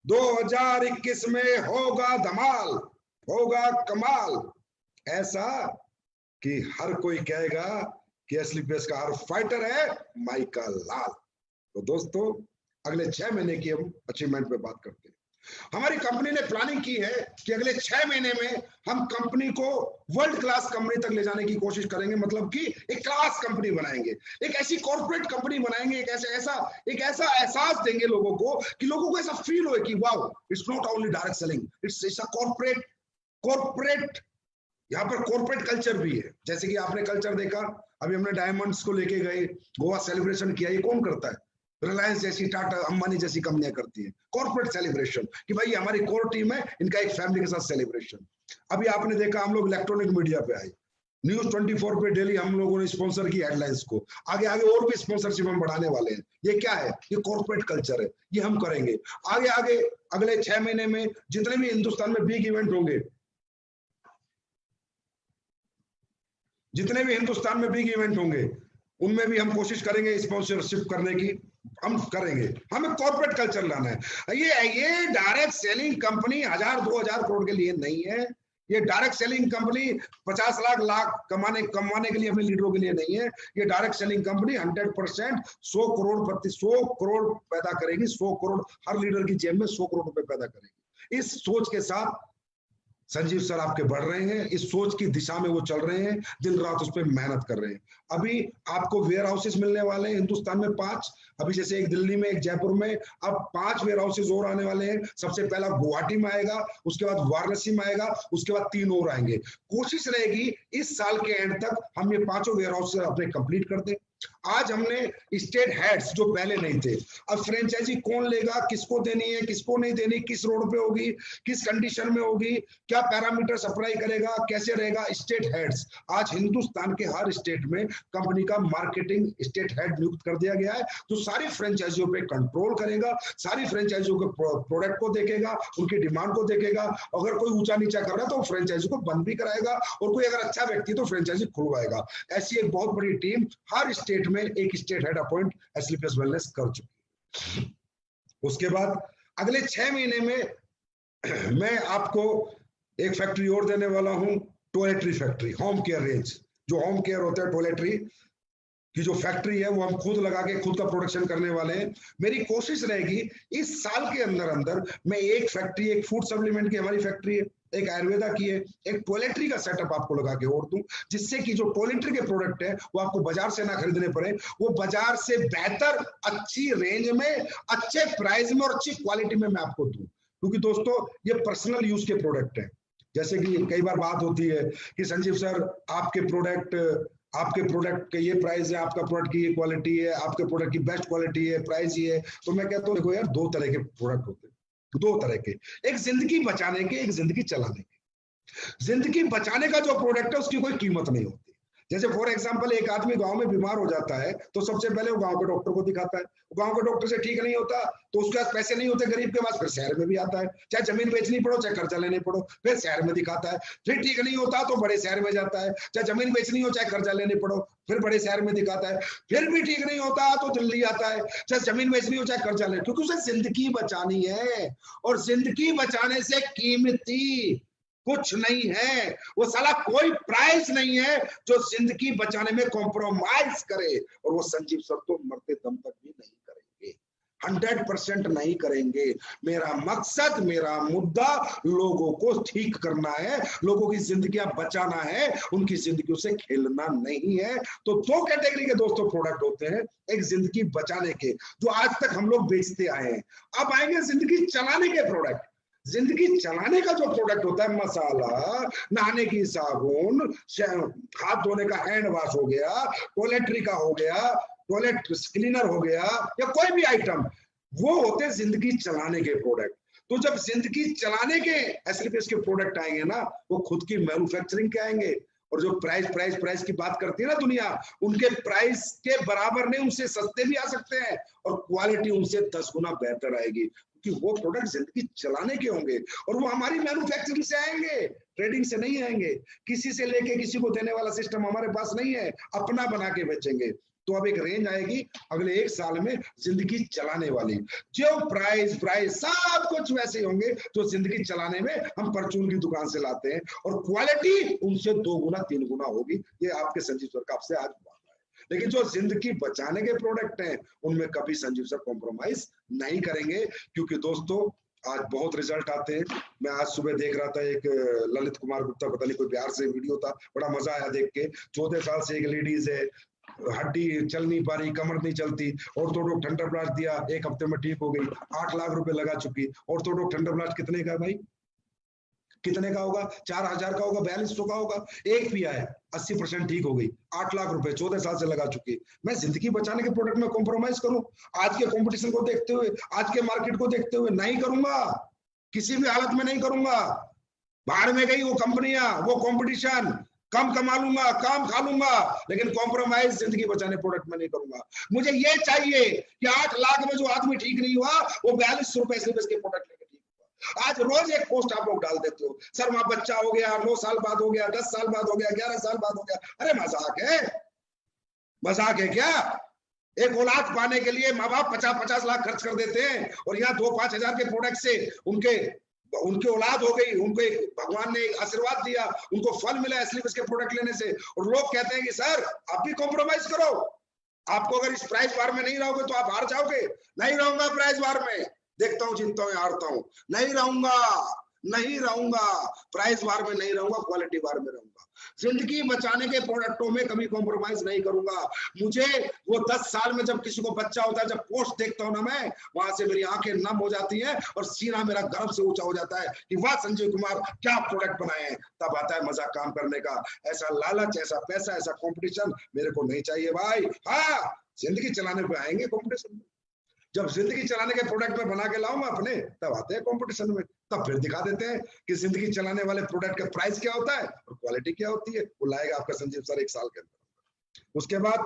2021 में होगा धमाल, होगा कमाल, ऐसा कि हर कोई कहेगा कि एसलीपीएस का हर फाइटर है माइका लाल। तो दोस्तों अगले 6 महीने की हम अचीवमेंट पे बात करते हैं। हमारी कंपनी ने प्लानिंग की है कि अगले 6 महीने में हम कंपनी को वर्ल्ड क्लास कंपनी तक ले जाने की कोशिश करेंगे। मतलब कि एक क्लास कंपनी बनाएंगे, एक ऐसी कॉर्पोरेट कंपनी बनाएंगे, एक ऐसा एहसास देंगे लोगों को कि लोगों को ऐसा फील हो कि wow, it's not only direct selling, it's a corporate. यहाँ पर कॉर्पोरेट कल्चर भी है। जैसे कि आपने कल्चर देखा, अभी हमने डायमंड्स को लेके गए, गोवा सेलिब्रेशन किया। ये कौन करता है? रिलायंस जैसी, टाटा, अंबानी जैसी कंपनियां करती है कॉर्पोरेट सेलिब्रेशन, कि भाई हमारी कोर टीम है, इनका एक फैमिली के साथ सेलिब्रेशन। अभी आपने देखा हम लोग इलेक्ट्रॉनिक मीडिया पे आए, न्यूज 24 पे डेली हम लोगों ने स्पॉन्सर की हेडलाइंस को। आगे आगे और भी स्पॉन्सरशिप हम बढ़ाने वाले हैं। ये क्या है? ये कॉर्पोरेट कल्चर है, ये हम करेंगे आगे आगे। अगले 6 महीने में जितने भी हिंदुस्तान में बिग इवेंट होंगे, जितने भी हिंदुस्तान में बिग इवेंट होंगे, उनमें भी हम कोशिश करेंगे स्पॉन्सरशिप करने की, हम करेंगे। हमें कॉर्पोरेट कल्चर लाना है। ये डायरेक्ट सेलिंग कंपनी 1000-2000 करोड़ के लिए नहीं है। ये डायरेक्ट सेलिंग कंपनी 50 लाख कमाने के लिए अपने लीडरों के लिए नहीं है। ये डायरेक्ट सेलिंग कंपनी 100% 100 करोड़ पैदा करेगी। 100 करोड़ हर लीडर की जेब में 100 करोड़ रुपए पैदा करेगी। इस सोच के साथ संजीव सर आपके बढ़ रहे हैं, इस सोच की दिशा में वो चल रहे हैं, दिन रात उस पर मेहनत कर रहे हैं। अभी आपको वेयर हाउसेस मिलने वाले हैं हिंदुस्तान में 5। अभी जैसे एक दिल्ली में, एक जयपुर में, अब 5 वेयर हाउसेस और आने वाले हैं। सबसे पहला गुवाहाटी में आएगा, उसके बाद वाराणसी में आएगा, उसके बाद 3 और आएंगे। कोशिश रहेगी इस साल के एंड तक हम ये 5 वेयर हाउसेस अपने कंप्लीट कर दें। आज हमने स्टेट हेड्स जो पहले नहीं थे, अब फ्रेंचाइजी कौन लेगा, किसको देनी है, किसको नहीं देनी, किस रोड पे होगी, किस कंडीशन में होगी, क्या पैरामीटर्स अप्लाई करेगा, कैसे रहेगा, स्टेट हेड्स। आज हिंदुस्तान के हर स्टेट में कंपनी का मार्केटिंग स्टेट हेड नियुक्त कर दिया गया है, जो सारी फ्रेंचाइजियों पे कंट्रोल करेगा, सारी फ्रेंचाइजियों के प्रोडक्ट को देखेगा, उनकी डिमांड को देखेगा। अगर कोई ऊंचा नीचा कर रहा है तो फ्रेंचाइजी को बंद भी कराएगा, और कोई अगर अच्छा व्यक्ति तो फ्रेंचाइजी खुलवाएगा। ऐसी एक बहुत बड़ी टीम हर स्टेट में एक स्टेट हेड अपॉइंट एसलीपीएस वेलनेस कर चुकी है। उसके बाद अगले 6 महीने में मैं आपको एक फैक्ट्री और देने वाला हूं, toiletry factory, home care range. जो होम केयर होता है, टॉयलेटरी की जो फैक्ट्री है, वो हम खुद लगा के खुद का प्रोडक्शन करने वाले हैं। मेरी कोशिश रहेगी इस साल के अंदर अंदर मैं एक फैक्ट्री, एक फूड सप्लीमेंट की हमारी फैक्ट्री है, एक आयुर्वेदा की है, एक टॉयलेटरी का सेटअप आपको लगा के और दूं, जिससे कि जो टॉयलेटरी के प्रोडक्ट है वो आपको बाजार से ना खरीदने पड़े, वो बाजार से बेहतर, अच्छी रेंज में, अच्छे प्राइस में और अच्छी क्वालिटी में मैं आपको दूं। क्योंकि दोस्तों ये पर्सनल यूज के प्रोडक्ट हैं। जैसे कि कई बार बात होती है कि संजीव सर आपके प्रोडक्ट के ये प्राइस है, आपका प्रोडक्ट की ये क्वालिटी है, आपके प्रोडक्ट की बेस्ट क्वालिटी है, प्राइस ये है। तो मैं कहता हूँ देखो यार, 2 तरह के प्रोडक्ट होते हैं, 2 तरह के, एक जिंदगी बचाने के, एक जिंदगी चलाने के। जिंदगी बचाने का जो प्रोडक्ट है उसकी कोई कीमत नहीं होती, जैसे फॉर एग्जांपल एक आदमी गांव में बीमार हो जाता है तो सबसे पहले वो गांव के डॉक्टर को दिखाता है, गांव के डॉक्टर से ठीक नहीं होता तो उसके पास पैसे नहीं होते गरीब के पास, फिर शहर में भी आता है, चाहे जमीन बेचनी पड़ो चाहे कर्जा लेने पड़ो, फिर शहर में दिखाता है, फिर ठीक नहीं होता तो बड़े शहर में जाता है, चाहे जमीन बेचनी हो चाहे कर्जा लेने पड़ो, फिर बड़े शहर में दिखाता है, फिर भी ठीक नहीं होता तो दिल्ली आता है, चाहे जमीन बेचनी हो चाहे कर्जा लेने, क्योंकि उसे जिंदगी बचानी है और जिंदगी बचाने से कीमती कुछ नहीं है, वो साला कोई प्राइस नहीं है जो जिंदगी बचाने में कॉम्प्रोमाइज करे, और वो संजीव सर तो मरते दम तक भी नहीं करेंगे, 100% नहीं करेंगे। मेरा मकसद, मेरा मुद्दा लोगों को ठीक करना है, लोगों की जिंदगियां बचाना है, उनकी जिंदगियों से खेलना नहीं है। तो दो कैटेगरी के दोस्तों प्रोडक्ट होते हैं, एक जिंदगी बचाने के जो आज तक हम लोग बेचते आए हैं, अब आएंगे जिंदगी चलाने के प्रोडक्ट। जिंदगी चलाने का जो प्रोडक्ट होता है, मसाला, नहाने की साबुन, हाथ धोने का हैंड वॉश हो गया, टॉयलेटरी का हो गया, टॉयलेट क्लीनर हो गया, या कोई भी आइटम, वो होते हैं जिंदगी चलाने के प्रोडक्ट। तो जब जिंदगी चलाने के एसएलपीएस के प्रोडक्ट आएंगे ना, वो खुद की मैन्युफैक्चरिंग के आएंगे, और जो प्राइस की बात करती है ना दुनिया, उनके प्राइस के बराबर नहीं, उनसे सस्ते भी आ सकते हैं, और क्वालिटी उनसे 10 गुना बेहतर आएगी, क्योंकि वो प्रोडक्ट जिंदगी चलाने के होंगे, और वो हमारी मैन्युफैक्चरिंग से आएंगे, ट्रेडिंग से नहीं आएंगे, किसी से लेके किसी को देने वाला सिस्टम हमारे पास नहीं है, अपना बना के बेचेंगे। तो अब एक रेंज आएगी अगले 1 साल में जिंदगी चलाने वाली, जो प्राइस सब कुछ वैसे होंगे जो जिंदगी चलाने में हम परचून की दुकान से लाते हैं, और क्वालिटी उनसे 2 गुना 3 गुना होगी। ये आपके संजीव सर का आपसे आज बात है। लेकिन जो जिंदगी बचाने के प्रोडक्ट हैं उनमें कभी संजीव सर कॉम्प्रोमाइज नहीं करेंगे, क्योंकि दोस्तों आज बहुत रिजल्ट आते हैं। मैं आज सुबह देख रहा था एक ललित कुमार गुप्ता, पता नहीं कोई बिहार से वीडियो था, बड़ा मजा आया देख के। 14 साल से एक लेडीज है, हड्डी चल नहीं पा रही, कमर नहीं चलती, ऑर्थोडॉक्स ठंडा ब्लास्ट दिया, 1 हफ्ते में ठीक हो गई, 8 लाख रुपए लगा चुकी। ऑर्थोडॉक्स ठंडा ब्लास्ट कितने का है भाई, कितने का होगा? 4000 का होगा, 4200 का होगा, एक पिया है, 80% ठीक हो गई, 8 लाख रुपए 14 साल से लगा चुकी। मैं जिंदगी बचाने के प्रोडक्ट में कॉम्प्रोमाइज करूं? आज के कंपटीशन को देखते हुए, आज के मार्केट को देखते हुए नहीं करूंगा, किसी भी हालत में नहीं करूंगा। बाहर में गई वो कंपनियां, वो कंपटीशन, कम कमा लूंगा, काम खा लूंगा, लेकिन कॉम्प्रोमाइज जिंदगी बचाने प्रोडक्ट में नहीं करूंगा। मुझे ये चाहिए कि 8 लाख में जो आदमी ठीक नहीं हुआ वो 4200 रुपए से के प्रोडक्ट लेके ठीक हुआ। आज रोज एक पोस्ट आप लोग डाल देते हो, सर वहां बच्चा हो गया, 9 साल बाद हो गया, 10 साल बाद हो गया, 11 साल बाद हो गया। अरे मजाक है, मजाक है क्या? एक औलाद पाने के लिए माँ बाप 50-50 लाख खर्च कर देते हैं, और यहाँ 2-5 हजार के प्रोडक्ट से उनके औलाद हो गई, उनको भगवान ने आशीर्वाद दिया, उनको फल मिला एसएलपीएस के प्रोडक्ट लेने से। और लोग कहते हैं कि सर आप भी कॉम्प्रोमाइज करो, आपको अगर इस प्राइस बार में नहीं रहोगे तो आप हार जाओगे। नहीं रहूंगा प्राइस बार में, देखता हूं, जीतता हूं, हारता हूं, नहीं रहूंगा प्राइस बार में, नहीं रहूंगा क्वालिटी बार में रहूंगा। जिंदगी बचाने के प्रोडक्टों में कभी कॉम्प्रोमाइज नहीं करूंगा। मुझे वो 10 साल में जब किसी को बच्चा होता है, जब पोस्ट देखता हूं ना मैं, वहां से मेरी आंखें नम हो जाती हैं और सीना मेरा गर्व से ऊंचा हो जाता है कि वाह संजीव कुमार क्या प्रोडक्ट बनाए हैं। तब आता है मजा काम करने का। ऐसा लालच, ऐसा पैसा, ऐसा कॉम्पिटिशन मेरे को नहीं चाहिए भाई। हाँ, जिंदगी चलाने पे आएंगे कॉम्पिटिशन में, जब जिंदगी चलाने के प्रोडक्ट में बना के लाऊंगा अपने, तब आते हैं कंपटीशन में, तब फिर दिखा देते हैं कि जिंदगी चलाने वाले प्रोडक्ट का प्राइस क्या होता है और क्वालिटी क्या होती है। वो लाएगा आपका संजीव सर 1 साल के अंदर। उसके बाद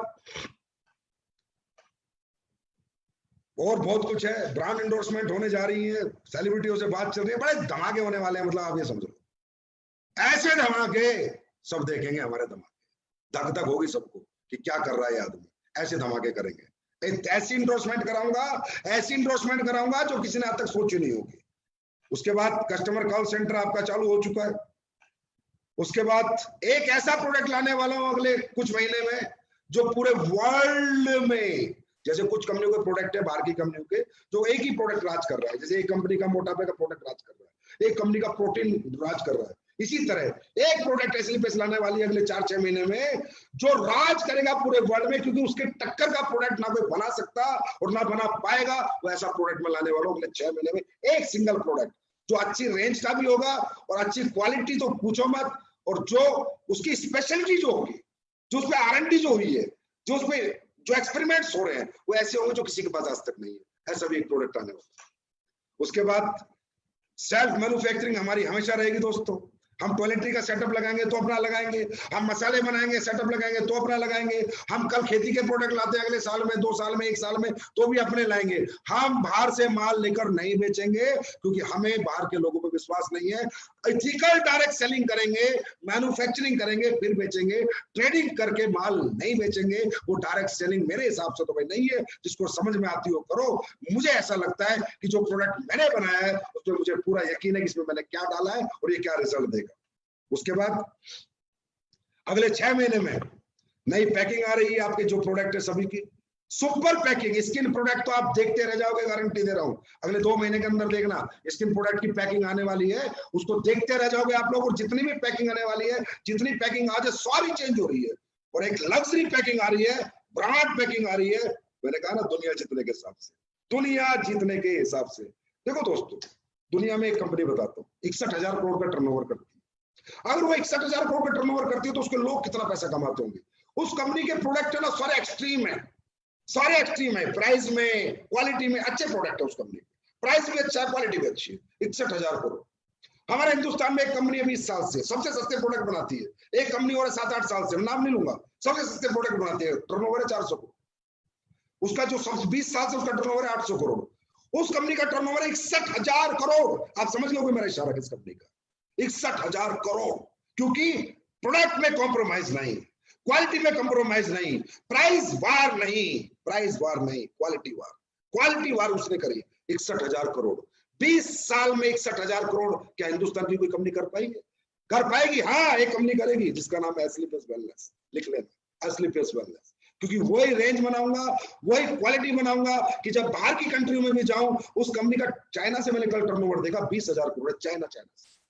और बहुत कुछ है, ब्रांड एंडोर्समेंट होने जा रही है, सेलिब्रिटियों से बात चल रही है, बड़े धमाके होने वाले हैं। मतलब आप ये समझ लो, ऐसे धमाके सब देखेंगे हमारे धमाके, धक धक होगी सबको कि क्या कर रहा है आदमी। ऐसे धमाके करेंगे, ऐसी इंडोर्समेंट कराऊंगा जो किसी ने आज तक सोची नहीं होगी। उसके बाद कस्टमर कॉल सेंटर आपका चालू हो चुका है। उसके बाद एक ऐसा प्रोडक्ट लाने वाला हूं अगले कुछ महीने में जो पूरे वर्ल्ड में, जैसे कुछ कंपनियों के प्रोडक्ट है बाहर की कंपनियों के, जो एक ही प्रोडक्ट राज कर रहा है। जैसे एक कंपनी का मोटापे का प्रोडक्ट राज कर रहा है, एक कंपनी का प्रोटीन राज कर रहा है, इसी तरह एक प्रोडक्ट एसएलपीएस लाने वाली है अगले 4-6 महीने में जो राज करेगा पूरे वर्ल्ड में, क्योंकि उसके टक्कर का प्रोडक्ट ना कोई बना सकता और ना बना पाएगा। वो ऐसा प्रोडक्ट में लाने वाला हूं अगले 6 महीने में, एक सिंगल प्रोडक्ट जो अच्छी रेंज का भी होगा और अच्छी क्वालिटी तो पूछो मत, और जो उसकी स्पेशलिटी जो होगी, जो उसमें R&D जो हुई है, जो उसमें जो एक्सपेरिमेंट्स हो रहे हैं, वो ऐसे होंगे जो किसी के पास आज तक नहीं है। ऐसा भी एक प्रोडक्ट आने वाला है। उसके बाद सेल्फ मैन्युफैक्चरिंग हमारी हमेशा रहेगी दोस्तों। हम पोल्ट्री का सेटअप लगाएंगे तो अपना लगाएंगे, हम मसाले बनाएंगे सेटअप लगाएंगे तो अपना लगाएंगे, हम कल खेती के प्रोडक्ट लाते हैं अगले साल में, 2 साल में, 1 साल में तो भी अपने लाएंगे। हम बाहर से माल लेकर नहीं बेचेंगे क्योंकि हमें बाहर के लोगों पर विश्वास नहीं है। एथिकल डायरेक्ट सेलिंग करेंगे, मैन्युफैक्चरिंग करेंगे, फिर बेचेंगे। ट्रेडिंग करके माल नहीं बेचेंगे। वो डायरेक्ट सेलिंग मेरे हिसाब से तो भाई नहीं है। जिसको समझ में आती हो करो। मुझे ऐसा लगता है कि जो प्रोडक्ट मैंने बनाया है उसमें मुझे पूरा यकीन है कि इसमें मैंने क्या डाला है और ये क्या रिजल्ट देगा। उसके बाद अगले 6 महीने में नई पैकिंग आ रही है आपके जो प्रोडक्ट है सभी की, सुपर पैकिंग। स्किन प्रोडक्ट तो आप देखते रह जाओगे, गारंटी दे रहा हूं। अगले 2 महीने के अंदर देखना स्किन प्रोडक्ट की पैकिंग आने वाली है, उसको देखते रह जाओगे आप लोग। और जितनी भी पैकिंग आने वाली है, जितनी पैकिंग आज है सारी चेंज हो रही है और एक लग्जरी पैकिंग आ रही है, ब्रांड पैकिंग आ रही है। मैंने कहा ना दुनिया जीतने के हिसाब से, दुनिया जीतने के हिसाब से। देखो दोस्तों, दुनिया में एक कंपनी बताता हूँ 61,000 करोड़ का टर्नओवर करती है। अगर वो 61,000 करोड़ का टर्नओवर करती है तो उसके लोग कितना पैसा कमाते होंगे। उस कंपनी के प्रोडक्ट है ना सारे एक्सट्रीम है, सारे एक्सट्रीम है। प्राइस में, क्वालिटी में अच्छे प्रोडक्ट है उस कंपनी के। प्राइस भी अच्छा है, क्वालिटी भी अच्छी है। 61,000 करोड़। हमारे हिंदुस्तान में एक कंपनी है 20 साल से सबसे सस्ते प्रोडक्ट बनाती है। एक कंपनी और 7-8 साल से, नाम नहीं लूंगा, सबसे सस्ते प्रोडक्ट बनाती है। टर्नओवर है 400 करोड़। उसका जो 20 साल से उसका टर्नओवर है 800 करोड़। उस कंपनी का टर्नओवर है 61,000 करोड़। आप समझ लोगे मेरा इशारा किस कंपनी का। 61,000 करोड़। क्योंकि प्रोडक्ट में कॉम्प्रोमाइज नहीं, क्वालिटी में कॉम्प्रोमाइज नहीं, प्राइस वार नहीं, प्राइस वार नहीं, क्वालिटी वार, क्वालिटी वार उसने करी। 61,000 करोड़ 20 साल में। 61,000 करोड़ क्या हिंदुस्तान की कोई कंपनी कर पाएगी? कर पाएगी। हाँ, एक कंपनी करेगी जिसका नाम है एस्लीपेस वेलनेस। लिख लेना, एस्लीपेस वेलनेस। क्योंकि वही रेंज बनाऊंगा, वही क्वालिटी बनाऊंगा कि जब बाहर की कंट्रियों में भी जाऊं। उस कंपनी का चाइना से मैंने कल टर्नओवर देखा 20,000 करोड़। चाइना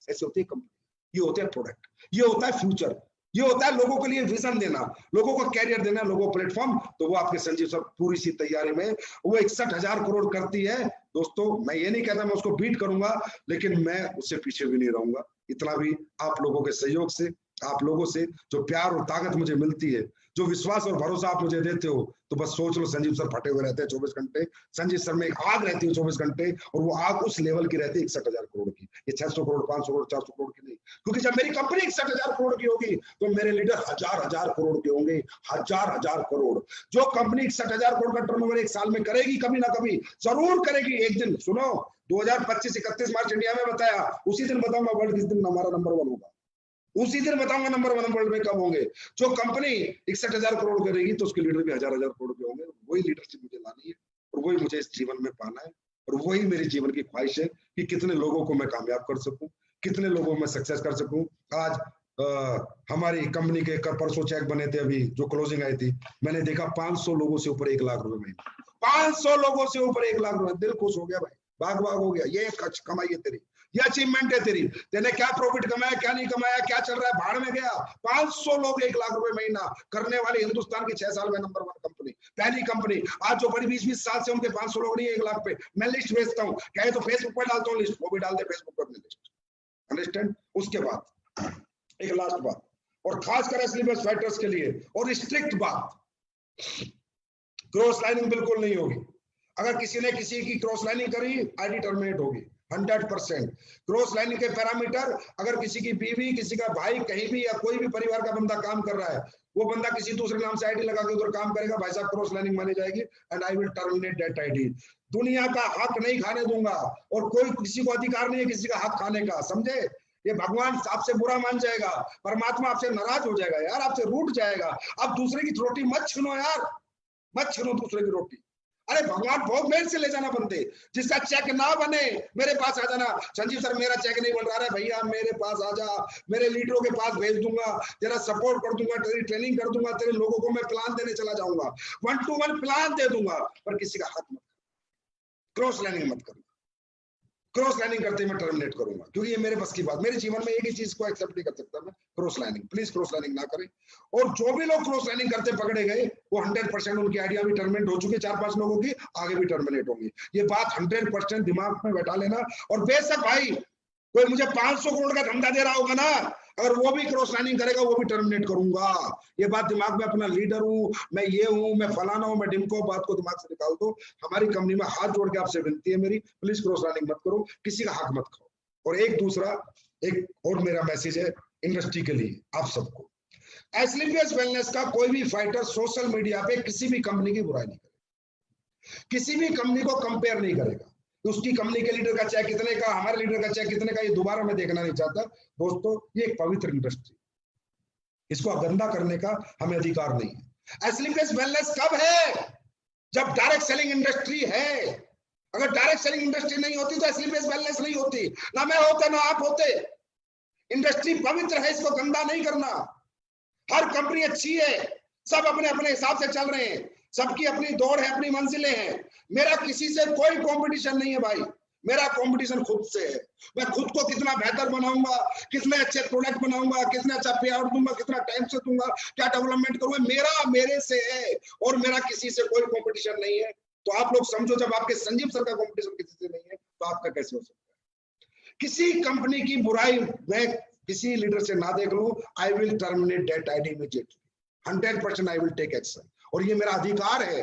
ऐसे होती है कंपनी। ये होते हैं प्रोडक्ट, ये होता है फ्यूचर, ये होता है लोगों के लिए विजन देना, लोगों को कैरियर देना, लोगों को प्लेटफॉर्म। तो वो आपके संजीव सर पूरी सी तैयारी में वो 61,000 करोड़ करती है। दोस्तों मैं ये नहीं कहता मैं उसको बीट करूंगा, लेकिन मैं उससे पीछे भी नहीं रहूंगा। इतना भी आप लोगों के सहयोग से, आप लोगों से जो प्यार और ताकत मुझे मिलती है, जो विश्वास और भरोसा आप मुझे देते हो, तो बस सोच लो संजीव सर फटे हुए रहते हैं 24 घंटे। संजीव सर में एक आग रहती है 24 घंटे, और वो आग उस लेवल की रहती है 61,000 करोड़ की। ये 600 करोड़, 500 करोड़, 400 करोड़ की नहीं। क्योंकि जब मेरी कंपनी 61,000 करोड़ की होगी तो मेरे लीडर हजार करोड़ के होंगे। हजार करोड़। जो कंपनी 61,000 करोड़ का टर्नओवर एक साल में करेगी, कभी ना कभी जरूर करेगी एक दिन। सुनो, 2025 31 मार्च इंडिया में बताया, उसी दिन बताऊंगा वर्ल्ड किस दिन हमारा नंबर 1 होगा। उसी दिन बताऊंगा नंबर 1 वर्ल्ड में कब होंगे। जो कंपनी 61,000 करोड़ करेगी तो उसके लीडर भी हजार करोड़ के होंगे। वही लीडरशिप मुझे लानी है और वही मुझे इस जीवन में पाना है, और वही मेरी जीवन की ख्वाहिश है कि कितने लोगों को मैं कामयाब कर सकूं, कितने लोगों में सक्सेस कर सकूं। आज हमारी कंपनी के परसों चेक बने थे, अभी जो क्लोजिंग आई थी, मैंने देखा 500 लोगों से ऊपर 1 लाख रुपए में। 500 लोगों से ऊपर 1 लाख रुपए। दिल खुश हो गया भाई, भाग हो गया। ये कमाई है तेरी, ये अचीवमेंट है तेरी। तेने क्या प्रॉफिट कमाया, क्या नहीं कमाया, क्या चल रहा है, भाड़ में गया। 500 लोग 1 लाख रुपए महीना करने वाली हिंदुस्तान की 6 साल में नंबर 1 कंपनी, पहली कंपनी। आज जो बड़ी 20-20 साल से उनके 500 लोग नहीं 1 लाख पे। मैं लिस्ट भेजता हूँ, कहे तो फेसबुक पर डालता हूँ लिस्ट, वो भी डाल दे फेसबुक पर लिस्ट। अंडरस्टैंड। उसके बाद एक लास्ट बात, और खासकर एस्लीपेस फाइटर्स के लिए और स्ट्रिक्ट बात, क्रॉस लाइनिंग बिल्कुल नहीं होगी। अगर किसी ने किसी की क्रॉस लाइनिंग करी, आईडी टर्मिनेट होगी 100%। क्रॉस लाइनिंग के पैरामीटर, अगर किसी की बीवी, किसी का भाई कहीं भी या कोई भी परिवार का बंदा काम कर रहा है, वो बंदा किसी दूसरे नाम से आईडी लगा के उधर काम करेगा, भाई साहब क्रॉस लाइनिंग मानी जाएगी, and I will terminate that ID. दुनिया का हक नहीं खाने दूंगा, और कोई किसी को अधिकार नहीं है किसी का हक खाने का, समझे। ये भगवान आपसे बुरा मान जाएगा, परमात्मा आपसे नाराज हो जाएगा यार, आपसे रूठ जाएगा। अब दूसरे की रोटी मत छीनो यार, मत छीनो दूसरे की रोटी। अरे भगवान बहुत मेहनत से ले जाना बंदे। जिसका चेक ना बने मेरे पास आ जाना, संजीव सर मेरा चेक नहीं बन रहा है भैया, मेरे पास आ जा, मेरे लीडरों के पास भेज दूंगा, तेरा सपोर्ट कर दूंगा, तेरी ट्रेनिंग कर दूंगा, तेरे लोगों को मैं प्लान देने चला जाऊंगा, 1-to-1 प्लान दे दूंगा। पर किसी का हक मत, क्रॉस लाइनिंग मत करना। क्रॉस लाइनिंग करते मैं टर्मिनेट करूंगा, क्योंकि ये मेरे बस की बात। मेरे जीवन में एक ही चीज को एक्सेप्ट नहीं कर सकता मैं, cross lining. Please cross lining ना करें। और जो भी लोग क्रॉस लाइनिंग करते पकड़े गए, वो 100% उनकी आइडिया भी टर्मिनेट हो चुकी है। 4-5 लोगों की आगे भी टर्मिनेट होंगी। ये बात 100% दिमाग में बैठा लेना। और बेशक भाई कोई मुझे 500 करोड़ का धंधा दे रहा होगा ना, अगर वो भी क्रॉस लाइनिंग करेगा, वो भी टर्मिनेट करूंगा। ये बात दिमाग में, अपना लीडर हूं मैं, ये हूं मैं, फलाना हूं मैं, डिमको, बात को दिमाग से निकाल दो। हमारी कंपनी में हाथ जोड़ के आपसे विनती है मेरी, प्लीज क्रॉस लाइनिंग मत करो, किसी का हक मत खाओ। और एक दूसरा, एक और मेरा मैसेज है इंडस्ट्री के लिए, आप सबको, एस्क्लेपियस वेलनेस का कोई भी फाइटर सोशल मीडिया पे किसी भी कंपनी की बुराई नहीं करेगा, किसी भी कंपनी को कंपेयर नहीं करेगा, उसकी कंपनी के लीडर का चेक कितने का, हमारे लीडर का चेक कितने का, ये दोबारा मैं देखना नहीं चाहता दोस्तों। ये एक पवित्र इंडस्ट्री, इसको गंदा करने का हमें अधिकार नहीं है। एस्क्लेपियस वेलनेस कब है? जब डायरेक्ट सेलिंग इंडस्ट्री है। अगर डायरेक्ट सेलिंग इंडस्ट्री नहीं होती तो एस्क्लेपियस वेलनेस नहीं होती, ना मैं होता ना आप होते। इंडस्ट्री पवित्र है, इसको गंदा नहीं करना। हर कंपनी अच्छी है, सब अपने अपने हिसाब से चल रहे हैं, सबकी अपनी दौड़ है, अपनी मंजिलें हैं। मेरा किसी से कोई कंपटीशन नहीं है भाई, मेरा कंपटीशन खुद से है। मैं खुद को कितना बेहतर बनाऊंगा, कितने अच्छे प्रोडक्ट बनाऊंगा, कितना अच्छा पे आउट दूंगा, कितना टाइम से दूंगा, क्या डेवलपमेंट करूंगा, मेरा मेरे से है और मेरा किसी से कोई कंपटीशन नहीं है। तो आप लोग समझो, जब आपके संजीव सर का कंपटीशन किसी से नहीं है तो आपका कैसे हो सकता है? किसी कंपनी की बुराई मैं किसी लीडर से ना देख लूं, I will terminate that ID immediately, 100% I will take action. और ये मेरा अधिकार है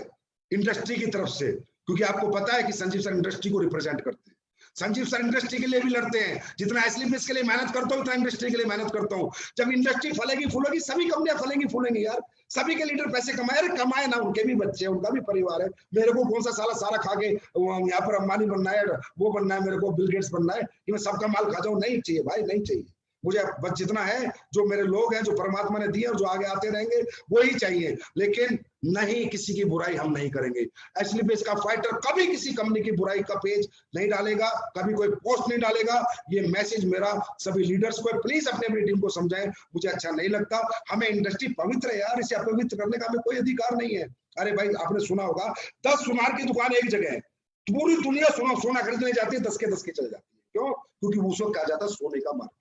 इंडस्ट्री की तरफ से, क्योंकि आपको पता है कि संजीव सर इंडस्ट्री को रिप्रेजेंट करते हैं। संजीव सर इंडस्ट्री के लिए भी लड़ते हैं, जितना एस्क्लेपियस के लिए मेहनत करता हूं उतना इंडस्ट्री के लिए मेहनत करता हूं। जब इंडस्ट्री फलेगी फूलेगी, सभी कंपनियां फलेंगी फूलेंगी यार, सभी के लीडर पैसे कमाए, अरे कमाए ना, उनके भी बच्चे हैं, उनका भी परिवार है। मेरे को कौन सा सारा खा के यहाँ पर अंबानी बनना है, वो बनना है, मेरे को बिल गेट्स बनना है कि मैं सबका माल खा जाऊं? नहीं चाहिए भाई, नहीं चाहिए मुझे। बस जितना है, जो मेरे लोग हैं, जो परमात्मा ने दिए और जो आगे आते रहेंगे, वो ही चाहिए। लेकिन नहीं, किसी की बुराई हम नहीं करेंगे। एस्क्लेपियस का फाइटर कभी किसी कंपनी की बुराई का पेज नहीं डालेगा, कभी कोई पोस्ट नहीं डालेगा। ये मैसेज मेरा सभी लीडर्स को है, प्लीज अपने अपनी टीम को समझाएं। मुझे अच्छा नहीं लगता, हमें इंडस्ट्री पवित्र है यार, इसे अपवित्र करने का हमें कोई अधिकार नहीं है। अरे भाई, आपने सुना होगा 10 सुनार की दुकान एक जगह है, पूरी दुनिया सोना खरीदने जाती है, 10 के 10 की चल जाती है। क्यों? क्योंकि उस वक्त कहा जाता है सोने का मार्केट,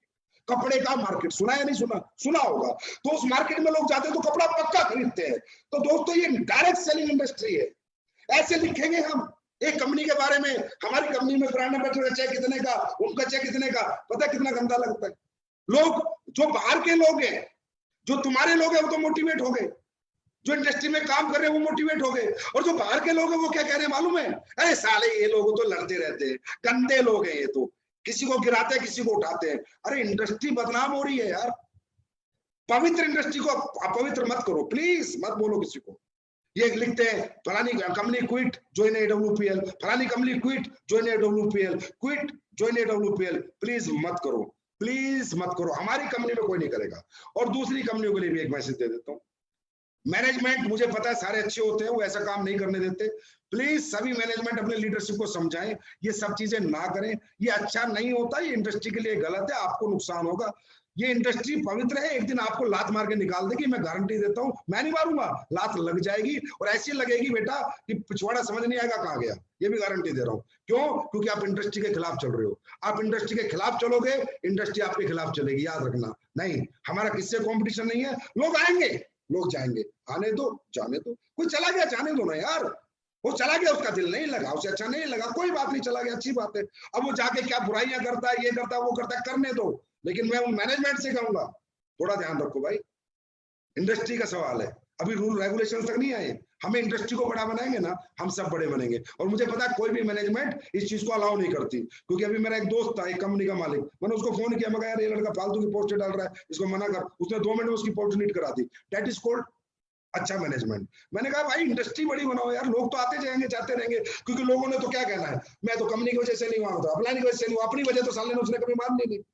कपड़े का मार्केट। सुना या नहीं सुना? सुना होगा। तो उस मार्केट में लोग जाते हैं तो कपड़ा पक्का खरीदते हैं। तो दोस्तों, ये डायरेक्ट सेलिंग इंडस्ट्री है। ऐसे लिखेंगे हम एक कंपनी के बारे में, हमारी कंपनी में ब्रांड एम्बेसडर का चेक कितने का, उनका चेक कितने का, पता है कितना गंदा लगता है। लोग जो बाहर के लोग हैं, जो तुम्हारे लोग हैं, वो तो मोटिवेट हो गए, जो इंडस्ट्री में काम कर रहे हैं वो मोटिवेट हो गए, और जो बाहर के लोग हैं वो क्या कह रहे हैं मालूम है? अरे साले ये लोग तो लड़ते रहते हैं, गंदे लोग हैं ये, तो किसी को गिराते हैं, किसी को उठाते हैं। अरे इंडस्ट्री बदनाम हो रही है यार, पवित्र इंडस्ट्री को अपवित्र मत करो, प्लीज मत बोलो किसी को। ये लिखते हैं फलानी कंपनी क्विट ज्वाइन एडब्ल्यूपीएल, फलानी company quit join AWPL, quit join AWPL. Please मत करो, प्लीज मत करो, हमारी कंपनी में कोई नहीं करेगा। और दूसरी कंपनियों के लिए भी एक मैसेज दे देता हूँ, मैनेजमेंट मुझे पता है सारे अच्छे होते हैं, वो ऐसा काम नहीं करने देते। प्लीज सभी मैनेजमेंट अपने लीडरशिप को समझाएं, ये सब चीजें ना करें, ये अच्छा नहीं होता, ये इंडस्ट्री के लिए गलत है, आपको नुकसान होगा। ये इंडस्ट्री पवित्र है, एक दिन आपको लात मार के निकाल देगी, मैं गारंटी देता हूँ। मैं नहीं मारूंगा, लात लग जाएगी, और ऐसी लगेगी बेटा कि पिछवाड़ा समझ नहीं आएगा कहाँ गया, ये भी गारंटी दे रहा हूँ। क्यों? क्योंकि आप इंडस्ट्री के खिलाफ चल रहे हो। आप इंडस्ट्री के खिलाफ चलोगे, इंडस्ट्री आपके खिलाफ चलेगी, याद रखना। नहीं, हमारा किससे कॉम्पिटिशन नहीं है। लोग आएंगे, लोग जाएंगे, आने दो, जाने दो। कोई चला गया, जाने दो ना यार, वो चला गया, उसका दिल नहीं लगा, उसे अच्छा नहीं लगा, कोई बात नहीं, चला गया, अच्छी बात है। अब वो जाके क्या बुराइयां करता है, ये करता है, वो करता है, करने दो। लेकिन मैं उन मैनेजमेंट से कहूंगा, थोड़ा ध्यान रखो भाई, इंडस्ट्री का सवाल है, अभी रूल रेगुलेशन तक नहीं आए। हमें इंडस्ट्री को बड़ा बनाएंगे ना, हम सब बड़े बनेंगे। और मुझे पता है कोई भी मैनेजमेंट इस चीज को अलाउ नहीं करती, क्योंकि अभी मेरा एक दोस्त था, एक कंपनी का मालिक, मैंने उसको फोन किया, मैं कहा यार ये लड़का फालतू की पोस्ट डाल रहा है, इसको मना कर। उसने 2 मिनट में उसकी पोस्ट डिलीट करा दी। दैट इज कॉल्ड अच्छा मैनेजमेंट। मैंने कहा भाई इंडस्ट्री बड़ी बनाओ यार, लोग तो आते जाएंगे, जाते रहेंगे, क्योंकि लोगों ने तो क्या कहना है, मैं तो कंपनी की वजह से नहीं हुआ, अपलाइन की वजह से नहीं हुआ, अपनी वजह तो साले ने उसने कभी माननी नहीं।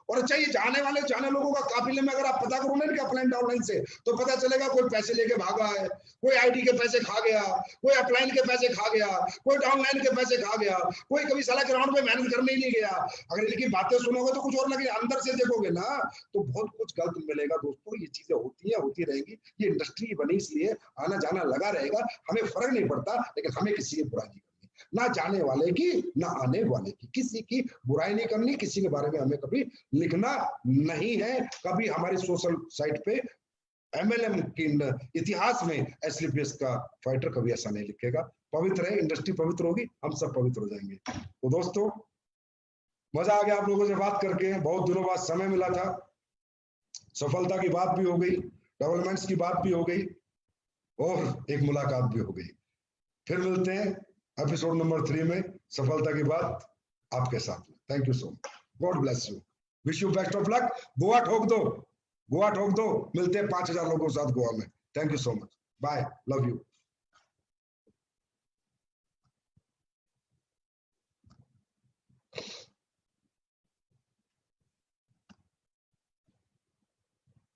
और अच्छा, ये जाने लोगों का काफिले में अगर आप पता करो ना कि अपलाइन डाउनलाइन से, तो पता चलेगा कोई पैसे लेके भागा है, कोई आईटी के पैसे खा गया, कोई अपलाइन के पैसे खा गया, कोई डाउनलाइन के पैसे खा गया, कोई कभी साला ग्राउंड पे मेहनत करने ही नहीं गया। अगर इनकी बातें सुनोगे तो कुछ और लगे, अंदर से देखोगे ना तो बहुत कुछ गलत मिलेगा। दोस्तों, ये चीजें होती है, होती रहेंगी, ये इंडस्ट्री बनी इसलिए, आना जाना लगा रहेगा, हमें फर्क नहीं पड़ता। लेकिन हमें किसी की बुराई नहीं, ना जाने वाले की, ना आने वाले की, किसी की बुराई नहीं करनी, किसी के बारे में हमें कभी लिखना नहीं है। कभी हमारी सोशल साइट पे एमएलएम के इतिहास में एस्क्लेपियस का फाइटर कभी ऐसा नहीं लिखेगा। पवित्र है, इंडस्ट्री पवित्र होगी, हम सब पवित्र हो जाएंगे। तो दोस्तों, मजा आ गया आप लोगों से बात करके, बहुत दिनों बाद समय मिला था, सफलता की बात भी हो गई, डेवलपमेंट्स की बात भी हो गई, और एक मुलाकात भी हो गई। फिर मिलते हैं एपिसोड नंबर 3 में, सफलता की बात आपके साथ में। Thank you so much, God bless you. Wish you best of luck. Goa ठोक दो, गोवा ठोक दो। मिलते हैं 5000 लोगों के साथ गोवा में। Thank you so much, bye, love you.